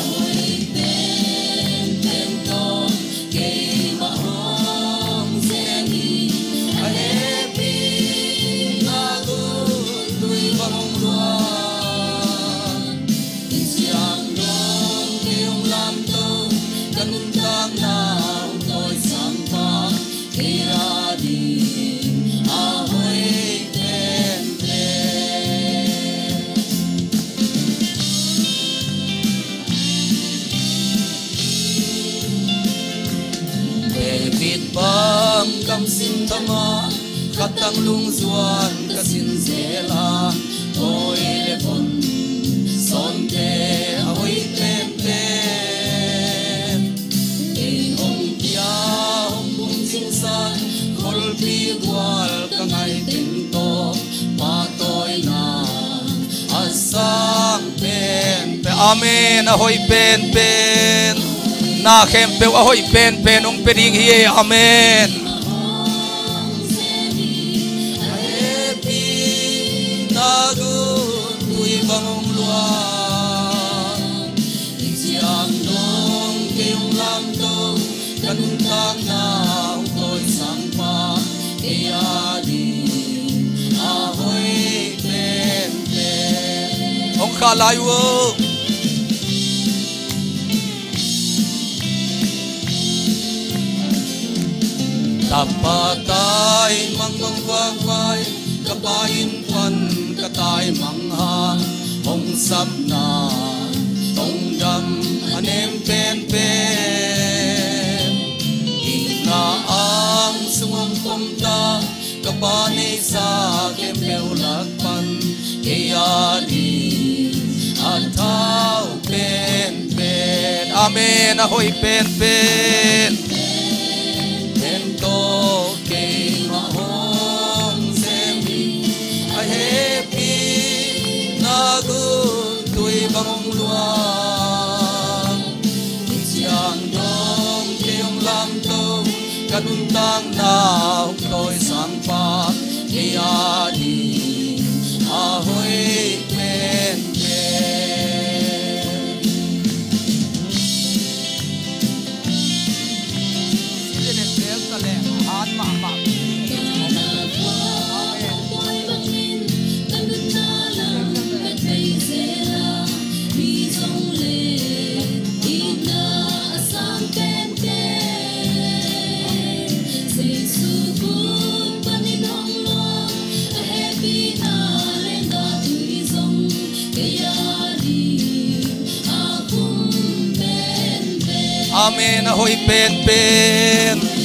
Bang kamsin tama katang lungzuan kasin zela oi levon sonte ahoy tempe e hong pia hong bung jinsan kolpi gwal kangai tinto patoy na asang tempe. Amen. Ahoy pen pen. Na kempe ahoy pen pen ong peding hiye. Amen. Happy nagun tui bangong luang siang dong keong lam dong kanun tang na ong toy sangpa kaya di ahoy pen pen. Ong kalayo tapatay mangmangwagway, kapain pan katay manghang, hong sap na tong dam anem pen pen. Inaang sumampong ta, kapanay sa kempel lakpan, kaya di ataw pen pen. Amen. Ahoy pen pen. Ento kay mahong semi ay happy nagun tuy bangong luang isyang dong kayong lamtong kanuntang na toy sangpa kaya di ahoy pen pen. Amen hoi pen pen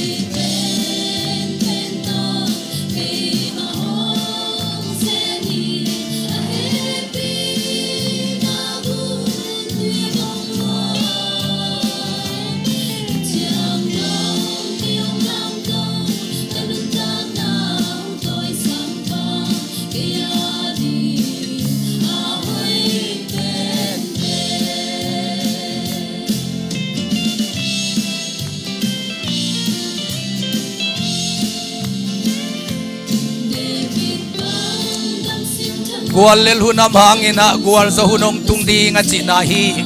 Gual lel hunam hangina gual sa hunong tungdi nga chinahi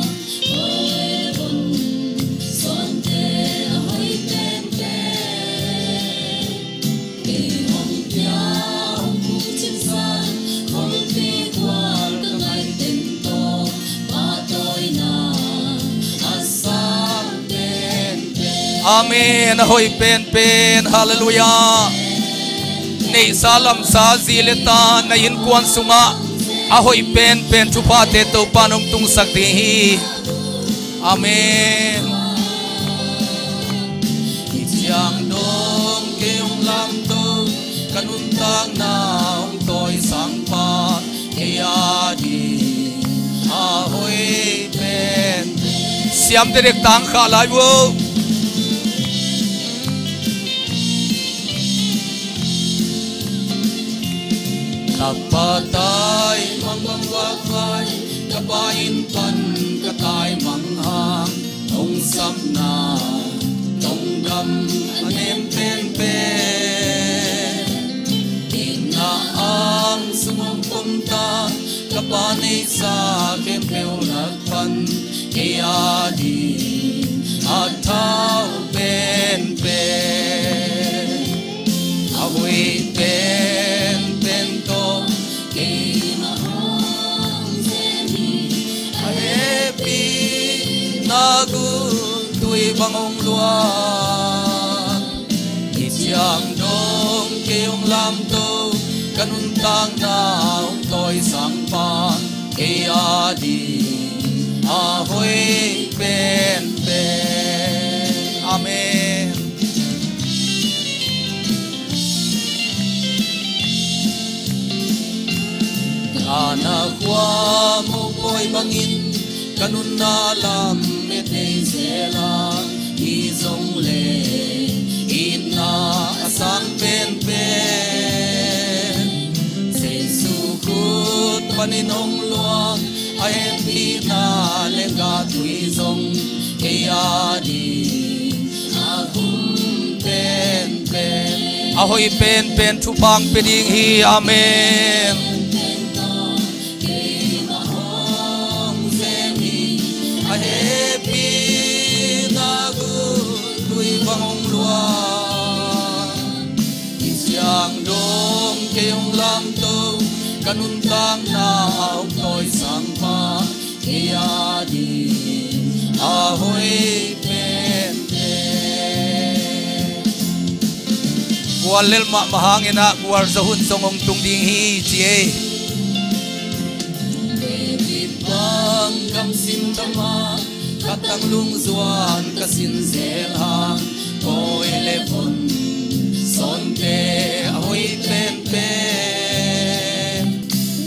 Amen hoi pen pen hallelujah Nei salam sa zileta na in kuan sunga ahoy pen pen chupa te to panong tung sakti hi Amen Ityang dong keong lam to kanuntang na ong toy sangpa kaya di ahoy pen siam direk tang khalai wo Kapatay mangwagwagway kabayin pan katay manghang ong samna tonggam anem pen inaang sumumpumta kapanay sa kempew nagpan kaya di ataw pen ahoy pen Nagun tui bangong luar Ityang dong keong lam to kanuntang na ong toy sangpa kaya di ahoy pen Amen Kanakwa mo ko'y bangin kanun na lam metay zela izong le ina asang pen say sukut paninong luang ay pina lenga tuizong kaya di agum pen ahoy pen chupang peding hi Amen Happy nagun tui bangong luang Isyang dong keong lam to kanuntang na aong toy sangpa kaya di ahoy pen Kual lel ma mahangin na kual sa hunsongong tungding hi chie Kam sim tama katang lung zuan kasin zelhang ko elefon sonte ahoy pen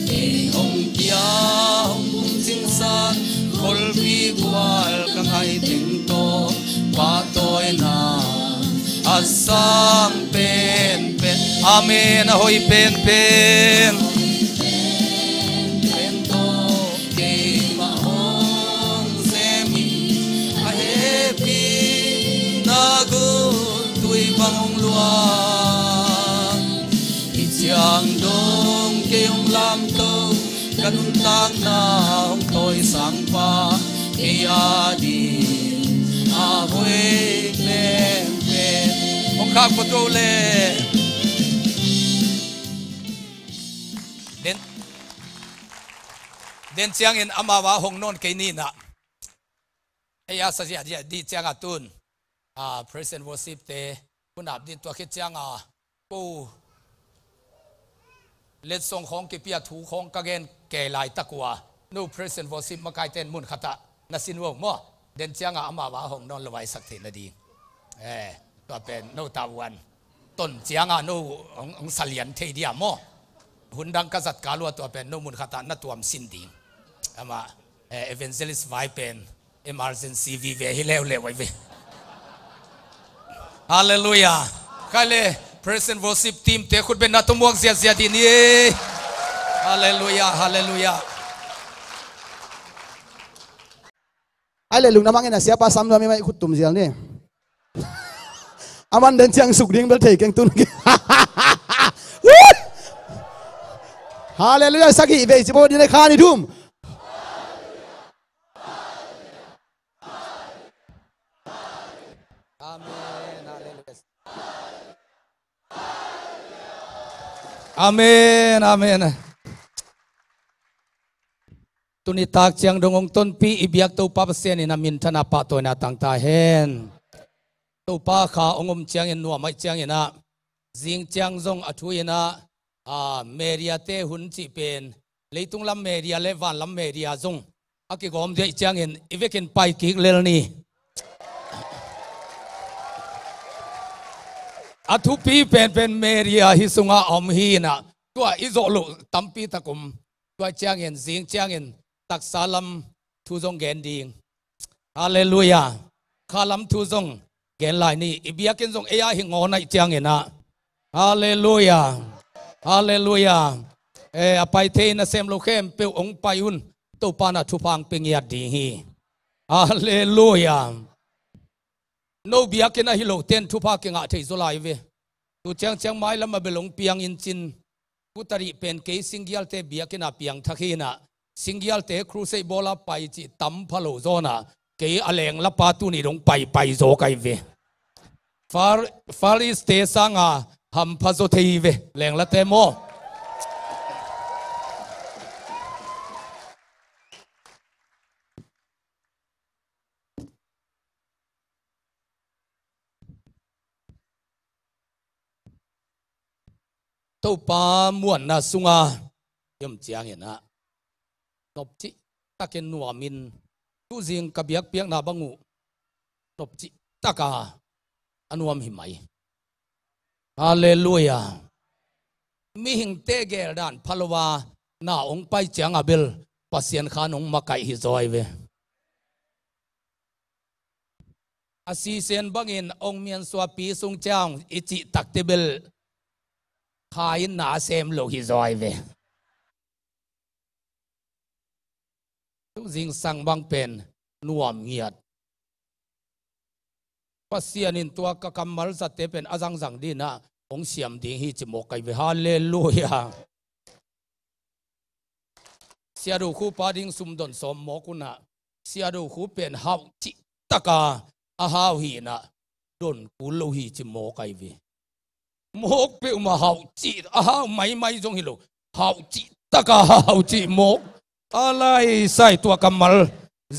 e hong kia hong bung singsan kolbi gwal kangai ting to patoy na asang pen Amen ahoy pen Bangong luang Ityang dong keong lam to kanuntang na ong toy sangpa kaya di ahoy pen Mong kakotole Den siang in amawa hong non kay Nina Aya sa siya di siang atun Present worship te punap din tua khit chang po let song khong ki pia thu khong ka gen ke lai takwa no present worship ma kai ten mun khata na sin wo mo den chiang ama wa hong non lawai sak the na di to pen no ta wan ton chiang no ong salian the dia mo hundang ka zat ka lo to pen no mun khata na tuam sin ding ama evangelist vai pen emergency vi ve hi lew lew ve hallelujah kale present worship team te khut ben na to muak zia zia din ye hallelujah hallelujah ai le lung namang ina siapa sam lo mi mai khut tum zial ni aman den chiang suk ding bel thei keng tun hallelujah sagi ve chibo di ne khani thum amen amen tuni tak chiang dongong ton pi ibiak to pa pasien in amin thana pa to na tang ta hen to pa kha ongom chiang in nuam mai chiang ina jing chiang zong athu ina meria te hun chi pen leitung lam meria le van lam meria zong aki gom de chiang in ivekin pai ki lel ni athu pi pen meria hi sunga om hi na tua izolo tampi takum tua chiang in jing chiang in tak salam thu zong gen ding hallelujah khalam thu zong gen lai ni ibiakin zong eya hi ngonai chiang ina hallelujah hallelujah apai the na sem lo khem pe ong payun to pana thu pang ping ya ding hi hallelujah no biakin a hi lo ten thu pa kinga thei zolai ve tu chiang mai lam belong piang in chin putari pen ke singial te biakin a piang thakina singial te crusade bola pai chi tam phalo zona ke aleng la pa tu ni dong pai zo kai ve faris te sanga ham phazo thei ve leng la te mo to pa muan na sunga yom chiang ina nop chi taken nuamin tu jing kabiak piak na bangu nop chi taka anuam hi mai hallelujah mi hing te gel dan phalowa na ong pai chiang abel pasien khan ong makai hi zoi ve asi sen bangin ong mian swa pi sung chang ichi taktebel khain na sem lo hi zoi ve tu jing sang bang pen nuam ngiat pasian in tua ka kamal za te pen azang zang di na ong siam ding hi chi mo kai ve hallelujah siadu khu pa ding sum don som mo kuna siadu khu pen hau chi taka a hau hi na don ku lo hi chi mo kai ve mok pe ma hau chi a hau mai jong hi lo hau chi taka hau chi mo alai sai tua kamal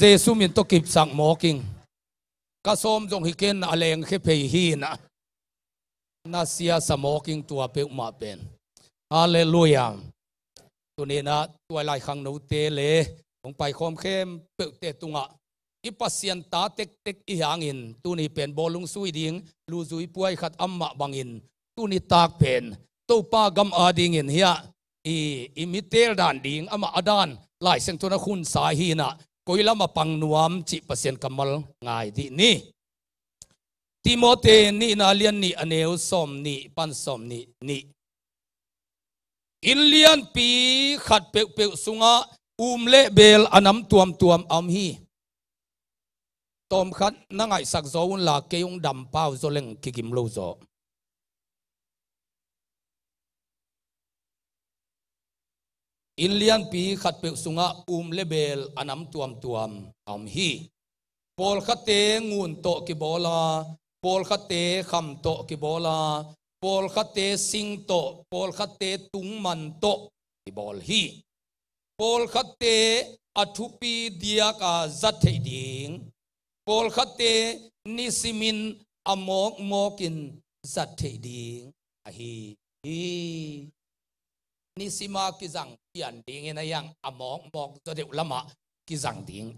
jesu min to kip sang mo king ka som jong hiken aleng khe phei hi na sia smoking tua pe ma pen hallelujah tunena tua lai khang no te le ong pai khom khem pe te tunga ipasian ta tek i hangin tuni pen bolung sui ding lu zui puai khat amma bangin tuni tak pen to pa gam ading in hia i mitel dan ding ama adan lai seng tuna khun sa hi na koilama pang nuam chi pasien kamal ngai di ni Timote ni na lian ni aneu som ni pan som ni in lian pi khat pe sunga le bel anam tuam am hi tom khat na ngai sak zo un la ke yung dam pau zo leng kikim lo zo in lian pi khat pe sunga le bel anam tuam am hi pol khate ngun to ki bola pol khate kham to ki bola pol khate sing to pol khate tung man to ki bol hi pol khate athupi dia ka zat thei ding pol khate nisimin amok mokin zat thei ding a hi nisima ki jang pian ding ena yang amok mok to de lama ki jang ding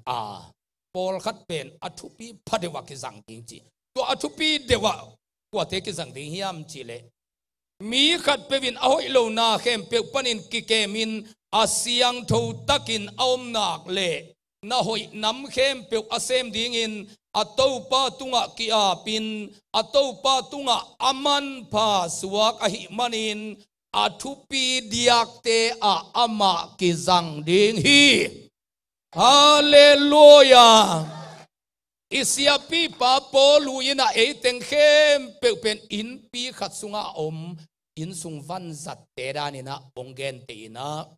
Paul khat pen athupi phadewa ki jang ding chi to athupi dewa kwa te ki jang ding hiam chi le mi khat pewin ahoi lo na khem pe panin ki kemin asiang tho takin aom nak le na hoi nam khem pe asem ding in atopa tunga ki apin atopa tunga aman pha suak ahi manin athupi diak te a ama ki jang ding hi hallelujah isiapi pa polu ina eteng khem pe pen in pi khat sunga om in sung van zat te danina ongen te ina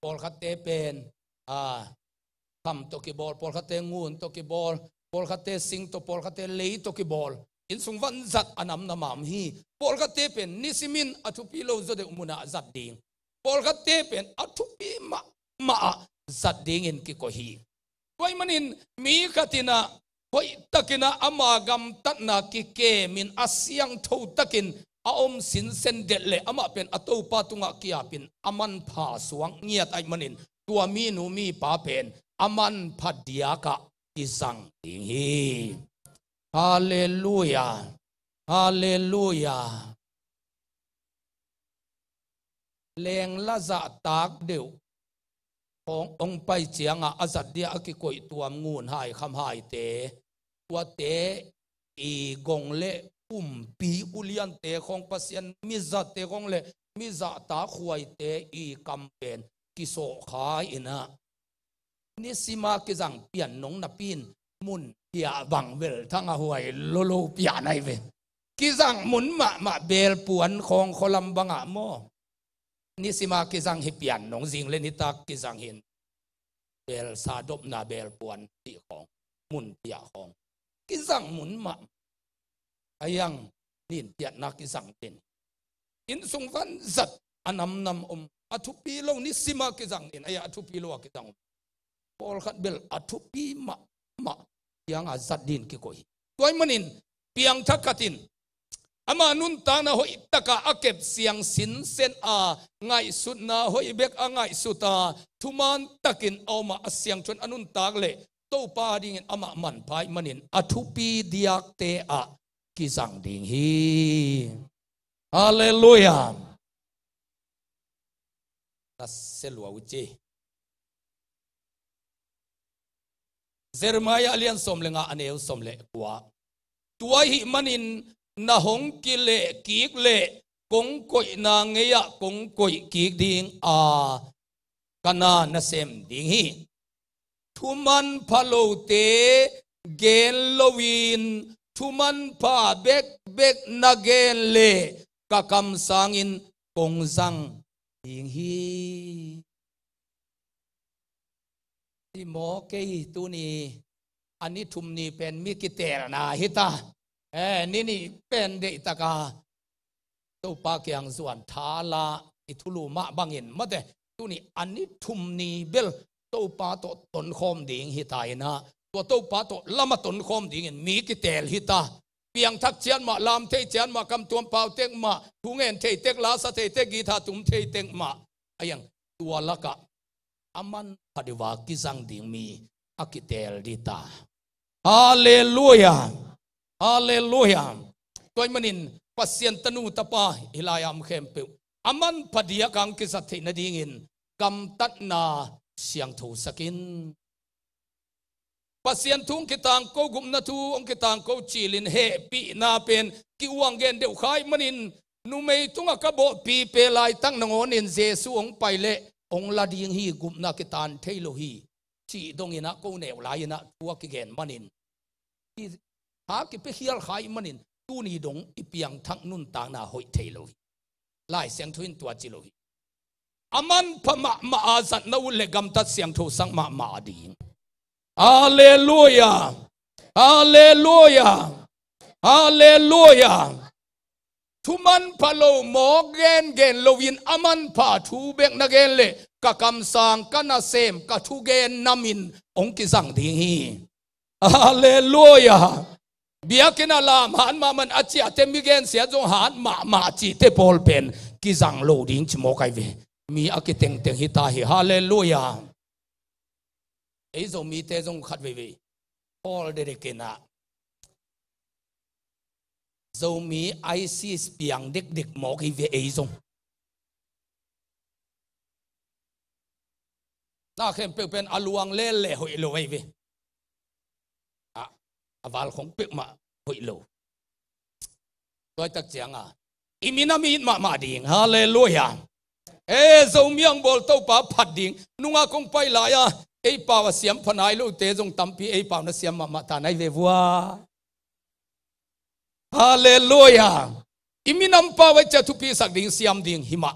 pol khat te pen kam to ki bol pol khat te ngun to ki bol pol khat te sing to pol khat te lei to ki bol in sung van zat anam na mam hi pol khat te pen nisimin athupi lo zo de umuna zat ding pol khat te pen athupi ma zat ding in ki ko hi toy manin mi khatina hoi takina amagam tatna ki ke min asyang tho takin aom sin sen det le ama pen ato pa tunga kia pin aman pha suang ngiat ai manin tua mi nu mi pa pen aman phadia ka isang ding hi hallelujah hallelujah leng la za tak deu ông pai chiang azat dia aki koi tuam ngun hai kham hai te tua te i gong le pi ulian te khong pasien mi za te gong le mi za ta khuai te i kampen ki so khai ina ni sima ki jang pian nong na pin mun pia wang vel thanga huai lolo pia nai ve ki jang mun ma bel puan khong kholam banga mo ni sima ki jang hi pian nong jing le ni tak ki jang hin bel sa dop na bel puan ti khong mun pia khong ki jang mun ma ayang nin piat na ki jang tin in sung van zat anam nam athupi lo ni sima ki jang in aya athupi lo ki jang pol khat bel athupi ma yang azat din ki koi toy manin piang thakatin ama nun ta na hoi taka akep siang sin sen a ngai sut na hoi bek a ngai suta thuman takin oma asyang chon anun tak le to pa ding ama man pai manin athupi diak te a ki jang ding hi hallelujah taselwa uche Jeremiah alian somlenga aneu somle kwa tua hi manin na hong ki le kik le kong koi na ngeya kong koi kik ding kana na sem ding hi thuman phalo te gen lowin thuman pha bek na gen le kakam sangin kong zang ding hi ti mo ke tu ni ani thum ni pen mi ki ter na hita ni pen de taka to pa kyang zuan thala ithulu ma bangin mate tu ni ani thum ni bel to pa to ton khom ding hitai na to pa to lama ton khom ding in mi ki tel hita piang thak chian ma lam thei chian ma kam tuam pau tek ma thungen thei tek la sa thei tek gi tha tum thei tek ma ayang tua laka aman padiwa ki jang ding mi akitel dita hallelujah hallelujah toy manin pasien tanu tapa hilayam khempe aman padia kang ki sathe na dingin kam tat na siang thu sakin pasien thung kitang ko gum na thu ong kitang ko chilin he pi na pen ki wang gen deu khai manin nu mei tunga ka bo pi pe lai tang nangon in jesu ong paile ong la ding hi gum na kitan thailo hi chi dong ina ko neu lai ina tua ki gen manin ha ki pe hial khai manin tu ni dong ipiang thak nun ta na hoi thailo hi lai siang thuin tua chi lo hi aman phama ma azat na ul le gam tat siang tho sang ma ding hallelujah hallelujah hallelujah thuman phalo mo gen lovin aman pha thu bek na gen le ka kam sang kana sem ka thu gen namin ong ki jang ding hi hallelujah biakina lam han ma man achi atem gen sia jong han ma chi te pol pen ki jang lo ding chmo kai ve mi akiteng hi ta hi hallelujah ei zo mi te jong khat ve Paul de kena zomi ISIS piang dik dik mo ki ve ei zong na khem pe pen aluang le le hoi lo ei ve a aval khong pe ma hoi lo loi tak chiang a imina mi ma ding hallelujah zomi ang bol to pa phat ding nunga kong pai la ya ei pa wa siam phanai lo te jong tampi ei pa na siam ma ta nai ve wa hallelujah iminam pa wa cha tu pi sak ding siam ding hima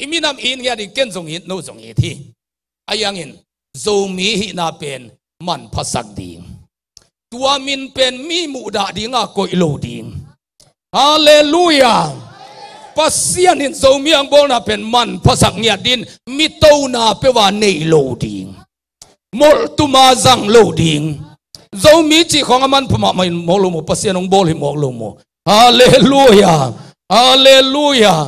iminam in ya ding ken jong in no jong e thi ayang in zomi hi na pen man phasak ding tua min pen mi mu da ding a koi lo ding hallelujah pasian in zomi ang bol na pen man phasak nya din mi to na pe wa nei lo ding mol tu ma zang lo ding zomi chi khong aman phama mai molo mo pasian ong bol hi mok lo mo hallelujah hallelujah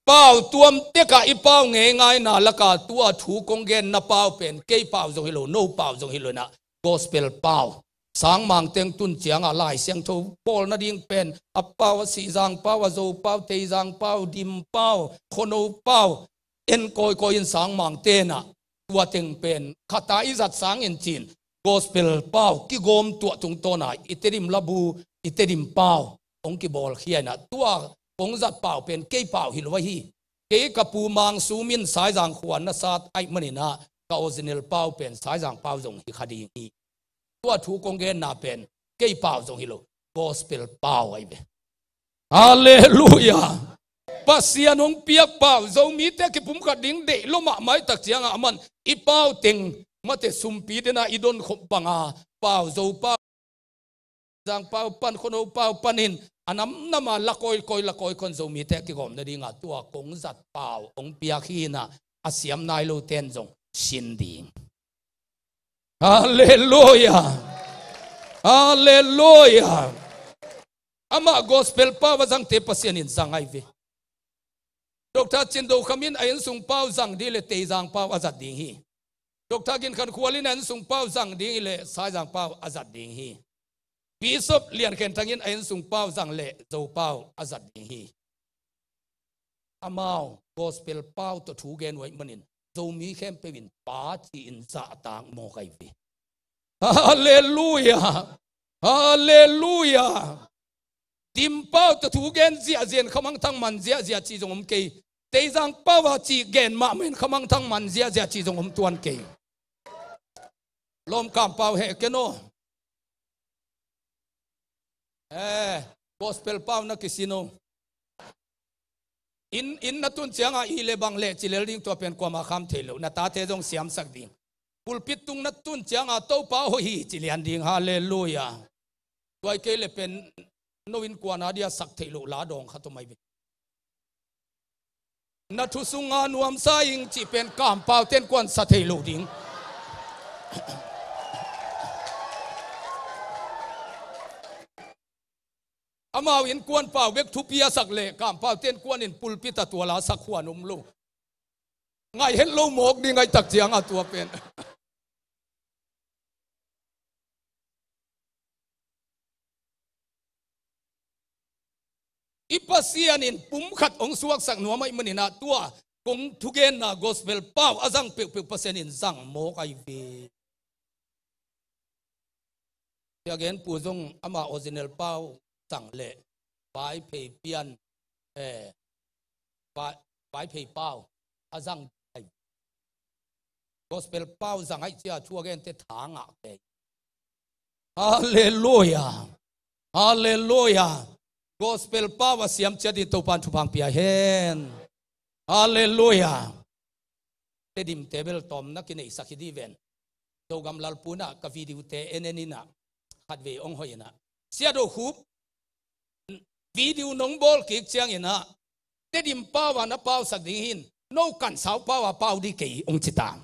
pau tuam te ka I pau nge ngai na laka tua thu kong gen na pau pen ke pau jong hilo no pau jong hilo na gospel pau sang mang teng tun chiang a lai siang tho pol na ding pen a pau si jang pau a zo pau te jang pau dim pau khono pau en koi koi in sang mang te na tua teng pen khata izat sang in chin gospel pau ki gom tua tung to na iterim labu iterim pau ong ki bol khiana tua ong zat pau pen ke pau hilwa hi ke kapu mang sumin sai jang khwan na sat ai manina ka original pau pen sai jang pau jong hi khadi hi tua thu kong gen na pen ke pau jong hilo gospel pau ai be hallelujah pasian ong piak pau zomi te ki pum ka ding de loma mai tak chiang aman I pau teng mate sumpi dena idon khop panga pau zo pau jang pau pan khono pau panin anam nama lakoi kon zomi te ki gom na dinga tua kong zat pau ong piak hi na asiam nai lo ten jong sin ding hallelujah hallelujah ama gospel pau wazang te pasian in zangai ve Dr. Chindo kamin ayin sung pau zang di le te zang pau azat ding hi Dr. Gin kan kualin ayin sung pau zang ding le sa zang pau azat ding hi Bishop lian ken tangin ayin sung pau zang le zo pau azat ding hi amao gospel pau to thu gen wai manin zo mi khem pe win pa chi in za tang mo kai ve hallelujah hallelujah tim pau to thu gen zia zen khamang thang man zia chi jong om ke te jang pau wa chi gen ma men khamang thang man zia chi jong om tuan ke lom kam pau he ke no gospel pau na kisino in na tun chianga I le bang le chilel ding to pen kwa ma kham thelo na ta te jong siam sak ding pulpit tung na tun chianga to pau ho hi chilian ding hallelujah wai ke le pen Noin kuana dia sak thelo la dong khatomai be na thu sunga nuam sa ing chi pen kam pau ten kwan sa thelo ding amao in kwan pau bek thu pia sak le kam pau ten kwan in pulpit ta tua la sak khuan lo ngai hen lo mok ding ngai tak chiang a tua pen ipasian in pum khat ong suak sak nuam mai manina tua kong thugen na gospel pau azang pe pasian in zang mo kai ve again pu jong ama original pau tang le bai pe pian bai pe pau azang gospel pau zang ai chia thu again te thanga pe hallelujah hallelujah gospel power siam chadi to pan thupang pia hen hallelujah tedim table tom na kinai sakidi ven to gam lalpuna ka video te enenina khatve ong hoina sia do khup video nong bol ki chiang ina tedim power na power sak ding hin no kan sau power di ke ong chitang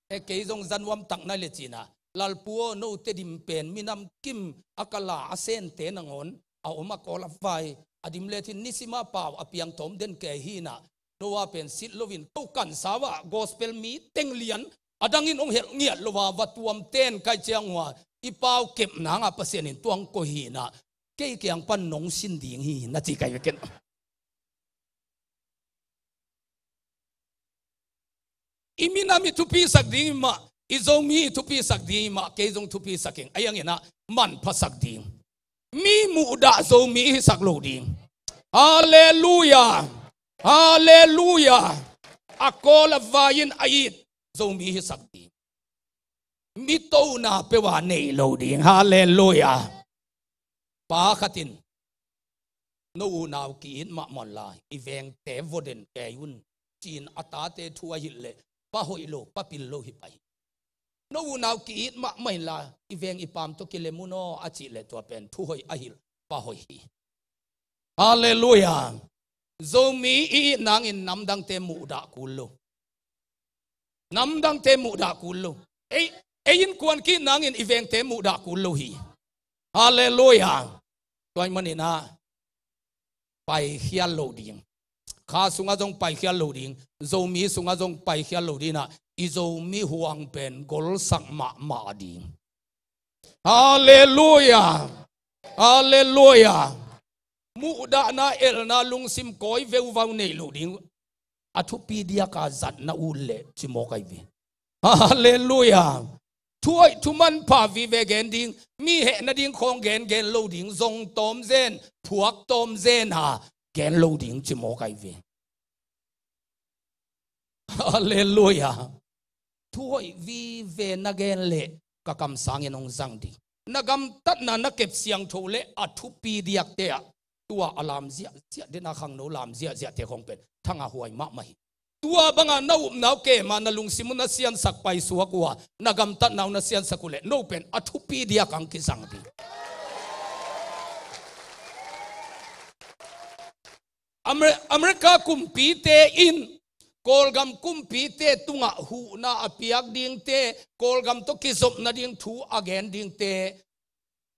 e ke jong zanwam tak na le china lalpuo no tedim pen minam kim akala asen te nangon a oma kola vai adim letin nisima pau apiang tom den ke hina noa pen sit lovin to kan sawa gospel mi tenglian adangin ong hel ngiat lowa watuam ten kai chiangwa ipau kep na nga pasien in tuang ko hi na ke kyang pan nong sin ding hi na chi kai ken iminami tupi sak ding ma izomi tupi sak ding ma ke zong tupi saking ayang ina man phasak ding mi mu da zomi sak lo ding hallelujah hallelujah akola vayin ait zomi sak ding mi to na pe wa nei lo ding hallelujah pa khatin no naw ki in ma mon lai iveng te voden ke yun chin ata te thua hi le pa hoi lo pa pil lo hi pai no naw ki in ma mai la iveng ipam to kile muno achi le to pen thu hoi ahil pa hoi hi hallelujah zomi i nang in namdang te mu da kullo namdang te mu da kullo in kwan ki nang in iveng te mu da kullo hi hallelujah toy manina pai hial lo ding kha sunga jong pai hial lo ding zomi sunga jong pai hial lo dina izomi huang pen gol sak ma ding hallelujah hallelujah mu da na el na lung sim koi veu vau nei lo ding athu pi dia ka zat na ule chimo kai vi hallelujah thuai thuman pa vi ve gen ding mi he na ding khong gen lo ding zong tom zen phuak tom zen ha gen lo ding chimo kai vi hallelujah thuai vi ve na gen le ka kam sang enong zang di nagam tat na kep siang tho le athu pi diak te tua alam zia de na khang no lam zia te khong pen thanga huai ma mai tua banga nau ke ma na lung simuna sian sak pai suak wa nagam tat nau na sian sakule no pen athu pi dia kang ki sang di Amerika kumpi te in kolgam kumpi te tunga hu na apiak ding te kolgam to kisop na ding thu again ding te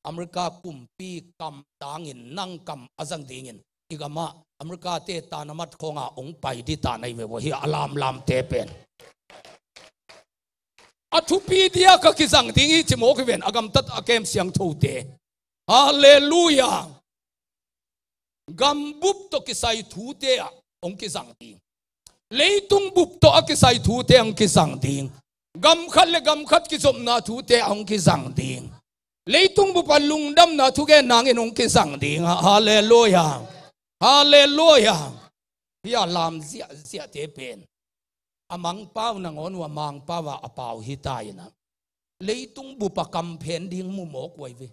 Amerika kumpi kam tangin nang kam azang dingin igama Amerika te tanamat khonga ong pai di ta nai we hi alam lam te pen athu pi dia ka kisang dingi chimo ki ven agam tat akem siang tho te hallelujah gam bup to kisai thu te ong kisang ding leitung bup to akisai thu te ang kisang ding gam khat ki som na thu te ong kisang ding leitung bup lungdam na thu ge nang en ong kisang ding hallelujah hallelujah ya lam zia te pen amang pau na ngon wa mang pawa apau hi tai na leitung bupa kam phen ding mu mok wai ve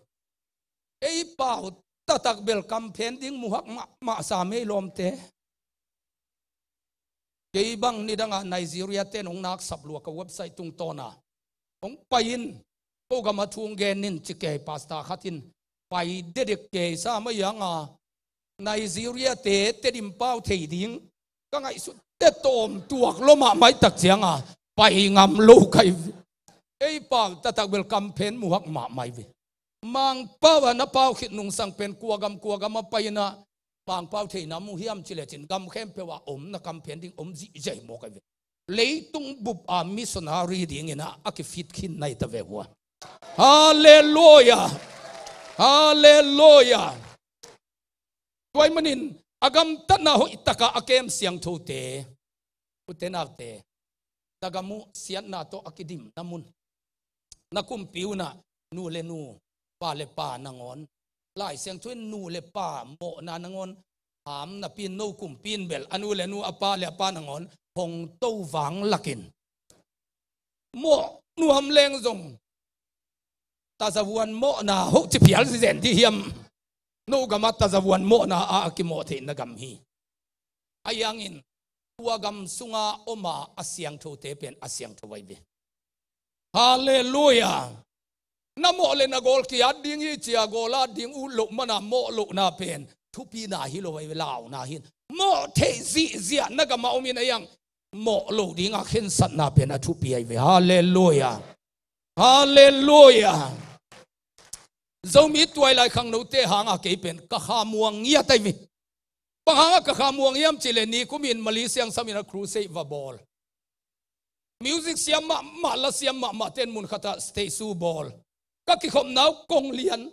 ei pau tatak bel kam phen ding mu hak ma sa me lom te kei bang ni danga Nigeria te nong nak sablua ka website tung tona ong pain o ga ma thung gen nin chike pasta khatin pai dedek ke sa ma yanga Nigeria te dim pau thei ding ka ngai su te tom tuak loma mai tak chianga pai ngam lo kai ei pang tatak bel campaign mu hak ma mai ve mang pawa na pau khit nung sang pen kuagam paina pang pau thei na mu hiam chile chin gam khem pewa om na campaign ding om ji jai mo kai ve leitung bup a missionary ding ina aki fit khin nai ta ve wa hallelujah hallelujah toy manin agam tat na ho itaka akem siang tho te utenak te tagamu sian na to akidim namun nakum piuna nu le nu pa le pa nangon lai siang thun nu le pa mo na nangon am na pin no kum pin bel anu le nu apa le pa nangon hong to wang lakin mo nu ham leng zong ta zawan mo na ho chi pial si zen di hiam no gamat ta zawan mo na a ki mo the na gam hi ayangin tuagam sunga oma asyang tho te pen asyang tho wai be hallelujah namo le na gol ki ading hi chia gola ding u lo mana mo lo na pen thu pi na hi lo wai lao na hin mo the zia na ga ma omin ayang mo lo ding a khen sat na pen a thu pi ai ve hallelujah hallelujah zomi tuai lai khang no te hanga ke pen ka kha muang ya tai mi panga ka kha muang yam chile ni kumin malaysia samina crusade va ball music siam ma la siam ma ten mun khata stay su ball các cái khom nào công liền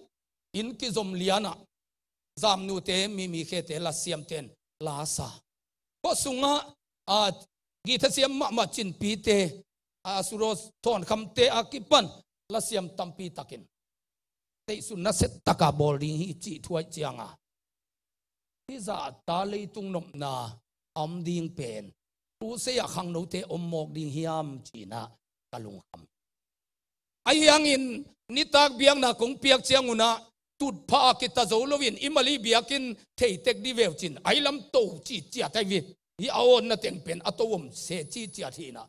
in cái dòng liền à giảm nu te mi khe te la siam ten la sa có sunga ghi thà siam mà chin pi te suro thon kham te akipan la siam tampi takin te sun na set taka bol ding hi chi thuai chianga hi za ta lei tung nom na am ding pen tu se ya khang no te mok ding hiam china kalung kham ai angin ni tak biang na kong piak chianguna tut pha kita zolovin imali biakin thei tek di vew chin ai lam to chi chia tai vi hi aon na teng pen atowom se chi chia thina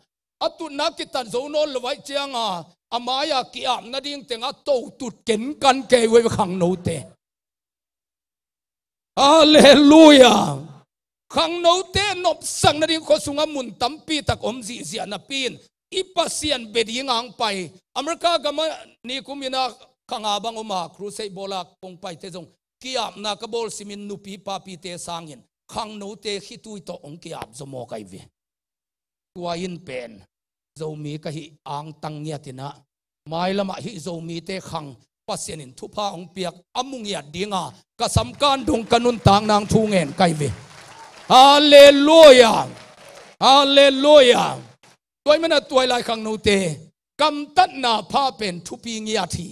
atu na kita zono lwai chianga amaya ki am na ding tenga to tut ken kan ke we khang no te hallelujah khang no te nop sang na ding ko sunga mun tampi tak om zi zia na pin ipasian beding ang pai Amerika gama ni kumina kangabang uma crusade bola kong pai te jong kiap na kabol simin nupi papi te sangin khang no te hitui to ong kiap zomo kai ve tuain pen zomi ka hi ang tangya tina mai lama hi zomi te khang pasianin thupa ong piak amung ya dinga kasamkan dong kanun tang nang thungen kai ve hallelujah hallelujah toy mana toy lai khang no te kam tat na pha pen thupi ngia thi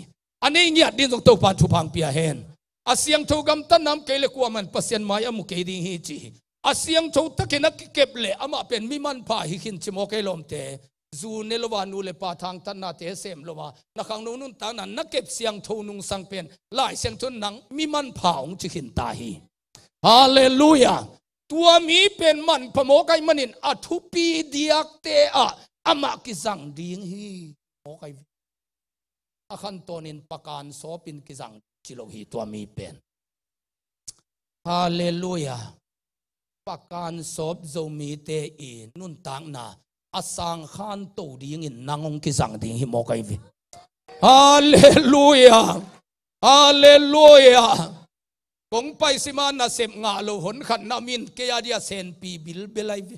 ani ngia din jong to pan thu phang pia hen asiang tho gam tan nam kele ku man pasien mai amu ke ding hi chi asiang tho takena kep le ama pen mi man pha hi khin chimo ke lom te zu ne lowa nu le pa thang tan na te sem lowa na khang no nun ta na kep siang tho nung sang pen lai siang thon nang mi man pha ong chi khin ta hi hallelujah tua mi pen man pamo kai manin athupi diak te ama ki sang ding hi mo kai akhan tonin pakan sopin ki sang chilo hi tua mi pen hallelujah pakan sop zo mi te i nun tang na asang khan to ding in nangong ki sang ding hi mo kai vi hallelujah hallelujah kong pai siman na sem nga lo hon khat na min ke ya dia sen pi bil belai vi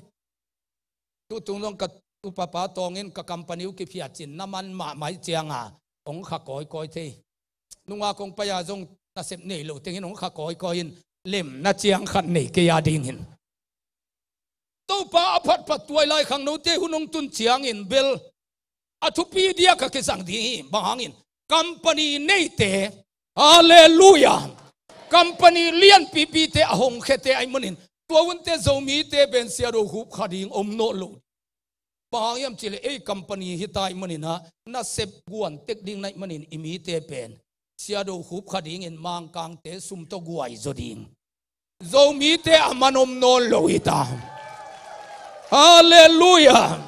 tu tung long ka tu papa tongin ka company ki phia chin naman ma mai chianga ong kha koi koi the nunga kong pa ya jong na sem nei lo tengin ong kha koi koi in lem na chiang khat nei ke ya ding hin to pa aphat pat tuai lai khang no te hunong tun chiang in bel athupi dia ka ke sang di bangin company nei te hallelujah company lian pp te ahong khete ai manin tuawun te zomi te ben sia ro hup khading om no lo pangyam chile e company hitai manina na sep guan tek ding nai manin imi te pen sia ro hup khading in mang kang te sum to guai zoding zomi te amanom no lo ita hallelujah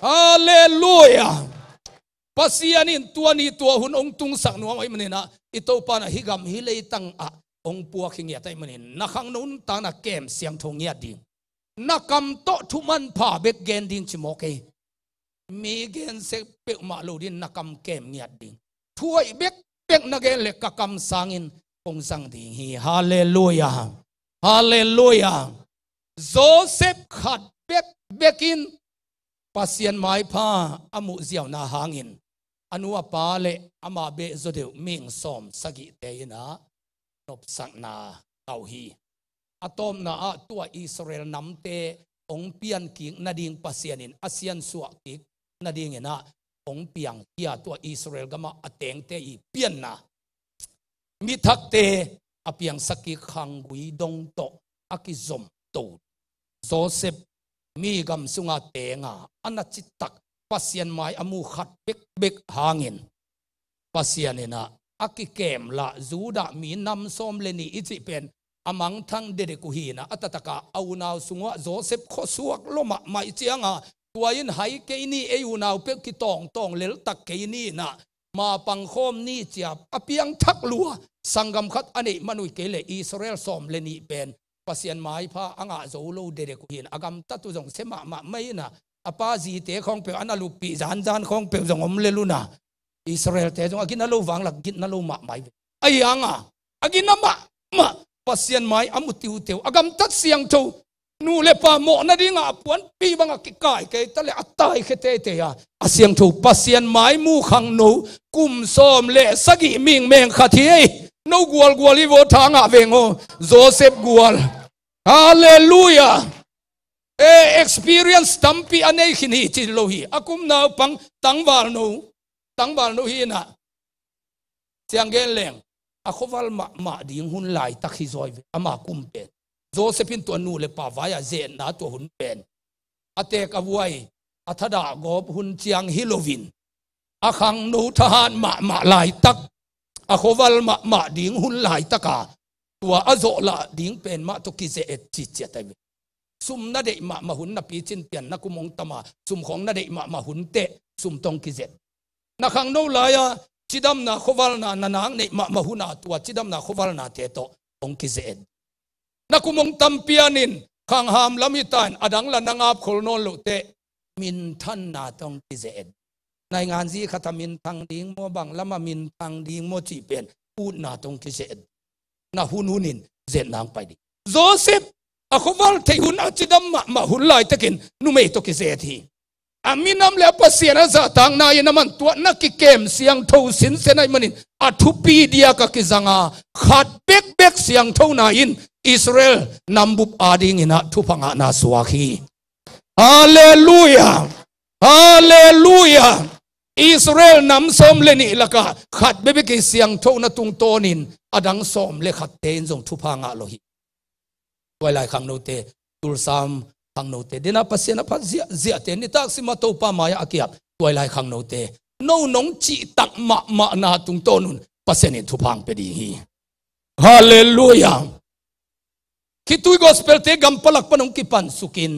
hallelujah pasianin tuani tua hun ong tung sang nuam ai manina ito pa na higam hilei tang ong puak hingia tai manin na khang nun ta na kem siang thong ya ding na kam to thuman pha bek gen ding chimoke mi gen se pe ma lo din na kam kem ngia ding thuai bek bek na gen le ka kam sangin ong sang ding hi hallelujah hallelujah Joseph khat bek bekin pasien mai pha amu ziaw na hangin anu apa le ama be zodeu ming som sagi teina nop sang na tau hi atom na tua Israel namte ong pian king nading pasianin asian suak ki nading ena ong piang kia tua Israel gama ateng te i pian na mi thak te apiang saki khang gui dong to akizom to Joseph mi gam sunga tenga anachitak pasian mai amu khat bek bek hangin pasianina akikem la zuda mi nam som leni ichi pen amang thang dede ku hina atataka aunaw sungwa Joseph kho suak loma mai chianga tuain hai ke ni eunaw pe ki tong tong lel tak ke ni na ma pang khom ni chiap apiang thak lua sangam khat ani manui ke le Israel som leni pen pasian mai pha anga zolo dede ku hin agam tatu jong sema ma mai na apa ji te khong pe analu pi jan jan khong pe jong om leluna Israel te jong agin alo wang lak git nalo ma mai ai anga agin ma pasian mai amutiu teu agam tat siang tho nu le pa mo na dinga puan pi banga ki kai ke ta le atai khete te ya asyang thu pasien mai mu khang no kum som le sagi ming meng khathi no gwal gwali vo thanga vengo Joseph gwal hallelujah experience tampi anei khini chi lohi akum na pang tangwal no hi na siang gen leng akhowal ma ding hun lai takhi zoi ama kumpe Josephine to nu le pa vaya zen na to hun pen ate ka buai athada gop hun chiang Halloween akhang no thahan ma lai tak akhowal ma ding hun lai taka tua azo la ding pen ma to ki ze et chi che tai sum na de ma hun na pi chin pian na kumong tama sum khong na de ma hun te sum tong ki zet na khang no la ya chidam na khowal na nanang ne ma huna tua chidam na khowal na te to ong ki zet na kumong tampianin khang ham lamitan adang la nangap kholnon lo te min than na tong ki zet nai ngan ji khata min thang ding mo bang lama min thang ding mo chi pen u na tong ki zet na hunin zet nang pai di Joseph akhowal thei hun achidam ma hun lai takin numei to ki zet hi aminam le pasiana za tang na inaman tua na ki kem siang tho sin senai manin athupi dia ka ki zanga khat bek siang tho na in Israel nambup ading ina thupanga na suaki hallelujah hallelujah Israel nam som le ni laka khat bebe ki siang tho na tung tonin adang som le khat ten jong thupanga lohi toilai khang no te tursam khang no te dina pasiana pha zia te ni tak sima to pa maya akiap toilai khang no te no nong chi tak ma na tung tonun pasianin thupang pe di hi hallelujah kitui gospel te gampalak panong kipan sukin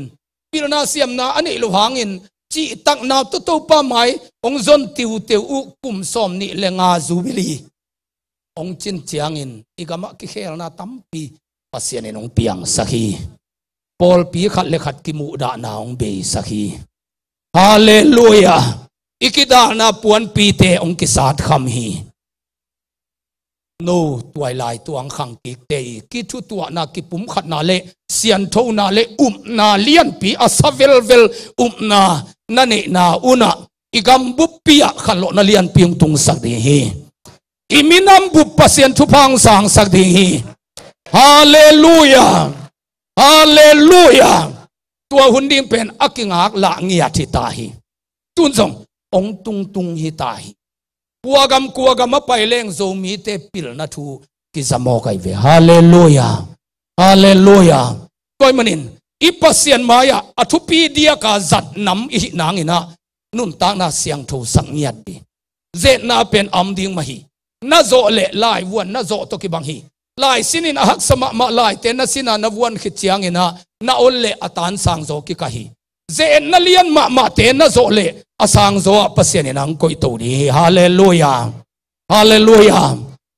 pirana siam na ani lo hangin chi tak na to pa mai ong zon tiu u kum som ni lenga zubili ong chin chiangin igama ki khel na tampi pasianin ong piang sahi Paul pi khat le khat ki mu da na ong be sahi hallelujah ikida na puan pi te ong ki sat kham hi no tuai tuang khang ki te ki thu tua na ki pum khat na le sian tho na le na lian pi asavel na ne na una igam bu pia khalo na lian piang tung sak de hi iminam bu pasien thu phang sang sak de hi hallelujah hallelujah tua hunding pen akingak la ngia thi ta hi tun jong ong tung hi ta hi kuagam pai leng zo mi te pil na thu ki zamo kai ve hallelujah hallelujah toy manin ipasian maya athupi dia ka zat nam I nangina nun ta na siang tho sang niat bi zet na pen am ding ma hi na zo le lai wan na zo to ki bang hi lai sinin ahak sama ma lai te na sina na wan khichiang ina na ol le atan sang zo ki ka hi zen na lian ma te na zo le asang zo pasian nang koi to ni hallelujah hallelujah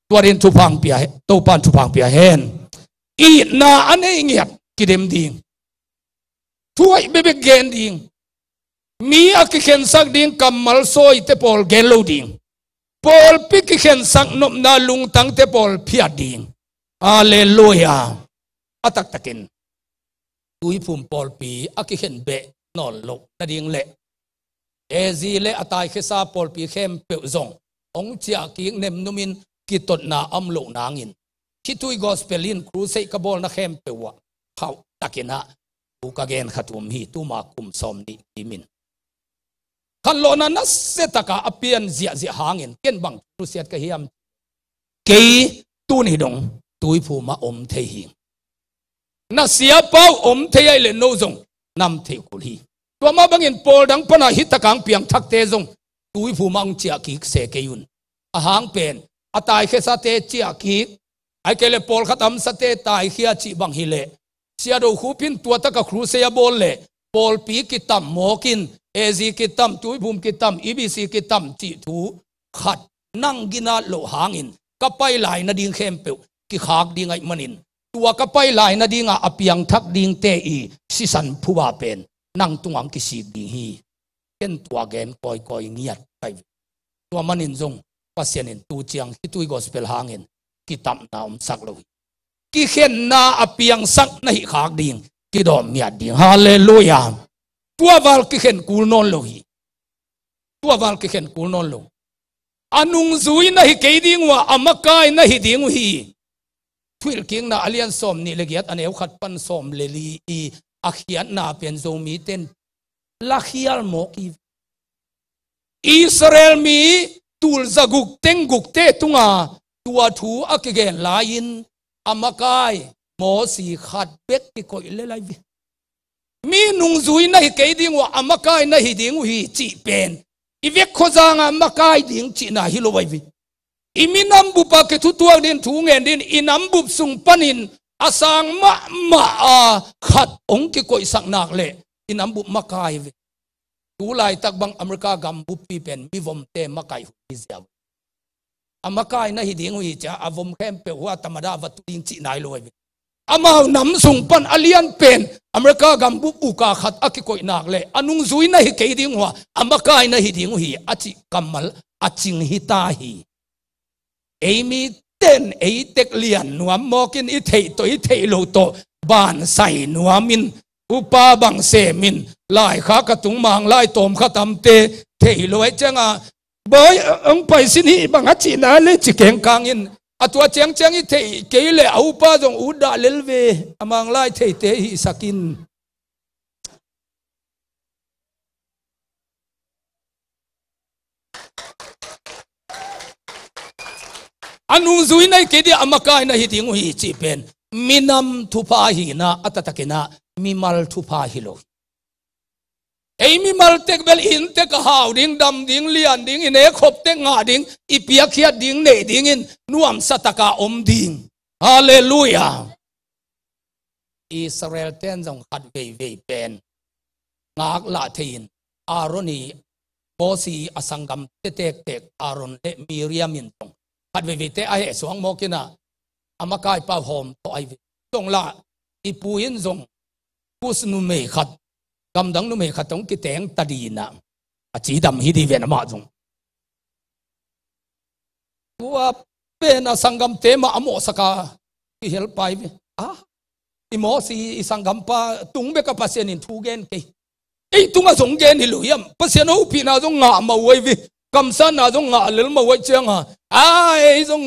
tuarin thupang pia to pan thupang pia hen I na ane ngiat kidem ding tuai bebe gen ding mi akikhen sak ding kamal soi te pol gen lo ding pol pikikhen sak nom na lung tang te pol phia ding hallelujah atak takin tui phum pol pi akikhen be nol lo na ding le ezi le atai khesa pol pi khem pe zong ong chia ki nem numin ki tot na am lo nangin ki tui gospelin crusade ka bol na khem pe wa khau takina u ka gen khatum hi tu ma kum som ni timin kan lo na na setaka apian zia hangin ken bang crusade ka hiam ke tu ni dong tui phu ma om the hi na sia pau om the ai le no zong nam the kul hi tua ma bangin pol dang pana hitakang piang thak te zong tui phu mang chia ki se ke yun a hang pen atai khe sa te chia ki ai ke le pol khatam sa te tai khia chi bang hi le sia do khu pin tua ta ka khru se ya bol le pol pi ki tam mokin ezi ki tam tui phum ki tam ibc ki tam chi thu khat nang gina lo hangin ka pai lai na ding khem pe ki khak ding ai manin tua ka pai lai na dinga apiang thak ding te I sisan phuwa pen nang tungang ki si ding hi ken tua gen koi ngiat kai tua manin zong pasianin tu chiang ki tui gospel hangin ki tam na sak lo ki khen na apiang sak na hi khak ding ki dom mi ading hallelujah tua wal ki khen kul non lo hi tua wal ki khen kul non lo anung zui na hi ke ding wa amakai na hi ding hi thuil king na alian som ni legiat aneu khat pan som leli i akhiat na pen zo mi ten lakhial mo ki Israel mi tul zaguk tenguk te tunga tua thu akigen lain amakai mo si khat bek ki koi le lai vi mi nung zui na hi ke ding wa amakai na hi ding hi chi pen i vek khozanga amakai ding chi na hi lo wai vi iminam bu pa ke tu tuang din thu ngen din inam bu sung panin asang ma khat ong ki koi sak nak le inam bu makai vi tu lai tak bang America gam bu pi pen mi vom te makai hu izia amakai na hi ding hi cha avom khem pe wa tamada wa tu ding chi nai lo vi amau nam sung pan alian pen America gam bu pu ka khat aki koi nak le anung zui na hi ke ding wa amakai na hi ding hi achi kamal aching hi ta hi Amy ten tek lian nuam mokin i thei to i thei lo to ban sai nuamin upa bang se min lai kha ka tung mang lai tom kha tam te thei lo ai changa boy ông pai sin hi bang a chi na le chi keng kang in atwa cheng cheng i thei ke le au pa jong u da lel ve amang lai thei te hi sakin anu zui nai ke dia amakai na hi ding hi chi pen minam thupa hi na atatakena mimal thupa hi lo ei mimal tek bel in tek hau ding dam ding lian ding in e khop tek nga ding ipia khia ding nei ding in nuam sataka om ding hallelujah Israel ten jong khat ve pen ngak la thein aroni bosi asangam tek aron le miriam in tong khat ve te a he suang mo kina amakai pa hom to ai tong la ipuin zong kus nu me khat kam dang nu me khat tong ki teng tadina a chi dam hi di ven ma zong wa pen asangam te ma amo saka ki hel pai ve imo si isangam pa tung be ka pasien in thu gen ke ei tunga zong gen hi lu yam pasien ho pi na zong nga ma wai vi kam san na zong nga lel ma wai chang ai zong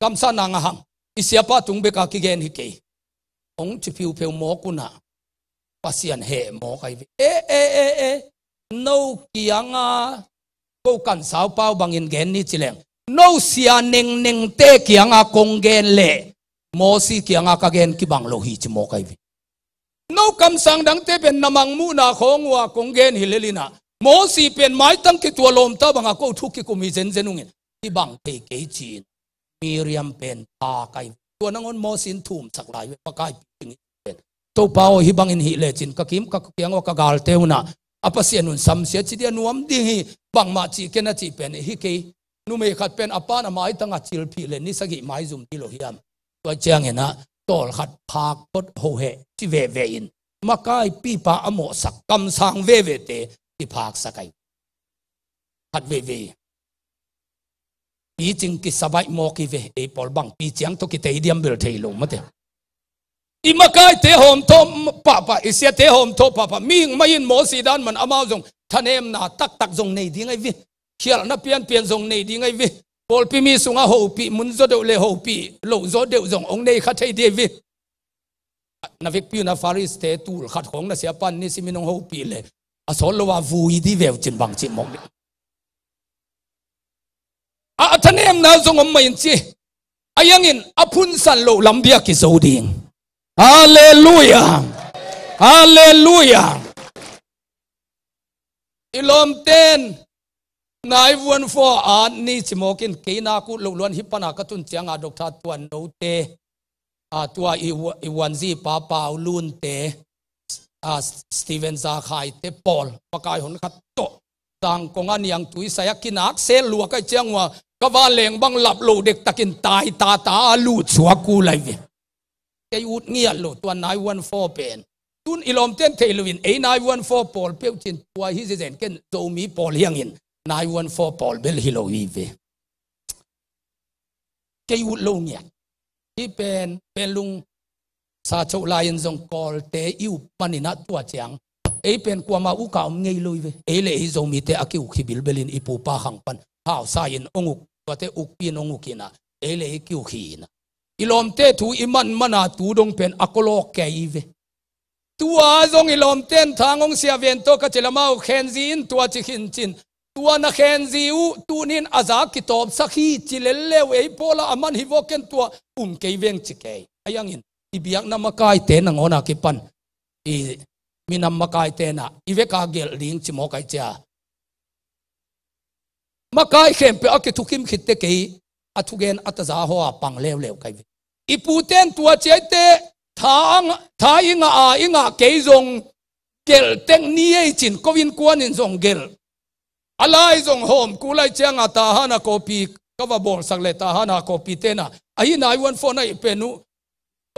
kam san na nga hang isia pa tung be ka ki gen hi ke ong chi piu peu mo kuna pasien he mo kai vi no kianga ko kan sao pau bangin gen ni chileng no sia neng te kianga kong gen le mo si kianga ka gen ki bang lo hi chi mo kai vi no kam sang dang te ben namang mu na khong wa kong gen hi lelina mo si pen mai tang ki tua lom ta banga ko thu ki kumi zen zenungin ki bang te ke chin Miriam pen pa kai tua nangon mo sin thum sak lai we pa kai ping pen to pao hi bang in hi le chin ka kim ka kyang wa ka gal teuna apasianun sam sia chi dia nuam ding hi bang ma chi kena chi pen hi ke nu me khat pen apa na mai tanga chil phi le ni sagi mai zum ti lo hiam to chang ena tol khat phak pot ho he chi ve in makai pi pa amo sak kam sang ve te ki phak sakai khat ve pi ching ki sabai mo ki ve e pol bang pi chiang to ki te diam bel thei lo mate i makai te hom to pa isia te hom to pa ming main mo si dan man amao jong thanem na tak jong nei ding ai vi khial na pian jong nei ding ai vi pol pi mi sunga ho pi mun zo de le ho pi lo zo de jong ong nei kha thei de vi na vek pi na faris te tul khat khong na sia pan ni siminong ho pi le a sol lo wa vui di vew chin bang chi mong a thanem na zong om main chi ayangin apun san lo lam bia ki zo ding hallelujah hallelujah ilom ten nai vuan fo an ni chimokin keina ku lo luan hipana ka tun chianga dokta tuan no te tua i wanzi pa lun te Steven za khai te Paul pakai hon khat to tang kongan yang tui saya kinak sel lua kai changwa ka wa leng bang lap lo dek takin tai ta lu chua ku lai ve ke ut ngia lo tuan nai vuan fo pen tun ilom ten theiluin e nai vuan fo Paul peu chin tua hi zen ken zo mi Paul hiangin 914 Paul bel hilo hive ke ut lo nya ti pen lung sa chau lion zong call te iu panina tua chang e pen kwa ma u ka ngei lui ve e le hi zo mi te akiu khibil belin ipu pa khang pan hao sa in onguk to te uk pin ongukina e le kiu khina ilom te thu iman mana tu dong pen akolok ke ive tua zong ilom ten thangong sia ven to ka chelamau khenzi in tua chi khin chin tua na khenzi u tunin aza kitop sakhi chilelle we pola aman hi voken tua ke veng chike ayangin ibiak na makai te na ngona ki pan I minam makai te na ive ka gel ding chimo kai cha makai khem pe akithukim khitte ke athugen ataza ho pang lew lew kai iputen tua chete tha inga ke zong gel teng ni ei chin kovin kwan in zong gel alai zong hom kulai changa ta hana copy kava bol sakle ta hana copy te na ai nai one phone ai penu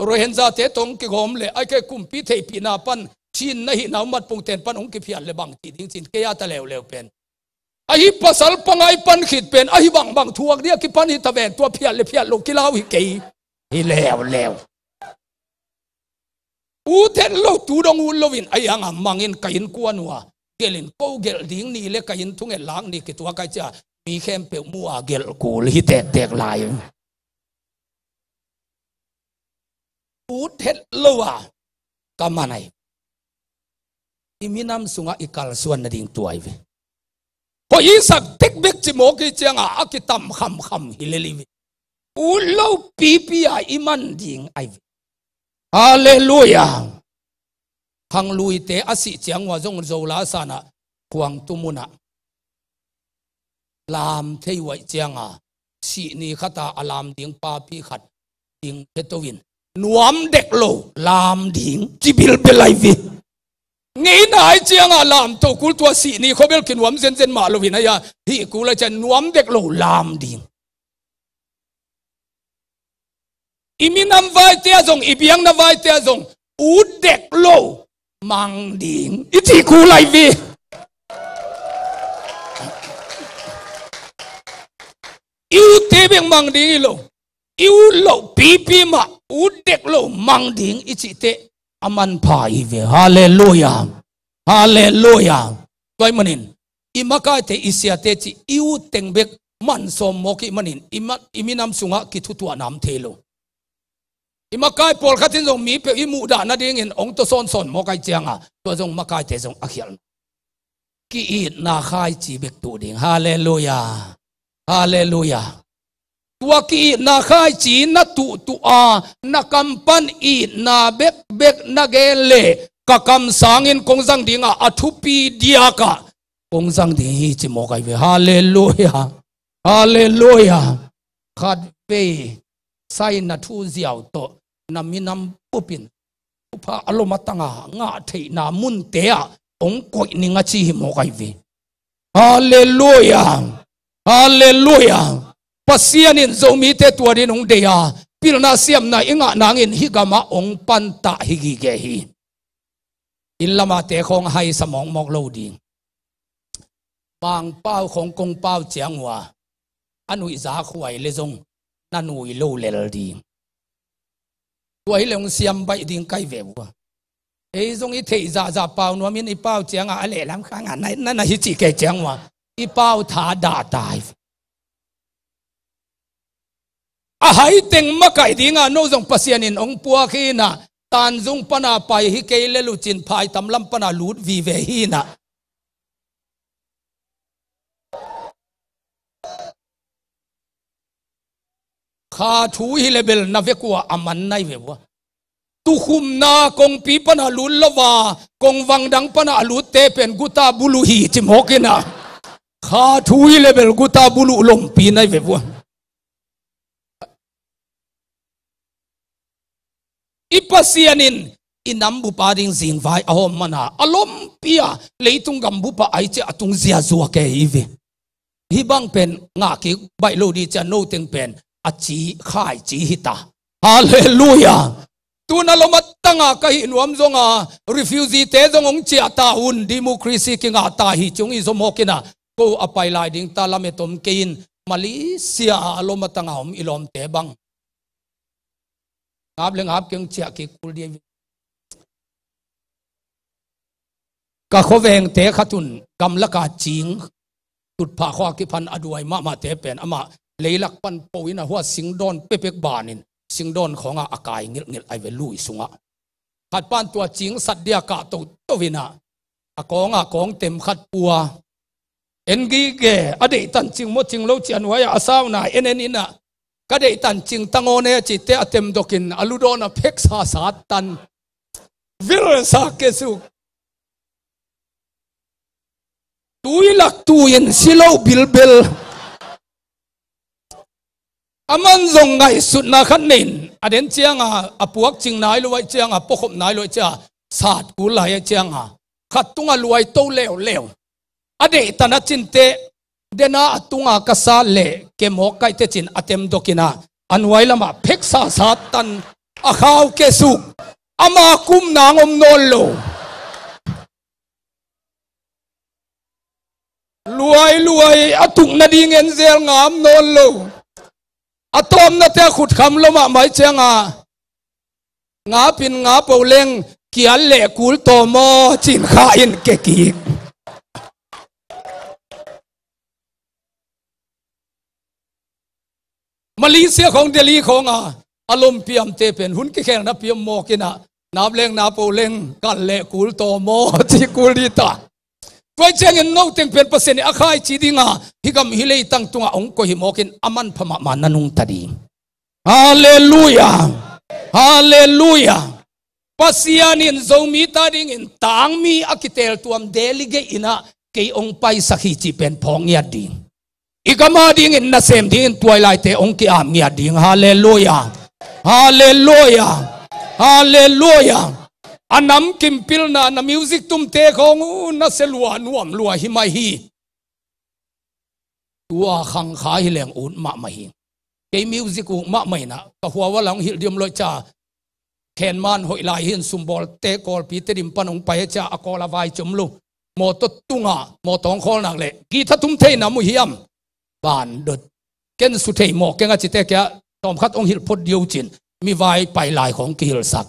rohenza te tong ki gom le ai ke kumpi thei pi na pan chin na hi naw mat pung ten pan ong ki phial le bang ti ding chin ke ya ta lew lew pen ai pasal pangai pan khit pen ai bang thuak dia ki pan hi ta ven tua phial le phial lo ki law hi ke hi lew u ten lo tu dong u lovin ai anga mangin kain kuanwa gelin ko gel ding ni le kain thung e lang ni ki tua kai cha mi khem pe mu a gel kul hi tek lai u thet lowa kamanai iminam sunga ikal suan na ding tuai ve ho isak tek bek chimo ki changa akitam kham hileli ve u lo pi iman ding ai hallelujah hang lui te asi chiang wa zong zo la sana kuang tumuna lam thei wai chianga si ni khata alam ding pa pi khat ding petowin nuam dek lo lam ding chibil belai vi ngei nai chianga lam to kul tua si ni khobel kin wam zen ma lo vin aya hi kula chan nuam dek lo lam ding iminam vai te zong ibiang na vai te zong u dek lo mang ding iti kulai vi iu te beng mang ding lo iu lo pi ma u dek lo mang ding iti te aman pa ive hallelujah toy manin imakai te isia te chi iu tengbek man som moki manin iminam sunga ki thutu anam thelo imakai pol khatin jong mi pe imu da na ding in ong to son mokai chianga to jong makai te jong akhial ki I na khai chi bek tu ding hallelujah tua ki na khai chi na tu a na kampan I na bek na gele ka kam sangin kongjang dinga athupi dia ka kongjang ding hi chi mokai ve hallelujah khat pe sai na thu ziaw to naminam pupin upa alomatanga nga thei na mun te a ong koi ninga chi hi mokai ve hallelujah pasianin zomi te tuarin ong deya pilna siam na inga nangin higama ong panta higi ge hi ilama te khong hai samong mok lo ding bang pau khong kong pau chiangwa anui za khwai le zong nanui lo lel ding tuai long siam bai ding kai ve wa e zong I thei za pau no min I pau chianga ale lam khang an na hi chi ke chiangwa I pau tha da tai a hai teng makai dinga no zong pasianin ong pua khi na tan zung pana pai hi ke le lu chin phai tam lam pana lut vi ve hi na kha thu hi level na ve kwa aman nai ve wa tu khum na kong pi pana lul lawa kong wang dang pana lut te pen guta bulu hi chim hokina kha thu hi level guta bulu lom pi nai ve wa ipasianin inam bu paring zing vai ahom mana alom pia leitung gam bu pa ai che atung zia zuwa ke ive hi bang pen nga ki bai lo di cha no teng pen achi khai chi hita hallelujah tuna lomat tanga ka hi nuam zonga refugee te zong ong chia ta un democracy ki nga ta hi chung I zomokina ko apai lai ding ta lametom kein Malaysia lomatanga om ilom te bang ngap le ngap keng chia ki kul dia ka khoveng te khatun kam laka ching tut pha khwa ki phan aduai ma te pen ama leilak pan poina huwa singdon pepek banin singdon khonga akai ngil ai ve lui sunga khat pan tua ching sat dia ka to vina akonga kong tem khat pua engi ge ade tan ching mo ching lo chian wa ya asaw na enenina ka de tan ching tangone chi te atem dokin aludona phek sa sat tan vil sa kesu tuilak tuin silo bilbel aman zong ngai sut na khan nin aden chianga apuak ching nai luai chianga pokhop nai loi cha sat ku lai chianga khatunga luai to lew ade tana chinte dena atunga kasa le ke mo kai te chin atem dokina anwai lama pheksa sat tan akhaw ke su ama kum nangom nol lo luai atung na ding en zel ngam nol lo atom na te khut kham loma mai changa nga pin nga poleng kial le kul to mo chin kha in ke ki Malaysia khong Delhi khong alom piam te pen hun ki kheng na piam mo kina nap leng na poleng kal le kul to mo chi kul di ta koi cheng en no teng pen pasen akhai chi dinga higam hilei tang tunga ong ko hi mokin aman phama mananung tadi hallelujah pasianin zomi tading in tangmi akitel tuam delige ina ke ong pai sakhi chi pen phong ya ding igama ding in na sem ding in twilight te ong ki am ya ding hallelujah anam kimpil na music tum te khong na selwa nuam lua hi mai hi tua khang kha hi leng un ma mai ke music u ma mai na ka huwa walang hil diam loi cha khen man hoi lai hin sumbol te kol pi te dim panong pai cha akola vai chumlu mo to tunga mo tong khol nak le ki thatum thei na mu hiam ban dot ken su thei mo kenga chi te kya tom khat ong hil phot diu chin mi vai pai lai khong ki hil sak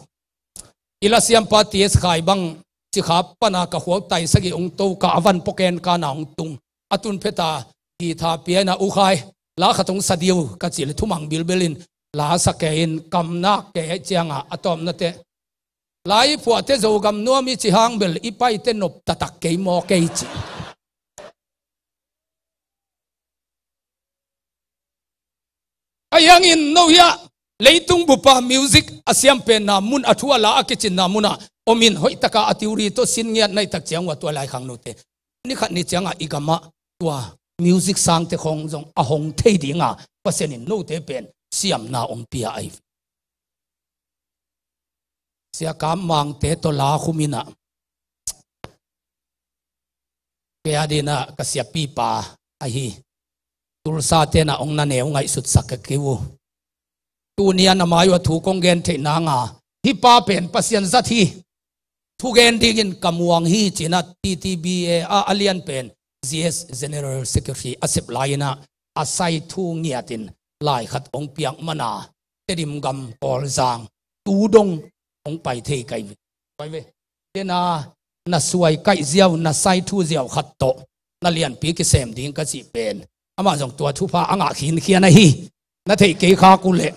ila siam pa ts khai bang chi kha pana ka huaw tai sagi ong to ka avan poken ka na ong tung atun pheta ki tha piana u khai la khatung sadiu ka chil thumang bilbelin la sakein kamna ke chianga atom na te lai phua te zo gam no mi chi hang bel ipai te nop tatak ke mo ke chi ayang in no ya leitung bupa music asiam pen na mun athua la akichin na muna omin hoi taka atiuri to sin ngiat nai tak chiang wa to lai khang no te ni khat ni chianga igama tua music sang te khong jong a hong thei dinga pasenin no te pen siam na om pia ai sia kam mang te to la khumina ke adina ka sia pi pa a hi tulsa te na ong na neu ngai sut sak ke wo tu nia na mayo thu kong gen the na nga hi pa pen pasian za thi thu gen ding in kamuang hi china TTBA alian pen GS General Secretary asep laina asai thu ngiatin lai khat ong piang mana terim gam kol jang tu dong ong pai thei kai ve tena na suai kai ziaw na sai thu ziaw khat to na lian pi ki sem ding ka chi pen ama jong tua thu pha anga khin khian a hi na thei ke kha ku le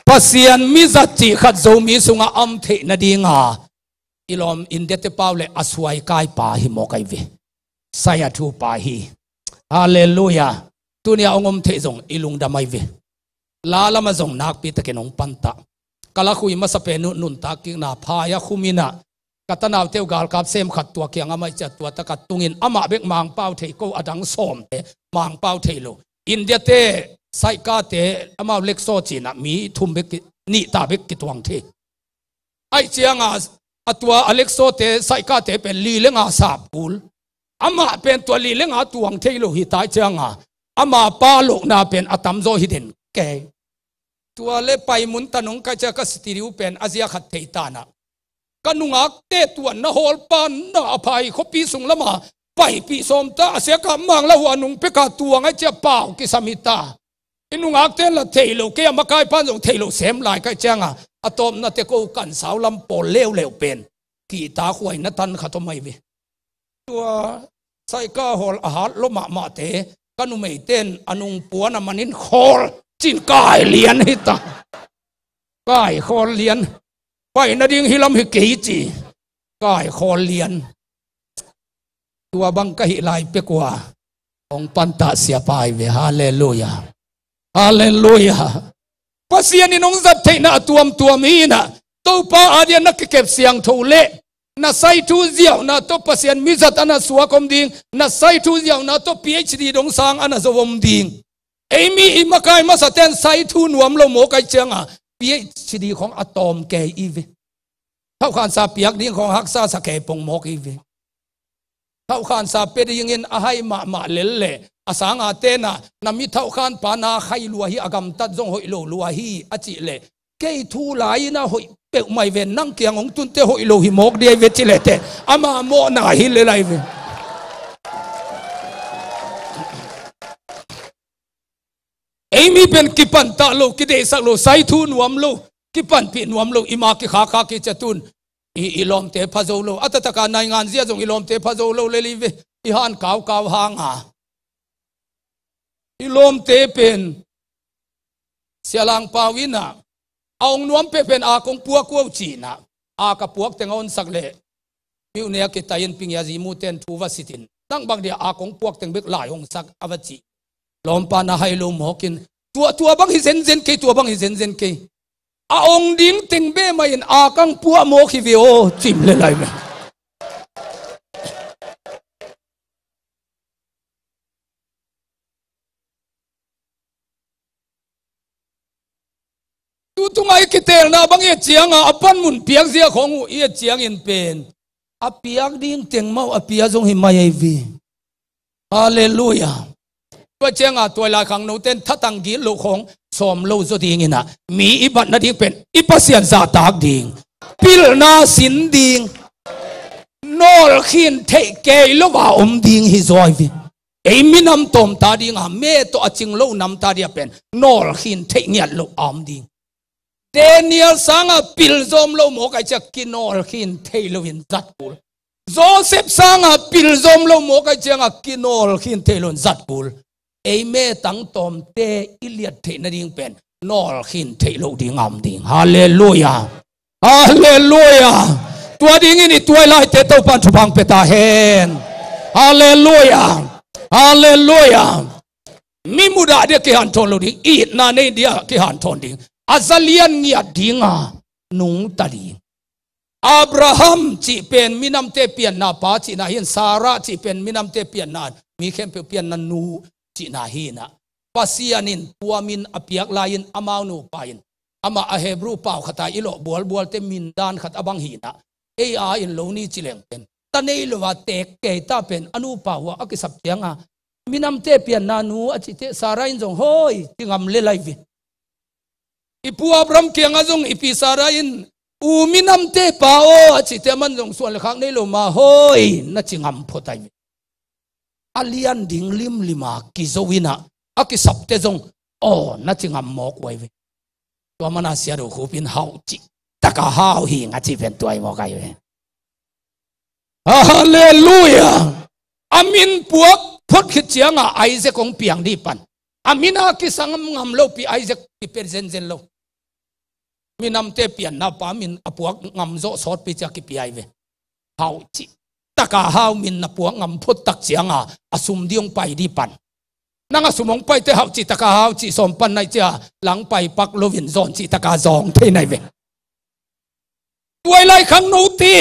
pasian mi zati khat zo mi sunga am the na dinga ilom indete paule aswai kai pa hi mo kai ve saya thu pa hi hallelujah tunia ongom the zong ilung da mai ve la lama zong nak pi ta kenong panta kala khui ma sa pe nun ta ki na pha ya khumina katanaw teu gal kap sem khat tua kyang amai cha tua ta kat tungin ama bek mang pau thei ko adang som te mang pau thei lo india te sai ka te ama lek so china mi thum bek ni ta bek ki tuang the ai chianga atwa alexo te sai ka te pen li lenga sap kul ama pen to li lenga tuang thei lo hi tai chianga ama pa lo na pen atam zo hiden ke tua le pai mun tanong ka cha ka steriu pen azia khat thei ta na kanungak te tuan na hol pan na apai khopi sung lama pai pi som ta ase ka mang la wa nung pe ka tuang ai cha pau ki samita inung ak ten la theilo ke ma kai pan jong theilo sem lai kai changa atom na te ko kan sau lam pol leu leu pen ki ta khoi na tan khatom mai ve tua sai ka hol a hat lo ma te kanu mei ten anung puana manin khol chin kai lian hita kai khol lian pai na ding hilam hi ke chi kai khol lian tua bang ka hi lai pe kwa ong panta sia pai ve hallelujah hallelujah pasian inong zat theina tuam hi na to pa adian na kep siang thole na sai tu ziaw na to pasian mizat ana suwa kom ding na sai tu ziaw na to phd dong sang ana zowom ding emi imakai masaten sai tu nuam lo mo kai changa phd khong atom ke ive thau khan sa piak ding khong haksa sa ke pong mok ive thau khan sa pe ding in ahai ma lelle asanga te na nami thau khan pa na khai lua hi agam tat jong hoi lo lua hi achi le ke thu lai na hoi pe mai ven nang kyang ong tun te hoi lo hi mok de ve chi le te ama mo na hi le lai ve emi pen kipan ta lo ki de sak lo sai thu nuam lo kipan pi nuam lo ima ki kha ki chatun ilom te phazo lo atata ka nai ngan zia jong ilom te phazo lo le li ve i han kaw hanga ilom te pen sialang pawina aung nuam pe pen a kong puak ko china a ka puak tengon sakle piu ne ki tayin pingya ji mu ten thuwa sitin nang bang dia a kong puak teng bek lai hong sak awachi lom pa na hai lo mokin tua bang hi zen ke tua bang hi zen ke a ong ding teng be mai in a kang puak mo khi ve o chim le lai me tungai kitel na bang ye chiang a apan mun piak zia khong u ye chiang in pen a piak ding teng mau a pia jong hi mai vi hallelujah to chiang a toy la khang no ten thatang gi lo khong som lo zo ding ina mi ibat na ding pen ipasian za tak ding pil na sin ding nol khin the ke lo wa ding hi zoi vi ei minam tom ta ding a me to aching lo nam ta dia pen nol khin the nyat lo ding Daniel sanga pil zom lo mo kai chak kinol khin thailowin zat pul Joseph sanga pil zom lo mo kai changa kinol khin thailon zat pul ei me tang tom te iliat the na ding pen nol khin thailo ding am ding hallelujah hallelujah tua ding ini tua lai te to pan thu bang peta hen hallelujah hallelujah mi muda dia ke han thon lo ding I na ne dia ke han thon ding azalian ngia dinga nung tali Abraham chi pen minam te pian na pa chi na hin Sarah chi pen minam te pian na mi khem pe pian na nu chi na hi na pasianin puamin apiak lain amau nu pain ama a Hebrew pau khata ilo bol te min dan khat abang hi na a in lo ni chi leng pen ta nei lo wa tek ke ta pen anu pawa akisap tianga minam te pian na nu achi te Sarah in jong hoi tingam le lai vi ipu Abraham kiang azong ipi Sarah in uminam te pao achi te man jong suan le khak nei lo ma hoi na chingam photai alian ding lim lima ki zowina akisap te jong o na chingam mok wai ve to mana sia ro khupin hau chi taka hau hi nga chi pen tuai mo kai ve hallelujah amin puak phot khit chianga Isaac kong piang di pan amina ki sangam ngam lo pi Isaac pi perzen zen lo minam te pian na pa min apuak ngam zo sot pi cha ki pi ai ve hau chi taka hau min na puak ngam phot tak chianga asum diong pai di pan nanga sumong pai te hau chi taka hau chi som pan nai cha lang pai pak lovin zon chi taka zong the nai ve tuai lai khang no ti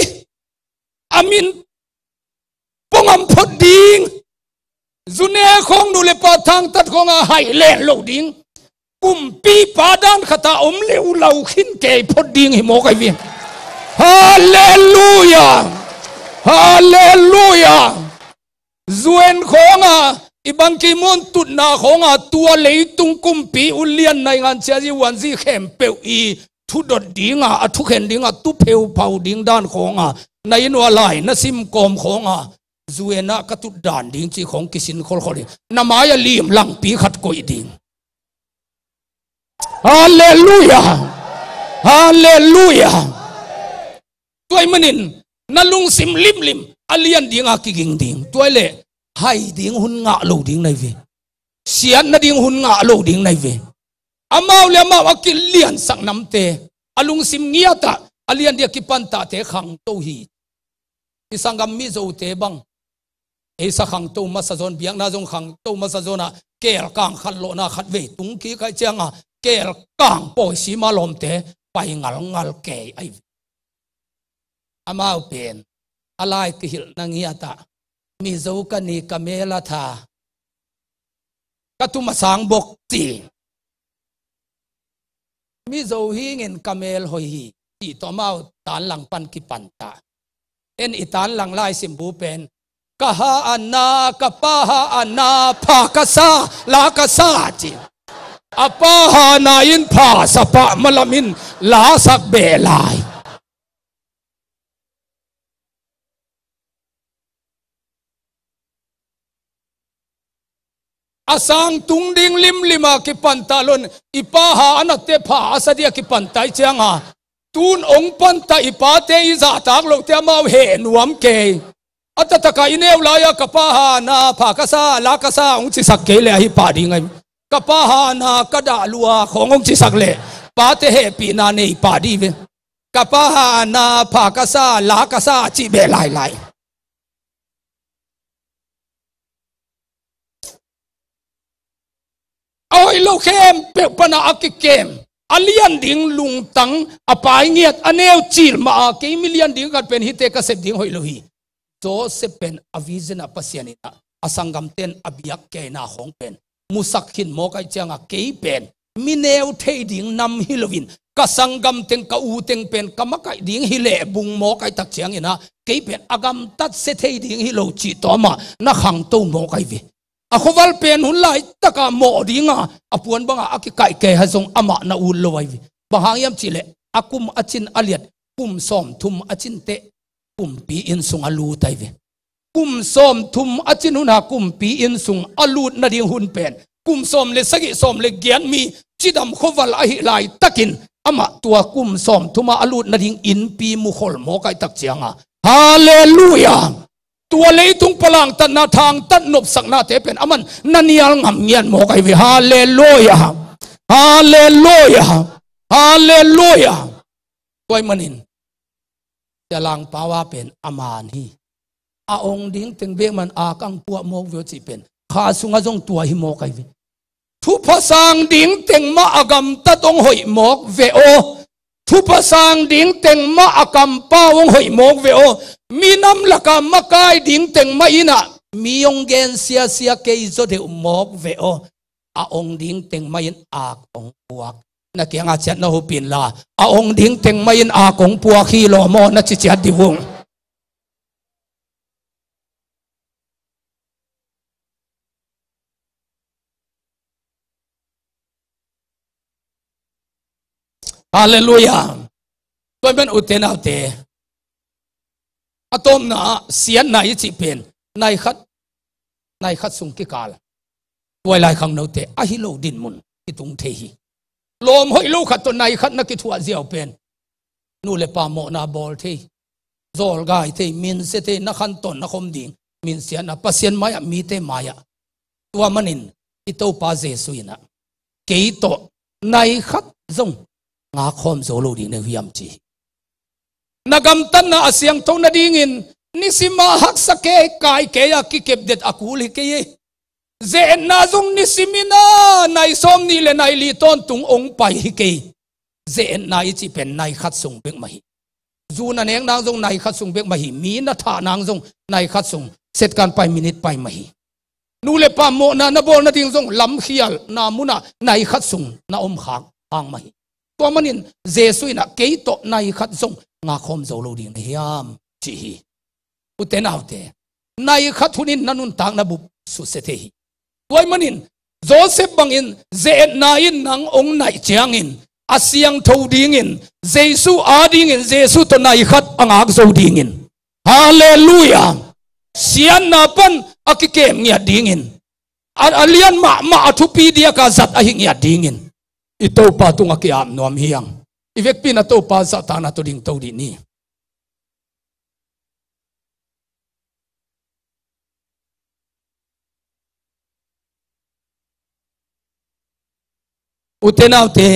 amin pongam phot ding zune khong nu le pa thang tat khong a hai len lo ding kum pi pa dan khata leu lau khin ke phot ding hi mo kai vi hallelujah hallelujah zuen khong a ibang ki mon tut na khong a tua leitung kum pi ulian nai ngan cha ji wan ji khem pe I thu dot dinga a thu khen dinga tu pheu phau ding dan khong a nai no lai na sim kom khong a zuena ka tu dan ding chi khong kisin khol khol namaya lim lang pi khat koi ding hallelujah hallelujah toy manin nalung sim lim lim alian ding a kiging ding toy le hai ding hun nga lo ding nai ve sian na ding hun nga lo ding nai ve amau le ma akil lian sak nam te alung sim ngia ta alian dia kipan ta te khang to hi isangam mi zo te bang esa khang to ma sa zon biang na zong khang to ma sa zona kel kang khan lo na khat ve tung ki kai changa kel kang poi si ma lom te pai ngal ngal ke ai amau pen alai ki hil na ngia ta mi zo ka ni kamela tha ka tu ma sang bok ti mi zo hi ngin kamel hoi hi ti to mau tan lang pan ki pan ta en itan lang lai sim bu pen kaha anna kapaha anna pha kasa la kasa chi apaha na in pha sapa malamin la sak be lai asang tung ding lim lima ki pantalon ipaha anate pha asadia ki pantai changa tun ong panta ipate iza tak lo te mau he nuam ke atataka ineu laya kapaha na pha kasa la kasa ong chi sak ke le hi pa ding ai kapaha na kada lua khong ong chi sak le pa te he pi na nei pa di ve kapaha na pha kasa la kasa chi be lai lai oi lo khem pe pana akikem alian ding lung tang apai ngiat aneu chil ma ke million ding ka pen hite ka sep ding hoi lo hi to se pen avizena pasianina asangam ten abiak ke na hong pen musak hin mo kai changa ke pen mineu thei ding nam hilovin ka sangam teng ka u teng pen kamakai ding hile bung mo kai tak chiang ina ke pen agam tat se thei ding hilo chi to ma na khang to mo kai vi akhowal pen hun lai taka mo dinga apuan banga akikai ke hazong ama na ul lowai bahang yam chile akum achin aliat kum som thum achin te kum pi in sung alu tai ve kum som thum achin hun ha kum pi in sung alu na ding hun pen kum som le sagi som le gyan mi chidam khowal a hi lai takin ama tua kum som thuma alu na ding in pi mu khol mo kai tak chianga hallelujah tua lấy tung palang tan na thang tan nộp sắc na thế pen aman nanial ngam ngian mo kai vi hallelujah hallelujah hallelujah toy manin jalang pawa pen aman hi a ong ding teng bek man a kang pu mo vio chi pen kha sunga jong tua hi mo kai vi thu phasang ding teng ma agam ta tong hoi mok ve o thu pasang ding teng ma akam pa wong hoi mok ve o minam laka makai ding teng ma ina miyong gen sia sia ke zo de mok ve o a ong ding teng ma in ak ong puak na ke nga chat na ho pin la a ong ding teng ma in ak ong puak hi lo mo na chi chat di wong hallelujah tôi bên uten nào te atom na sian na chi pen nai khat sung ki kal tôi lại khang nâu te a hi lo din mun ki tung the hi lom hoi lo khat to nai khat na ki thua ziaw pen nu le pa mo na bol the zol gai the min se te na khan ton na khom ding min sian na pasien maya mi te maya tua manin ito pa jesu ina ke to nai khat zong nga khom zo lo ding ne hiam chi nagam tan na asyang to na dingin ni sima hak sake kai ke ya ki kep det akul hi ke ye ze na zong ni simina nai som ni le nai li ton tung ong pai hi ke ze na i chi pen nai khat sung bek ma hi zu na neng nang zong nai khat sung bek ma hi mi na tha nang zong nai khat sung set kan pai minute pai ma hi nu le pa mo na na bol na ding zong lam khial na muna nai khat sung na om khang hang ma hi to manin jesu ina ke to nai khat zong nga khom zo lo ding hiam chi hi uten autte nai khat hunin nanun tang na bu su se the hi toy manin joseph bangin ze nain nang ong nai chiangin asyang tho dingin jesu adingin jesu to nai khat angak zo dingin hallelujah sian na pan akikem ngia dingin alian ma thupi dia ka zat a hingia dingin ito pa tung akiam nom hiang ivek pin ato pa za ta na to ding to di ni utenaute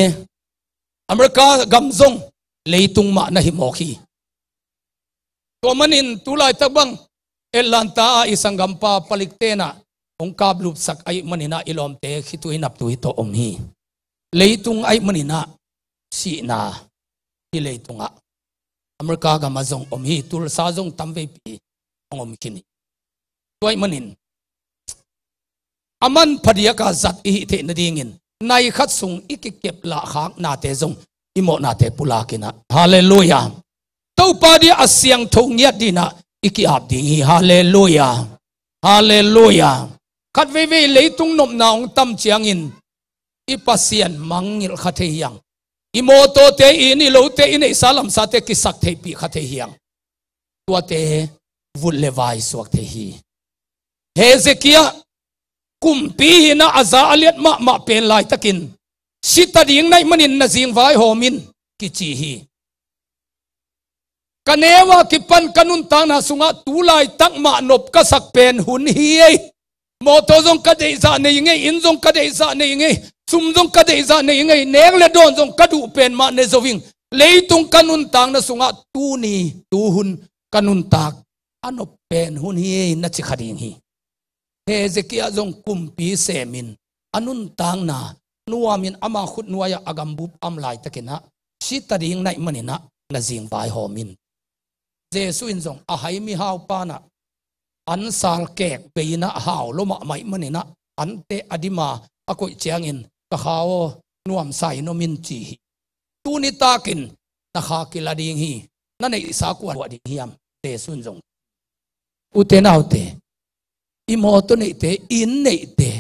Amerika gamzong leitung ma na himoki to manin tulay tabang elanta isang gampa paliktena ong kablup sak ay manina ilomte hitu inap tu ito omhi leitung ay manina si na leitunga Amerika gamazong omhi tul sazong tamve pi ong omkini tuay manin aman padia ka zat i te na dingin nai khat sung ikikep la khak na te zong imo na te pulakina hallelujah to pa dia asyang thong nya dina iki ap ding hi hallelujah hallelujah khat ve ve leitung nom naung tam chiang in ipasian mangil khathe yang imoto te ini lo te in salam sa te kisak the pi khathe hiang tua te vul levai suak the hi Hezekiah kumpi na aza aliat ma pen lai takin sita ding nai manin na jing vai homin kichi hi kanewa kipan kanun ta na sunga tulai tak ma nop ka sak pen hun hi ei moto jong ka dei za nei nge in jong ka dei za nei nge sum jong ka dei za nei nge neng le don jong ka du pen ma ne zowing leitung kanun tang na sunga tu ni tu hun kanun tak anop pen hun hi na chi khading hi Hezekiah jong kumpi semin anun tang na nuamin ama khut nuaya agambup amlai takena sita ding nai manina na jing vai homin Jesu in jong a hai mi hau pana an sal kek peina hau loma mai manina ante adima akoi chiangin ka hao nuam sai no min chi tu ni takin na kha kila ding hi na nei sa kwa ding hiam Jesu in jong utenaute imoto nei te in nei te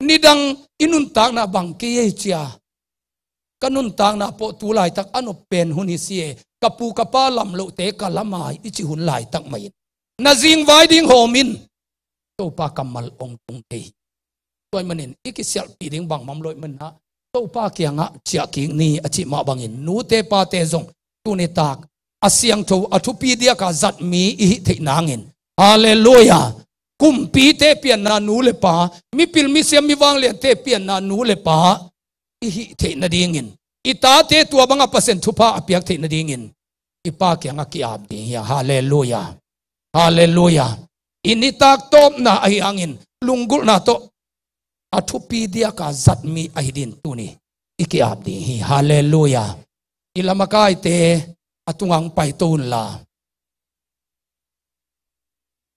nidang inun tang na bangke ye chia kanun tang na po tu lai tak anu pen hun hi sie kapu kapa lam lo te kalamai ichi hun lai tak mai na jing vai ding homin to pa kamal ong tung te toy manin ikisial pi ding bang mam loi man na to pa kianga chia king ni achi ma bangin nu te pa te zong tu ni tak asyang tho athupi dia ka zat mi i the nangin hallelujah kumpi te pian na nu le pa mi pil mi siam mi wang le te pian na nu le pa i hi the na dingin ita te tua banga pasen thupa apiak the na dingin ipa kyanga ki ab ding ya hallelujah hallelujah initak top na ai angin lungul na to athupi dia ka zat mi ai din tu ni iki ab ding hi hallelujah ilamakai te atungang pai tun la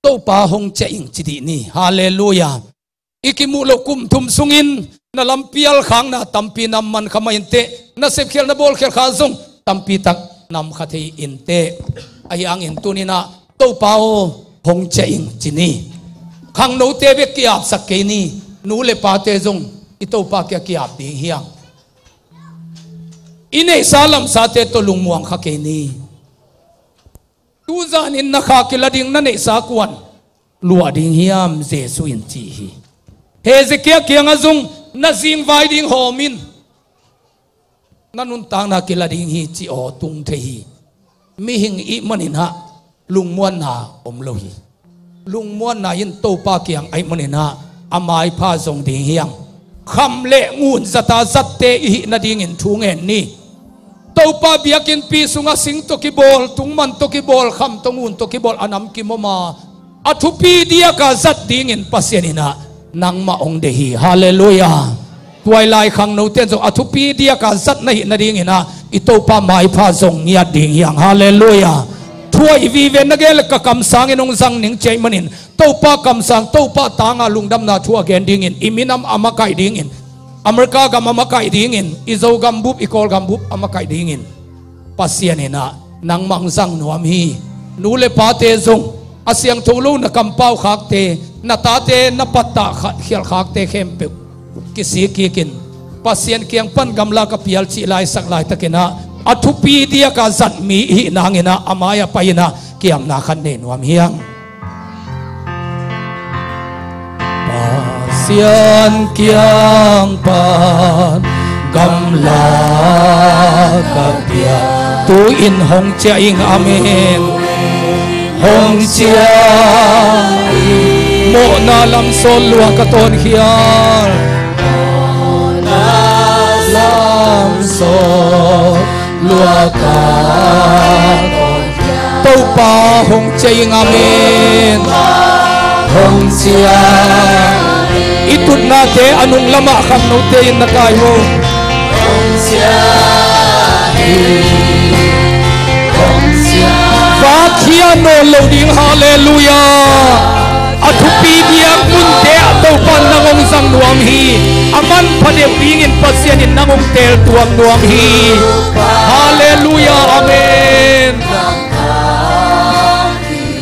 to pa hong che ing chidi ni hallelujah ikimu lo kum thum sungin na lampial khang na tampi nam man khamain te na sep khel na bol khel kha zong tampi tak nam khathei in te ai ang in tunina to pa o hong che ing chini khang no te be kiap sak ke ni nu le pa te zong i to pa kya kiap ding hiang ine salam sa te to lungmuang kha ke ni tu zan in na kha kilading na nei sa kwan lua ding hiam Jesu in chi hi Hezekiah kiang azung na jing vai ding homin nanun tang na kilading hi chi o tung the hi mi hing i manin ha lungmuan na omlo hi lungmuan na in to pa kiang ai manin ha amai pha zong ding hiang kham le ngun zata zat te hi na ding in thung en ni topa biakin pi sunga sing to ki bol tungman to ki bol kham tongun to ki bol anam ki moma athupi dia ka zat ding in pasianina nang ma ong de hi hallelujah tuai lai khang no ten zo athupi dia ka zat na hi na ding ina itopa mai pha zong nya ding yang hallelujah thuai vi ven na gel ka kam sang enong zang ning chei manin topa kam sang topa tanga lungdam na thua gen ding in iminam amakai ding in Amerika gam amakai dingin izo gambup ikol gambup amakai dingin pasianina nang mangzang nuam hi nule pate zong asyang tholo na kampau khakte na tate na patta khial khakte khempe kisi kikin pasien kiang pan gamla ka pial chi lai sak lai takena athupi dia ka zat mi hi nangina amaya paina kiam na khan ne nuam hiang xiên kiang pan gam la ka pia tu in hong cha ing amen hong cha mo na lam sol lua ka ton hiar lam sol lua ka tâu pa hong cha ing amen hong cha itut na te anong lama kham no te in nakai mo hong cha Vakia no loading hallelujah athupi biak mun te atau pan nangong sang nuam hi aman phade pingin pasien in nangong tel tuam nuam hi hallelujah amen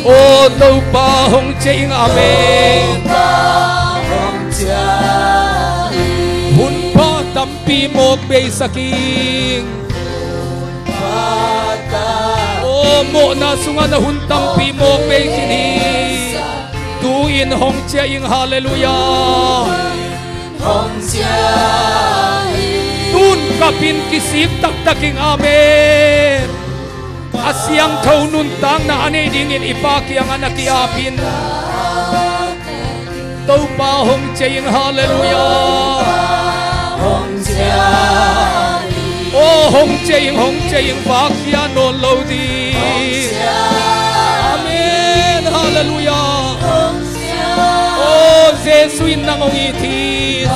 oh tau pa hong ching amen hun pa tampi mok be saking mo na sunga na huntam pi mo pe kini tu in hong chia ing hallelujah hong chia tun kapin kisip tak taking amen asyang thau nun tang na ane ding in ipaki ang anak iapin tau pa hong chia ing hallelujah hong chia oh hong ching vakia no lodi amen hallelujah oh Jesus nangong iti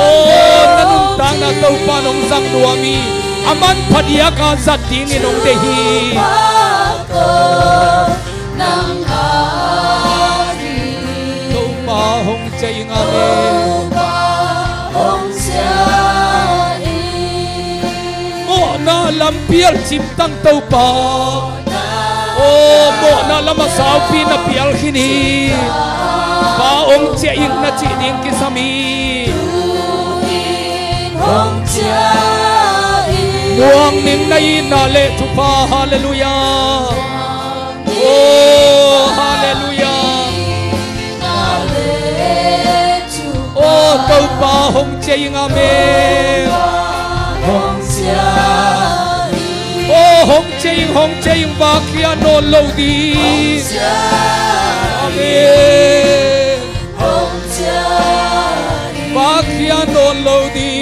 oh nanuntang na tau pa nong sang nuami aman padia ka zat ding inong dehi tau pa hong ching amen na lampial ciptang tau pa oh mo na lama saupi na pial kini pa ong che ing na chi ding kisami ong che buang ning nai na le tu pa hallelujah oh hallelujah oh tau pa hong che ing amen oh hong ching vakia no lodi amen vakia no lodi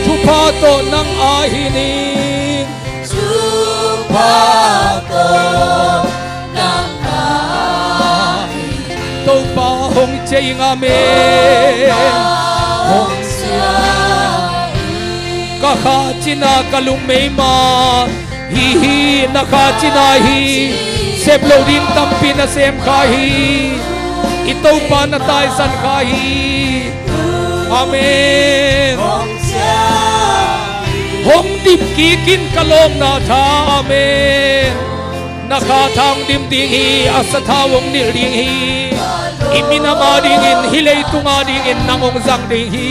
chupato nang ahini chupato nang ahini tau pa hong ching amen kakha china kalung meima hi hi nakha china hi seblo din tampi na sem kha hi ito pa na tai san kha hi amen hong dim ki kin kalom na tha amen nakha thang dim ding hi asathawong nil ding hi imina ma ding in hilei tunga ding in nangong zang ding hi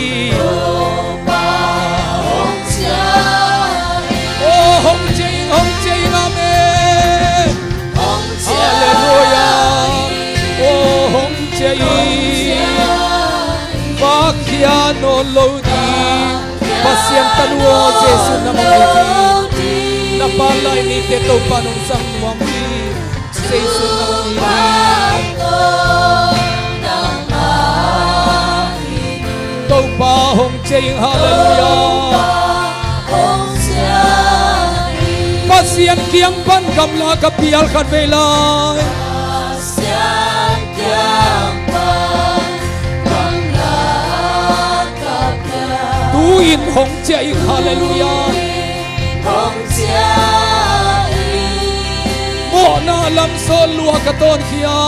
hong ching amen hallelujah oh hong ching vakia no lodi pasien tanwo Jesus na mangiti napalay ni te tau pa nung sang nuam hi Jesus na mangiti tau pa hong ching hallelujah pasian kiang pan gamla kapial kan velai pasian kiang pan gamla kapial tuin hong ching hallelujah hong ching mo na lam sol lua ka ton khia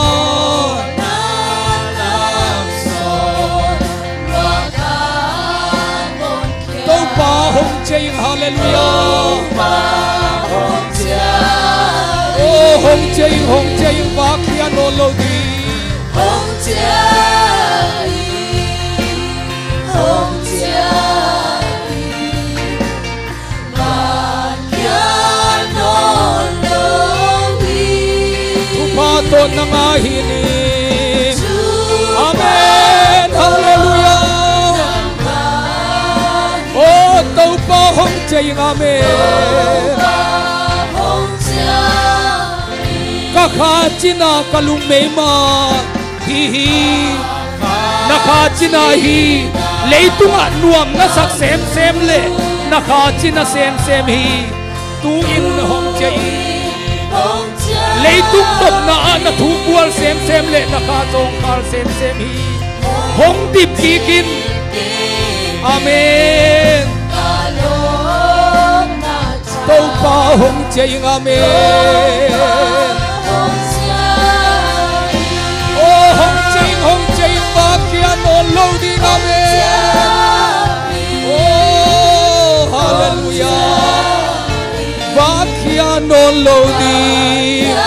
na lam sol lua ka ton khia tau pa hong ching hallelujah oh hong ching vakia no lodi hong ching vakia no lodi to nanga hini amen hallelujah oh tàu pa hong chay amen ka kha china kalung me ma hi hi na kha china hi leitung a nuam na sak sem sem le na kha china sem sem hi tu in hong chay leitung top na na thu bual sem sem le na kha chong khal sem sem hi hong dip ki kin amen tàu pa hong chay amen oh hong chay ba kia non lo ding amen oh hallelujah ba kia non lo ding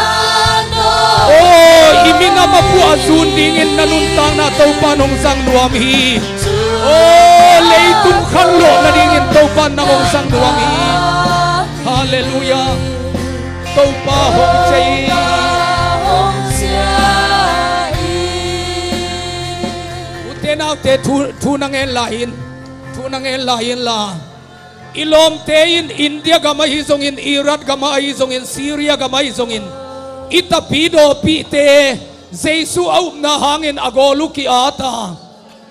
oh imina mapu azun ding in nanun tang na tàu pa nong sang nuam hi oh leitung khan lo na ding in tàu pa na nong sang nuam hi hallelujah tàu pa hong chay nào te thu nang en lain la ilom te in India gama hi zong in Iraq gama hi zong in Syria gama hi zong in itapido pi te Jesu au na hangin agolu ki ata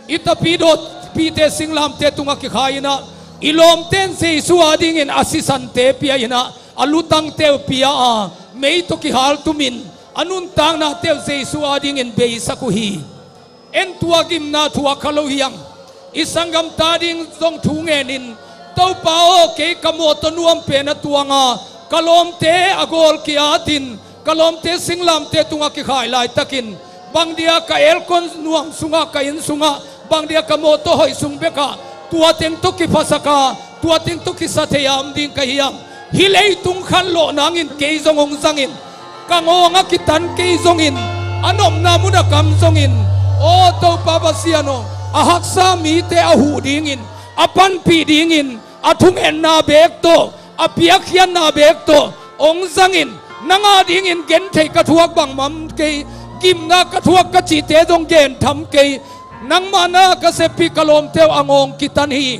itapido pi te singlam te tunga ki khaina ilom ten Jesu ading in asisante pia ina alutang te pia a mei to ki hal tumin anun tang na te Jesu ading in beisa ku hi en tua gim na tua khalo hiang isangam tading zong thu ngenin tau pao ke kamo to nuam pe na tuanga kalom te agol ki atin kalom te singlam te tunga ki khai lai takin bangdia ka elkon nuam sunga ka in sunga bangdia kamo to hoi sung beka tua teng to ki phasaka tua teng to ki satheyam ding ka hiam hilei tung khan lo nangin ke zong ong zangin kangonga kitan ke zongin anom namuna kam zongin oh tau papa siano ahaksa mi te ahu dingin apan pi dingin athung en na bek to apiak hian na bek to ong zangin nanga dingin gen thei ka thuak bang mam ke kim na ka thuak ka chi te dong gen tham ke nang mana ka se pi kalom teu angong kitan hi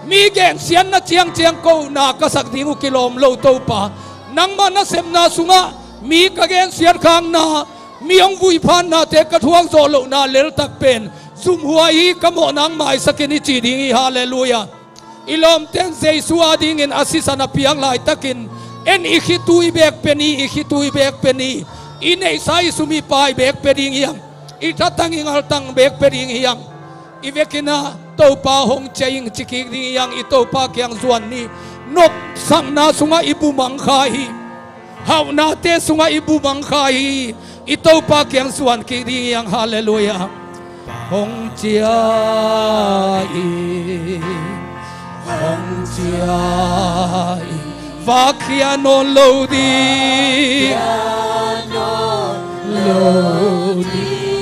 mi gen sian na chiang chiang ko na ka sak dingu kilom lo tau pa nang mana sem na sunga mi ka gen sian khang na miong vui phan na te ka thuang zo lo na lel tak pen zum huai kamo nang mai sakini chi ding hallelujah ilom ten Jesu ading in asisana piang lai takin en ikhitui bek peni inei sai sumi pai bek peding yang itatang ingal tang bek peding yang ivekina topa hong chaing chiki ding yang itopa kyang zuan ni nop sang na sunga ibu mangkhai hau na te sunga ibu mangkhai ito pa kyang suan ki ding hallelujah hong chiai va kia non lo di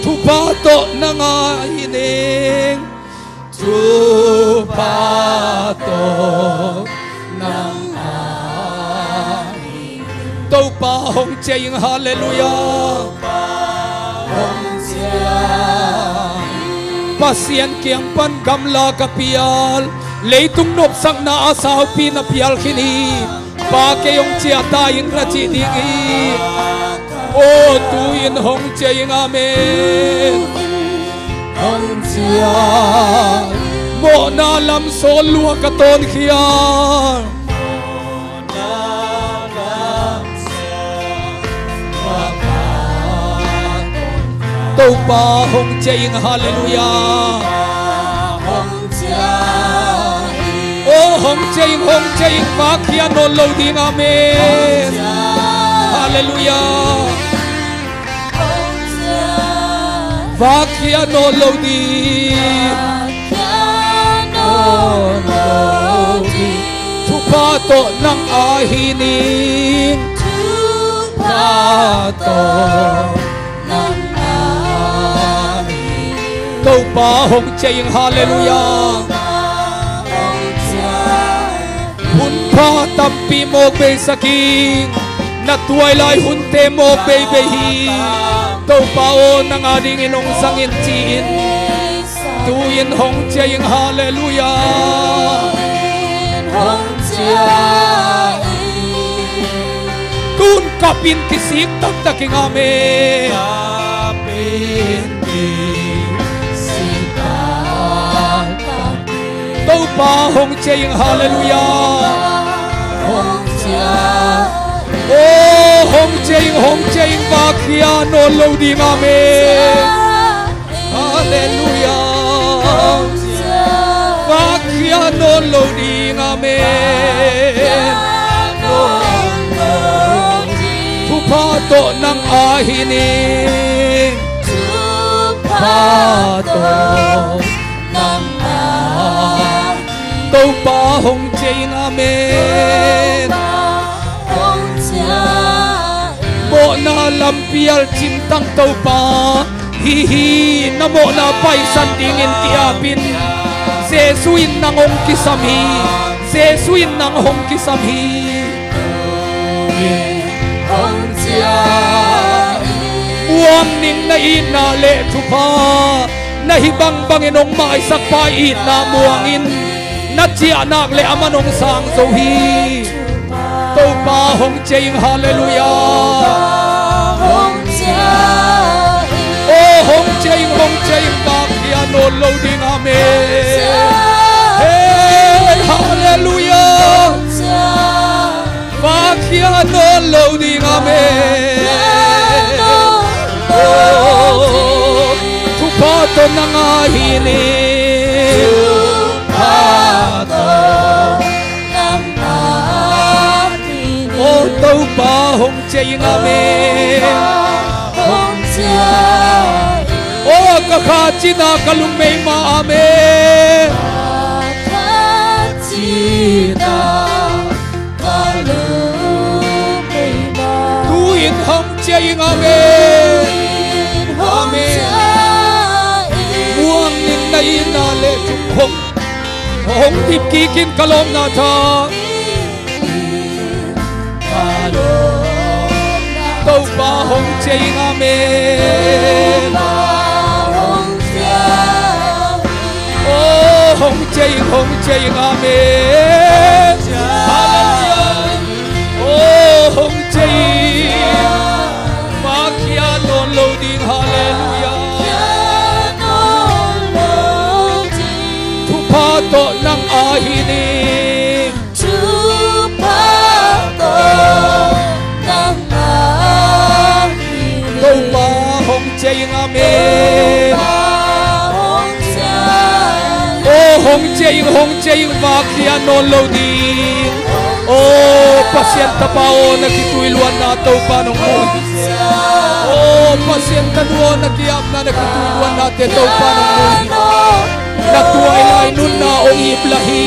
tu pa to nanga ining tu pa to nanga tau pa hong chaing hallelujah pasien kiang pan gamla kapial leitung nop sang na asaw pina pial khini pa ke yong chia ta in ra chi dingi o tu in hong chaing amen hong chia mo na lam so lua ka ton khian tau pa hong chaing hallelujah oh hong chaing pa kia no lo ding amen hallelujah va kia no lo ding tu pa to nang ahining tu pa to tau pa hong chaing hallelujah hun pa tampi mo be saking na tuai lai hun te mo be be hi to pao nang ading inong sangin chin tu in hong chia in hallelujah hong chia kun kapin kisik tak taking amen kapin kisik to pa hong chia in hallelujah hong chia oh hong chia in va kia no lo ding amen hallelujah va kia no lo ding amen thu pa to nang ahini pa to nang to pa hong chia in amen mo na lampial cintang tau pa hi hi na mo na paisan dingin tiapin sesuin nang hong kisami sesuin nang hong kisami hong chia buang ning na ina le thupa na hibang banginong mai sak pa ina muangin na chia nak le amanong sang so hi to pa hong ching hallelujah hong chia oh hong ching pa kia no lo ding amen hey hallelujah pa kia no lo ding amen oh tu pa to nang ahini oh tau pa hong ching amen oh kakha china kalung mei ma amen tu in hong ching amen amen muang nin na ina le chung hong hong tip kikin kalom na tha tau pa hong ching amen oh hong ching amen hallelujah oh hong ching ma kia non lo ding hallelujah thu pa to nang ahini tau pa hong ching amen oh hong ching va kia non lo ding oh pasien ta pao na kitui luan na tau pa nong moi oh pasien ta luan na kiap na kitui luan na te tau pa nong moi na tuai lai nun na ong iblahi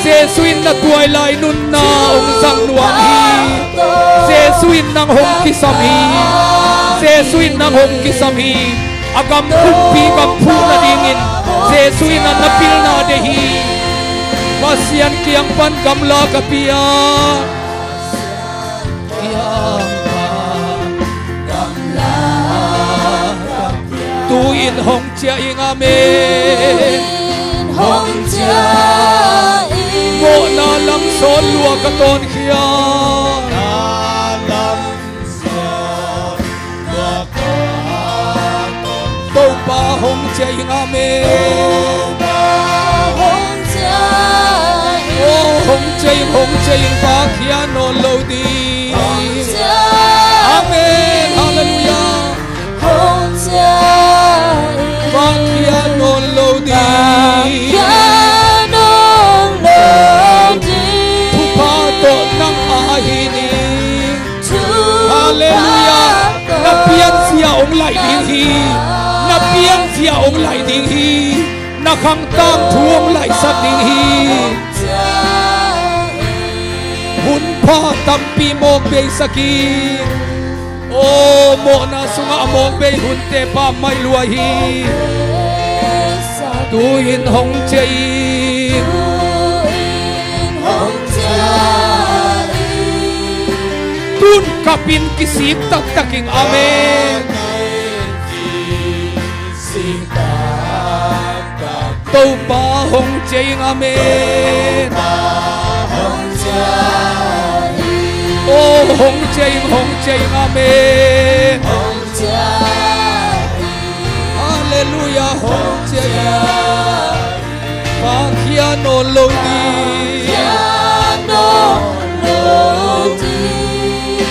sesuin na tuai lai nun na ong sang nuang hi sesuin nang hong kisami sesuin nang hong kisami agam kumpi kampu na dingin sesuin na napil na dehi pasian kiang pan gamla kapia kiang pan gamla tuin hong chia ing amen hong chia mo na lang son lua katon khia tau pa hong chia ing amen oh hong chia ing pa kia no lo di amen hallelujah pa kia no lo di thu pa to nang ahini hallelujah na pian sia ong lai ding hi na pian sia ong lai ding hi na khang tang thuong lai sat ding hi hun pa tampi mo be saki oh mo na sunga mo be hun te pa mai lua hi tuin hong ching tun kapin kisik tak taking amen tâu ba hong ching amen oh hong ching amen hallelujah hong ching pa kia no lo di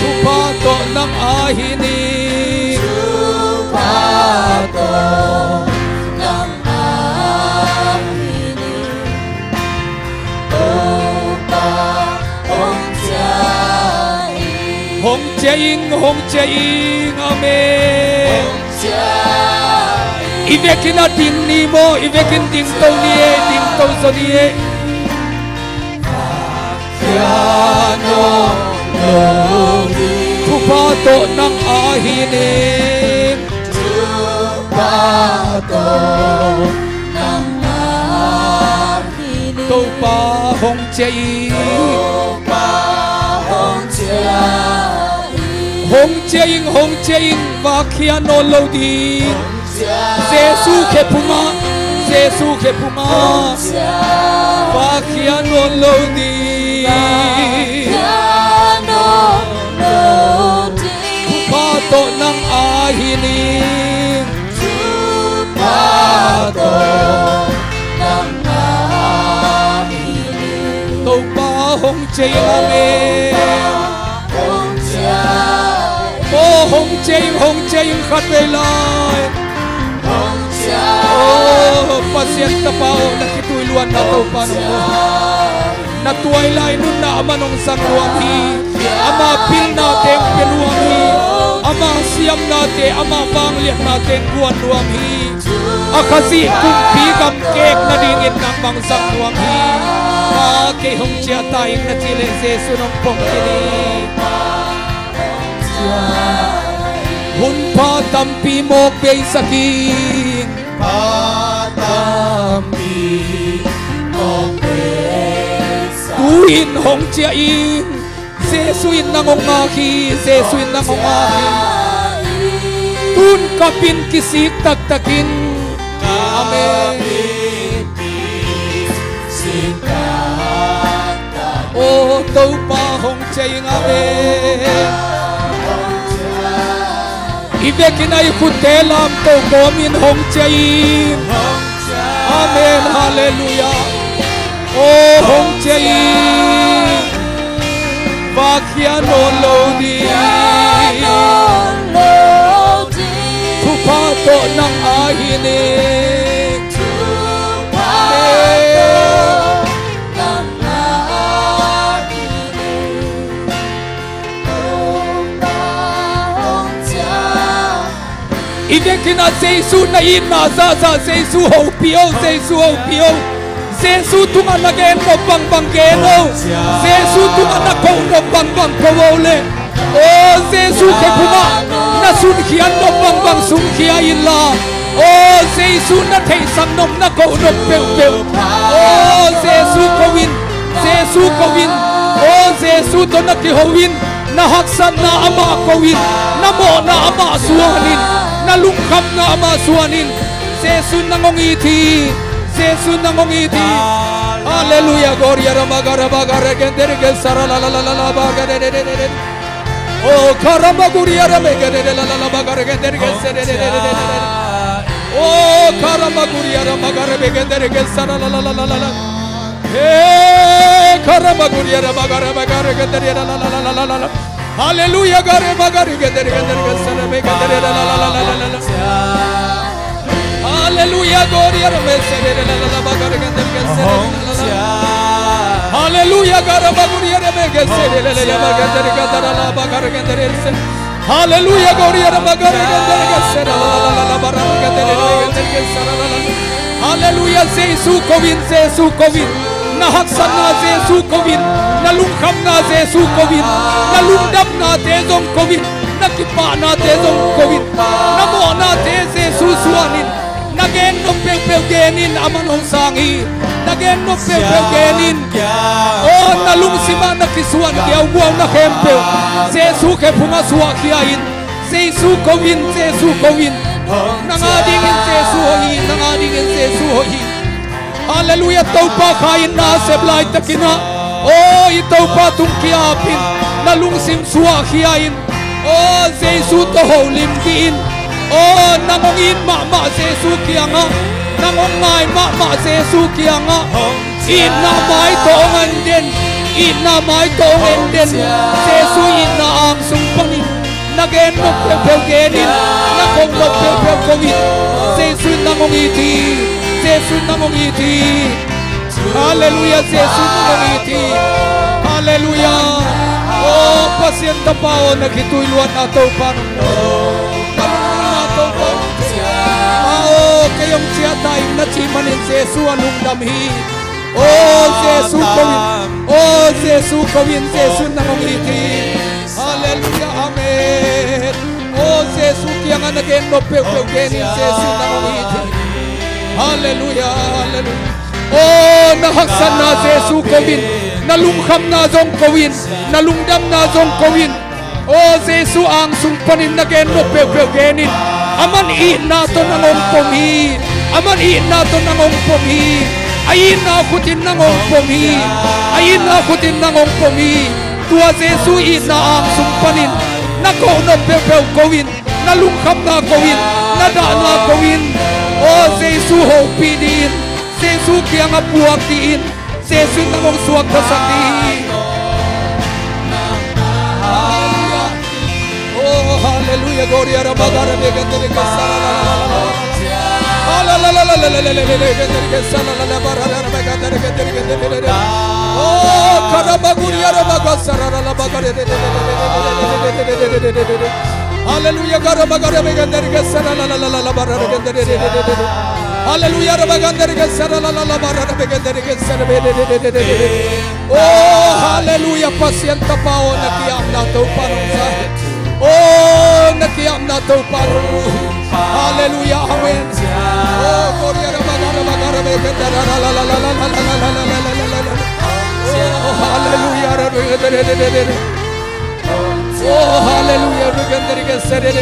tu pa to nang ahini hong ching amen ivekin atin ni mo ivekin ding to so nie piano tu pa to nang ahini tu pa to nang ahini to pa hong ching hong ching va khia no lo di Giêsu ke puma va khia no lo di pa to nang ahini pa to nang ahini to pa hong ching amen oh hong ching khat ve lai oh pasien ta pao nakitui luan na to pa no na tuai lai nun na amanong sang ruang hi ama pil na teng peluang hi ama siam na te ama wang liat na teng kuan ruang hi akasi kumpi kam kek na dingin nang bang sang ruang hi ma ke hong chia tai na chile Jesu nong pong kini hun pa tampi mok bei saking pa tampi mok bei tuin hong chia in Jesu in nangong ngaki Jesu in nangong ngaki tun kapin kisik takin amen oh tau pa hong chia amen ivekin ay kutelam to komin hong chayin amen hallelujah oh hong chayin vakia no lodi tupato nang ahini ivekin a Jesu na in na za Jesu ho pio Jesu tunga na gen mo bang geno Jesu tunga na ko no bang ko le oh Jesu ke puma na sun khian no bang sun khia in la oh Jesu na thei sam nom na ko no pe oh Jesu ko win oh Jesu to na ki ho win na haksan na ama ko win na mo na ama suanin na lungkap na ama suanin Jesu nangongiti hallelujah gloria ramagara gendere gel sara la bagare oh karama guria ramagare la bagare gendere gel sere oh karama guria ramagare gendere gel sara la hey karama guria ramagare gendere la hallelujah gare bagare gendere gel sara gendere la hallelujah gloria ramesere la bagare gendere gel sere hallelujah gare baguria ramesere la bagare gendere sere hallelujah gloria ramagare gendere gel sere la bagare gendere sere hallelujah Jesu kovin na haksan na Jesu kovin na lungkam na Jesu kovin na lungdap na tezong kovin na kipa na tezong kovin na mo na te Jesu suanin Nagen no pew genin amanong sangi. Nagen no pew genin. Oh nalung sima nakisuan kiaw buaw na kempel. Jesu ke punga suwa kiain. Jesu kawin. Nangadingin Jesu hohi. Hallelujah tau pa kain na seblay takina. Oh itaw pa tung kiapin. Nalung sim suwa kiain. Oh Jesu to holim diin. Oh nangongin mama Jesu kianga. Nangongay mama Jesu kianga. Inamay toongan din. Jesu inaang sumpanin. Nagen no pew genin. Nakong no pew kawin. Jesu nangongiti. Hallelujah Jesu nangongiti. Hallelujah. Oh pasyenta pao nagituyluan nato panong. Kayong siya tayo na chimanin Jesu anong damhi. Oh Jesu kawin Jesu nangongiti. Hallelujah amen. Oh Jesu kaya nga naging no pew genin Jesu nangongiti. Hallelujah. Oh nahaksan na Jesu kawin. Nalungkam na zong kawin. Nalungdam na zong kawin. Oh Jesu ang sumpanin naging no pew genin. Aman nato nangong pomi. Ayin na akutin nangong pomi. Tua Jesu ina ang sumpanin. Nako no pew kawin. Nalungkam na kawin. Nada na kawin. Oh Jesu hopi din. Jesu kaya nga buwag din. Jesu nangong suwag na sakdihin. Oh hallelujah gloria rabagara begandere kasala. Oh karabaguria rabagara rabagare. Hallelujah garabagara begandere kasala la barara begandere. Hallelujah rabagandere kasala la barara begandere kasala. Oh hallelujah pasyenta pao nakiam na to panong sa. Oh nakiam na to paru. Hallelujah amen. Oh gloria rabagara begandere la. Oh hallelujah. Oh hallelujah begandere kasala.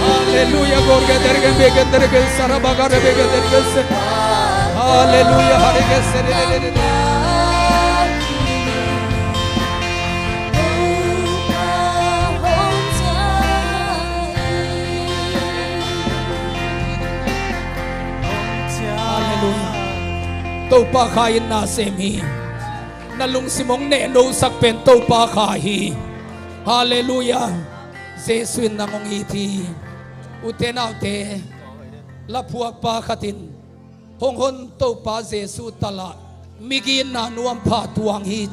Hallelujah gloria begandere kasala bagara begandere kasala. Hallelujah tau pa kain na semi. Nalung simong neno sakpen tau pa kahi. Hallelujah. Jesu nangong iti. Utenaute. Lapuak pa katin. Honghon tau pa Jesu tala. Migin na nuam pa tuang hi.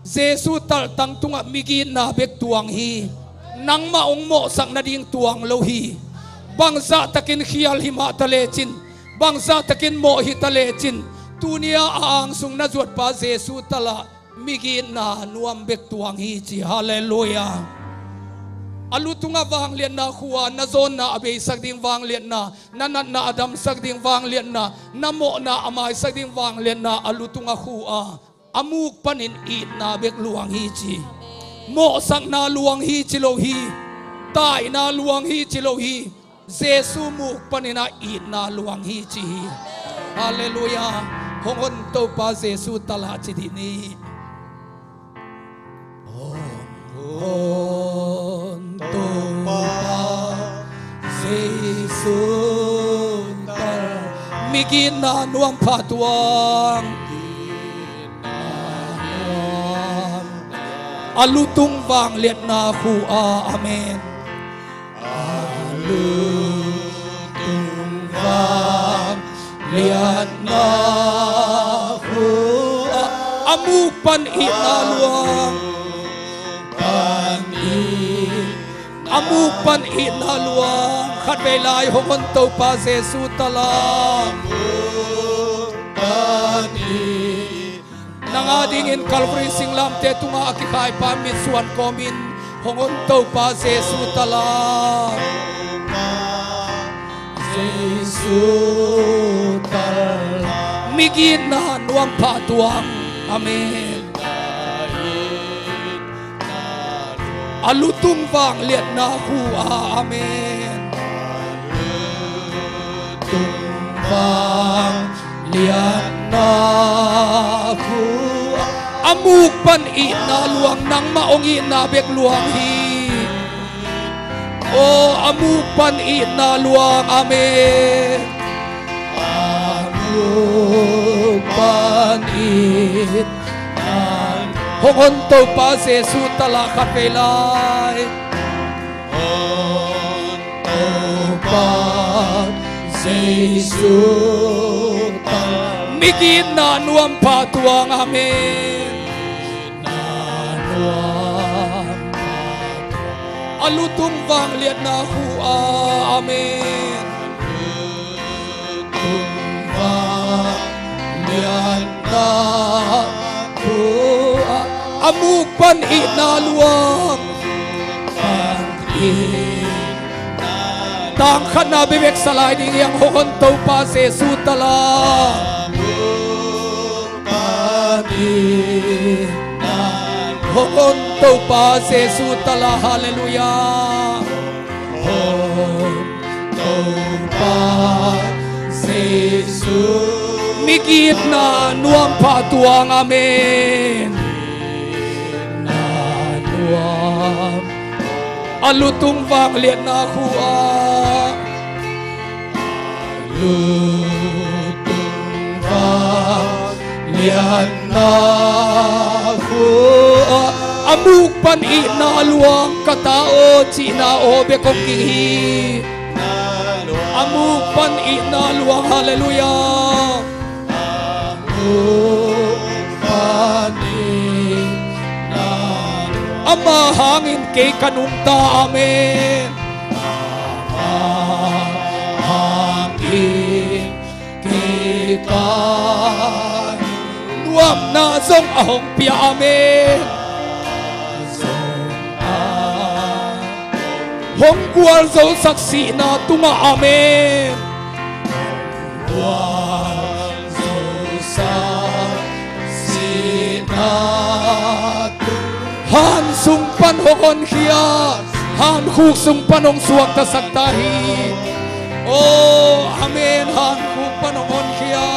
Jesu tal tang tunga migin na bek tuang hi. Nang maong mo sak na ding tuang lohi. Bangsa takin khiyal hima talechin. Bangsa takin mo hitalechin. Tunia ang sung nazuat pa Jesu tala. Migin na nuam bek tuang hi. Hallelujah. Alutunga vang lian na huwa na zon na abay sagding vang lian na nanat na adam sagding vang lian na namo na amay sagding vang lian na alutunga huwa amuk panin it na bek luang hichi mo sang na luang hichi lohi tai na luang hichi lohi Jesu muk panin na it na luang hichi. Hallelujah. Hongon to pa Jesu tala chidini. Migin na nuang patuang alutung vang liat na hua amen. Alutung vang liat na hua amupan inaluang amupan inaluang katbelay hongon to pa Jesu talam nangadingin Calvary singlam te tunga akikay pamit suan komin hongon to pa Jesu tala Jesu tala migin na nuang patuang amen alutung vang liat na hua amen alutung vang liat na hua amuk pan ina luang nang maong ina bek luang hi o amuk pan ina luang amen amuk pan ina hongon to pa Jesu tala kapelay hongon to pa Jesu tala migin na nuam patuang amen alutung vang liat na hua amen alutung vang liat na hua amuk pan ina luang pan ina tang khana bebek salai ding yang hongon to pa Jesu tala amuk pan ina hongon to pa Jesu tala hallelujah hongon to pa Jesu migit na nuam patuang amen na nuam alutung vang liat na hua alutung vang liat na hua amuk pan ina luang katao china o bekong kinghi amuk pan ina luang hallelujah amuk pan ina ama hangin kay kanumta amen ama hangin kay kan luam na song ahong pia amen hong gual zo saksi na tunga amen gual zo saksi na han sung panhon hiya han huk sung panong suwag tasagtahi oh amen han huk panong hiya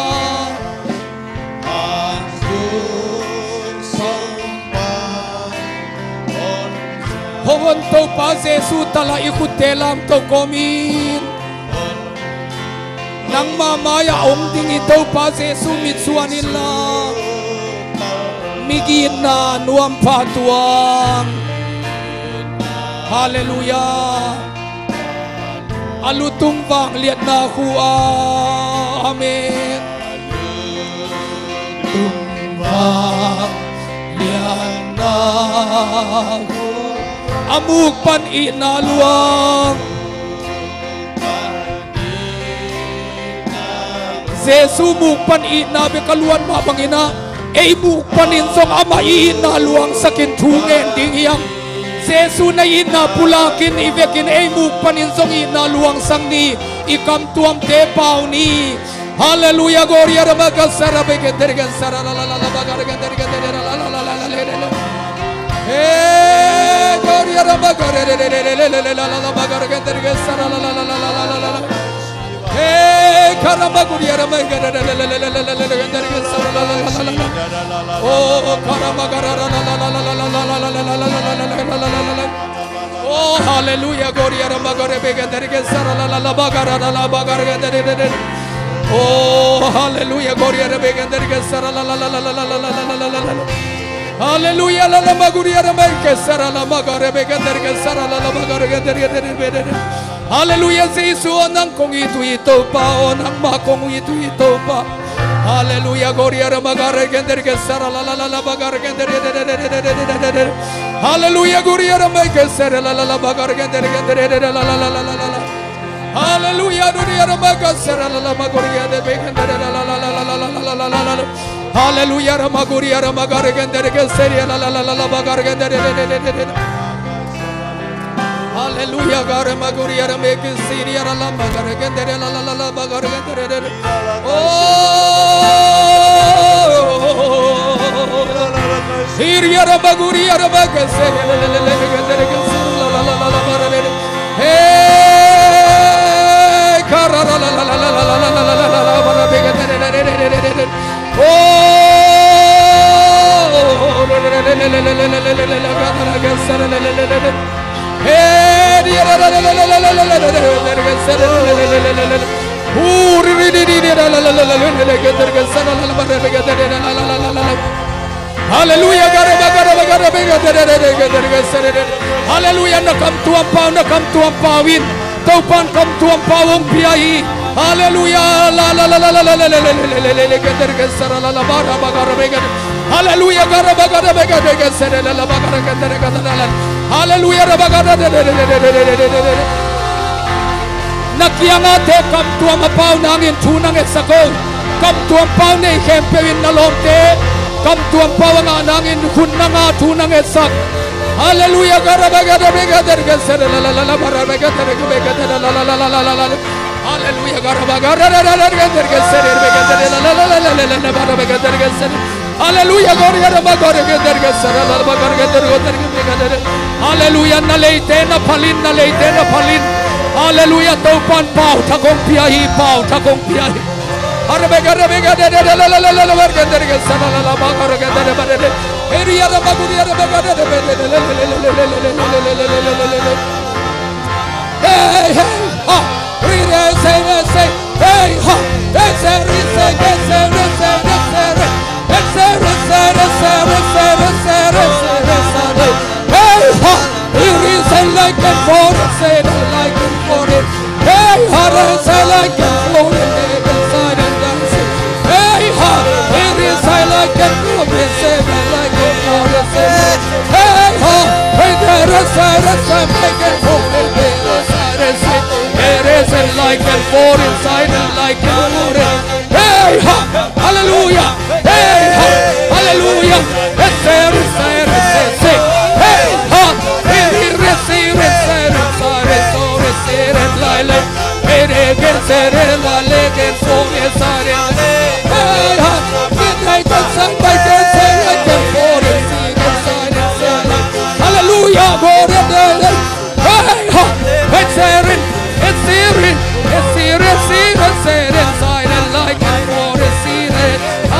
han huk sung hongon to pa Jesu tala ikutelam to komin nang mamaya ong ding ito pa Jesu mitsuanila migin na nuam patuang hallelujah alutung vang liat na hua amen alutung vang liat na hua amuk pan ina luang Jesu muk pan ina bekaluan mabangina ei muk panin song ama ina luang sakin thungen ding yang Jesu na ina pulakin ivekin ei muk panin song ina luang sang ni ikam tuam te pau ni hallelujah gloria rabaga sarabe ke dergan sarala la la la bagar ke dergan la la la la la hey gloria rabaga la bagar ke dergan sarala la la la la la hey karama gloria rabaga dergan sarala la la la oh karama garara la la la la oh hallelujah gloria rabaga dergan sarala la la bagar la bagar ke dergan oh hallelujah gloria rabaga dergan sarala la la la la hallelujah la la maguria rabaga sarala magare bega dergan sarala la magare dergan hallelujah Jesu onang kong itu pa onang makong itu pa hallelujah gloria rabaga dergan sarala la la magare dergan hallelujah gloria rabaga sarala la la magare dergan la la la hallelujah gloria rabaga sarala la maguria dergan la la hallelujah ramaguria ramagare gendere geseria la la la la bagare gendere Hallelujah, God, Maguria, make it see la la bagara gendere la la la bagara gendere. Oh, here ya Maguria, make it say gendere la la la bagara. Hey, kara la la la la la la la la la bagara gendere. Oh, hallelujah, hallelujah, na come to a pawin, taupan come to a pawong piyahi. Hallelujah, la la la la la la la la la la hallelujah, hallelujah, nakiangate come to a paw nangin tunang esako, come to a paw ne kempewin na lomte, come to a paw nangin kunanga tunang esak. Hallelujah, hallelujah, hallelujah, na leite na palin, hallelujah, taupan pau takong piyahi, hey, hey, ha. Like and for inside and like and for it. Hey, ha, hallelujah. Hey, ha, hallelujah. It's there, hey, ha, receive it, inside it, so receive it, like it against it, like it, so inside it. Hey, ha, midnight outside, like it, like it, for it, see inside it, hallelujah, go to the hey, ha, it's there, it's there. It's here, inside and like it for it, see it. I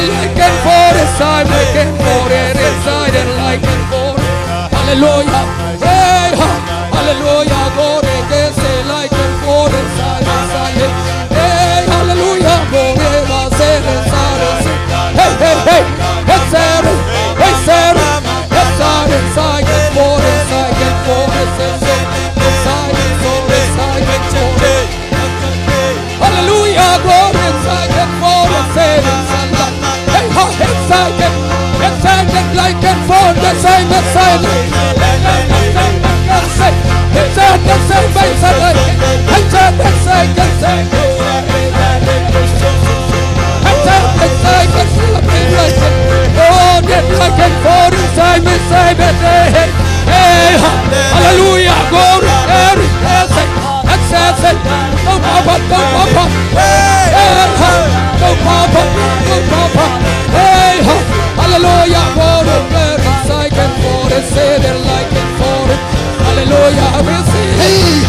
like it for it, I like it for it, inside and like it for it. Hallelujah, hey, hallelujah, go to get it, like it for it, inside it. Hey, hallelujah, go to get it, inside it. Hey, hey, hey, it's there, inside it for it, inside it for it, inside it. Hallelujah, glory inside and for the same inside. Hey, inside and like and for the same inside. Inside the same inside. Inside the same inside. Oh, get like and for inside inside. Hey, hallelujah, glory, say, no papa, hey, no papa, hey, hallelujah, for it, inside and for it, say it like it for it, hallelujah, we see, hey,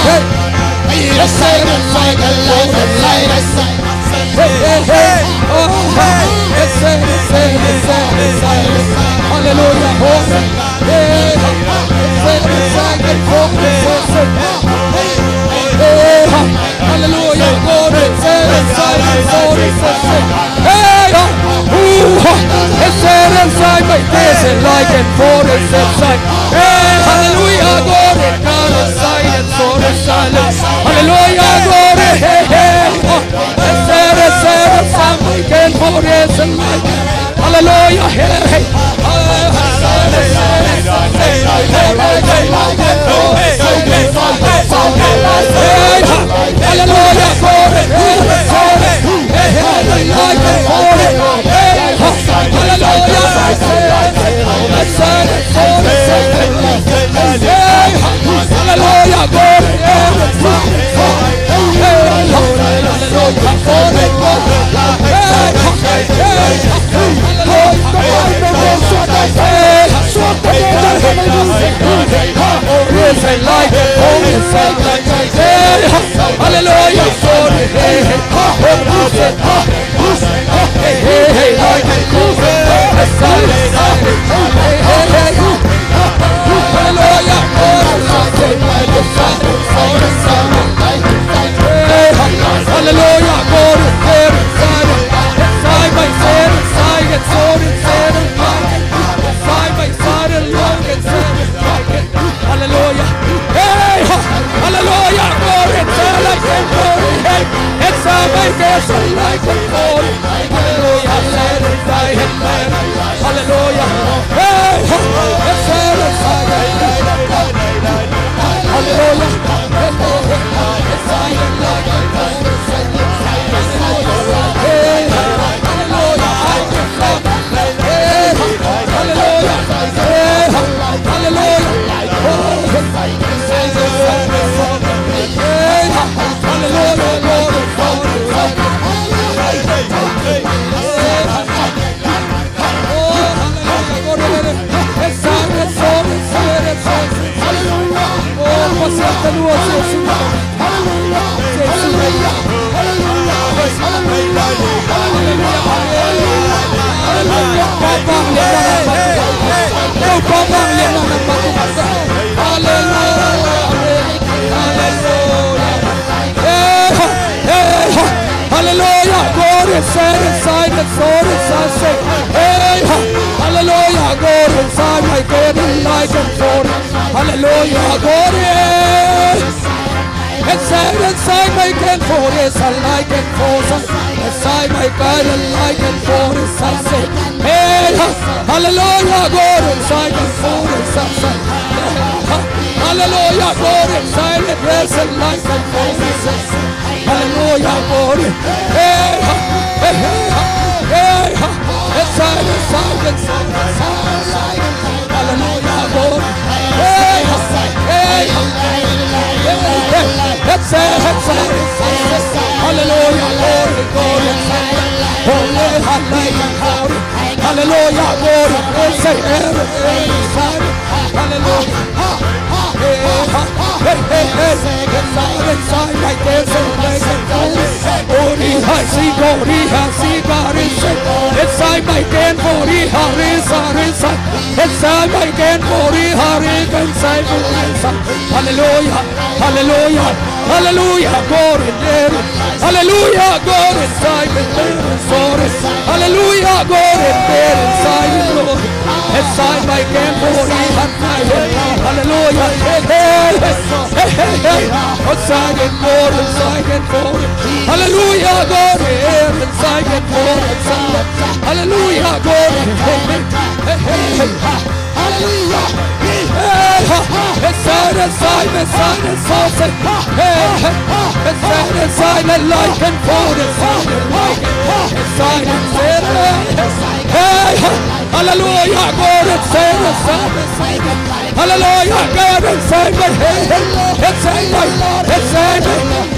hey, let's say it like a light, hey, let's say it, hallelujah, for it, hey, say it like it for it, hallelujah, glory, inside, hey, it's inside my face and like and for it's inside. Hey, hallelujah, glory, God inside and for it's silence. Hallelujah, glory, hey, hey, it's inside my and for it's inside. Hallelujah, hey, hey, hallelujah, inside and soul inside. Hey, hallelujah, glory, inside. Hey, hallelujah, glory, hallelujah, hallelujah, God is there inside my sin, inside and soul inside and inside my side and love inside and pocket. Hallelujah. Hey, hallelujah, God inside like and glory. Hey, inside my guess like and glory. Hallelujah, let it die and man. Hallelujah. Hey, inside inside. Hallelujah. Inside and like and glory. Hallelujah, God inside, inside, and soul inside, say, hey, hallelujah, God inside, my God in light and soul, hallelujah, God inside, inside, my God for is a light and force, inside, my God in light and force, inside, say, hey, hallelujah, God inside and soul inside, hallelujah, God inside, and there's a light and force, hallelujah, God. Hey, hey, hey, inside, inside, inside, hallelujah, God. Hey, hey, hallelujah, God, holy, hallelujah, God, inside, inside, hallelujah. Hey, hey, hey, inside, like there's a place of inside my den, inside my den, inside, hallelujah, hallelujah, hallelujah, God in there, hallelujah, God inside the hallelujah, God in there, inside my den, hallelujah, hey, hey, hey, hey, hey, outside and more, inside and more, hallelujah, God here, inside and more, inside, hallelujah, God, hey, hey, hey, hey, hallelujah, hey, inside, inside, inside, inside, hey, inside, and like and more, inside, and like, inside, inside, hey, hallelujah, God, inside, inside, hallelujah, God, inside my head, inside my, inside my,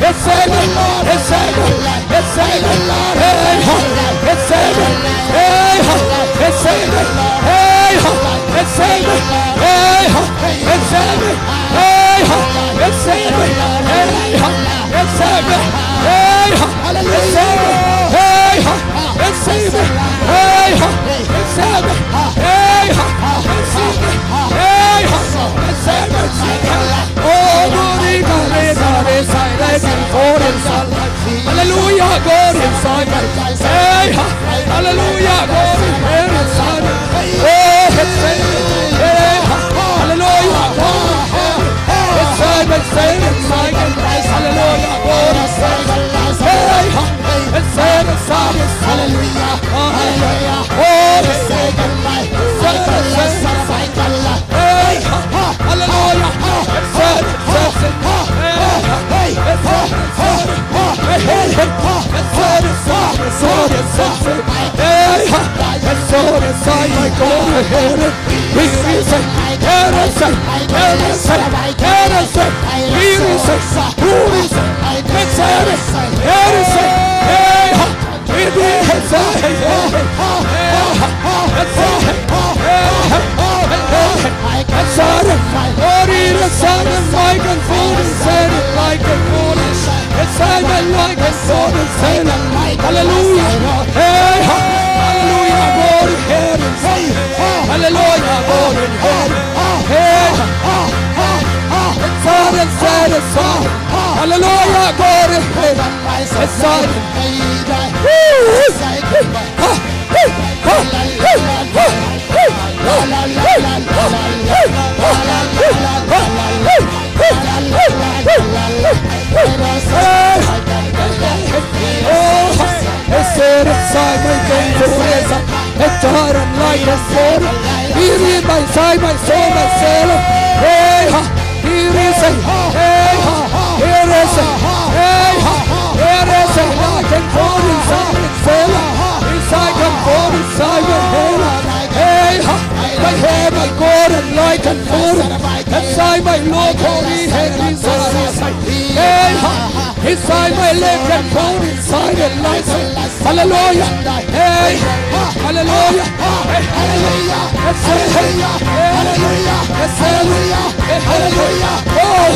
inside my, inside my, inside my, hey, inside my, hey, inside my, hey, inside my, hey, inside my, hey, inside my, hey, inside my, hey, inside my, hey, inside my, hey, inside my, hey, inside my, hey, inside my, oh, God, inside, hallelujah, God inside, hey, hallelujah, God inside, oh, hey, hallelujah, God inside, inside, hallelujah, God inside, hey, inside, hallelujah, oh, hey, hallelujah, hey, God inside my God. Hear it. Hear it. Hear it. Hear it. Hear it. Hear it. Who is it? Let's hear it. Hear it. Hey, it is. That's it. Lord, it is sounding like a fool and said it like a fool. It sounded like a fool and said it. Hallelujah. Hey, hallelujah. God in heaven. Hallelujah. God in heaven. Hey, it's on and said it's on. Hallelujah. God in heaven. It's on. It's said inside my veins, it's hard and light and soul. Here is my side, my soul, my soul. Hey, here is it. Hey, here is it. Hey, here is it. I can fall inside my soul. Inside can fall inside my head. Hey, my head, my God, and light and fall. Inside my Lord, holy head, inside. Hey, inside my leg and fall inside and light. Hallelujah. Hey, hallelujah. Hey, hallelujah. Let's say hallelujah. Let's say hallelujah. Hallelujah. Oh,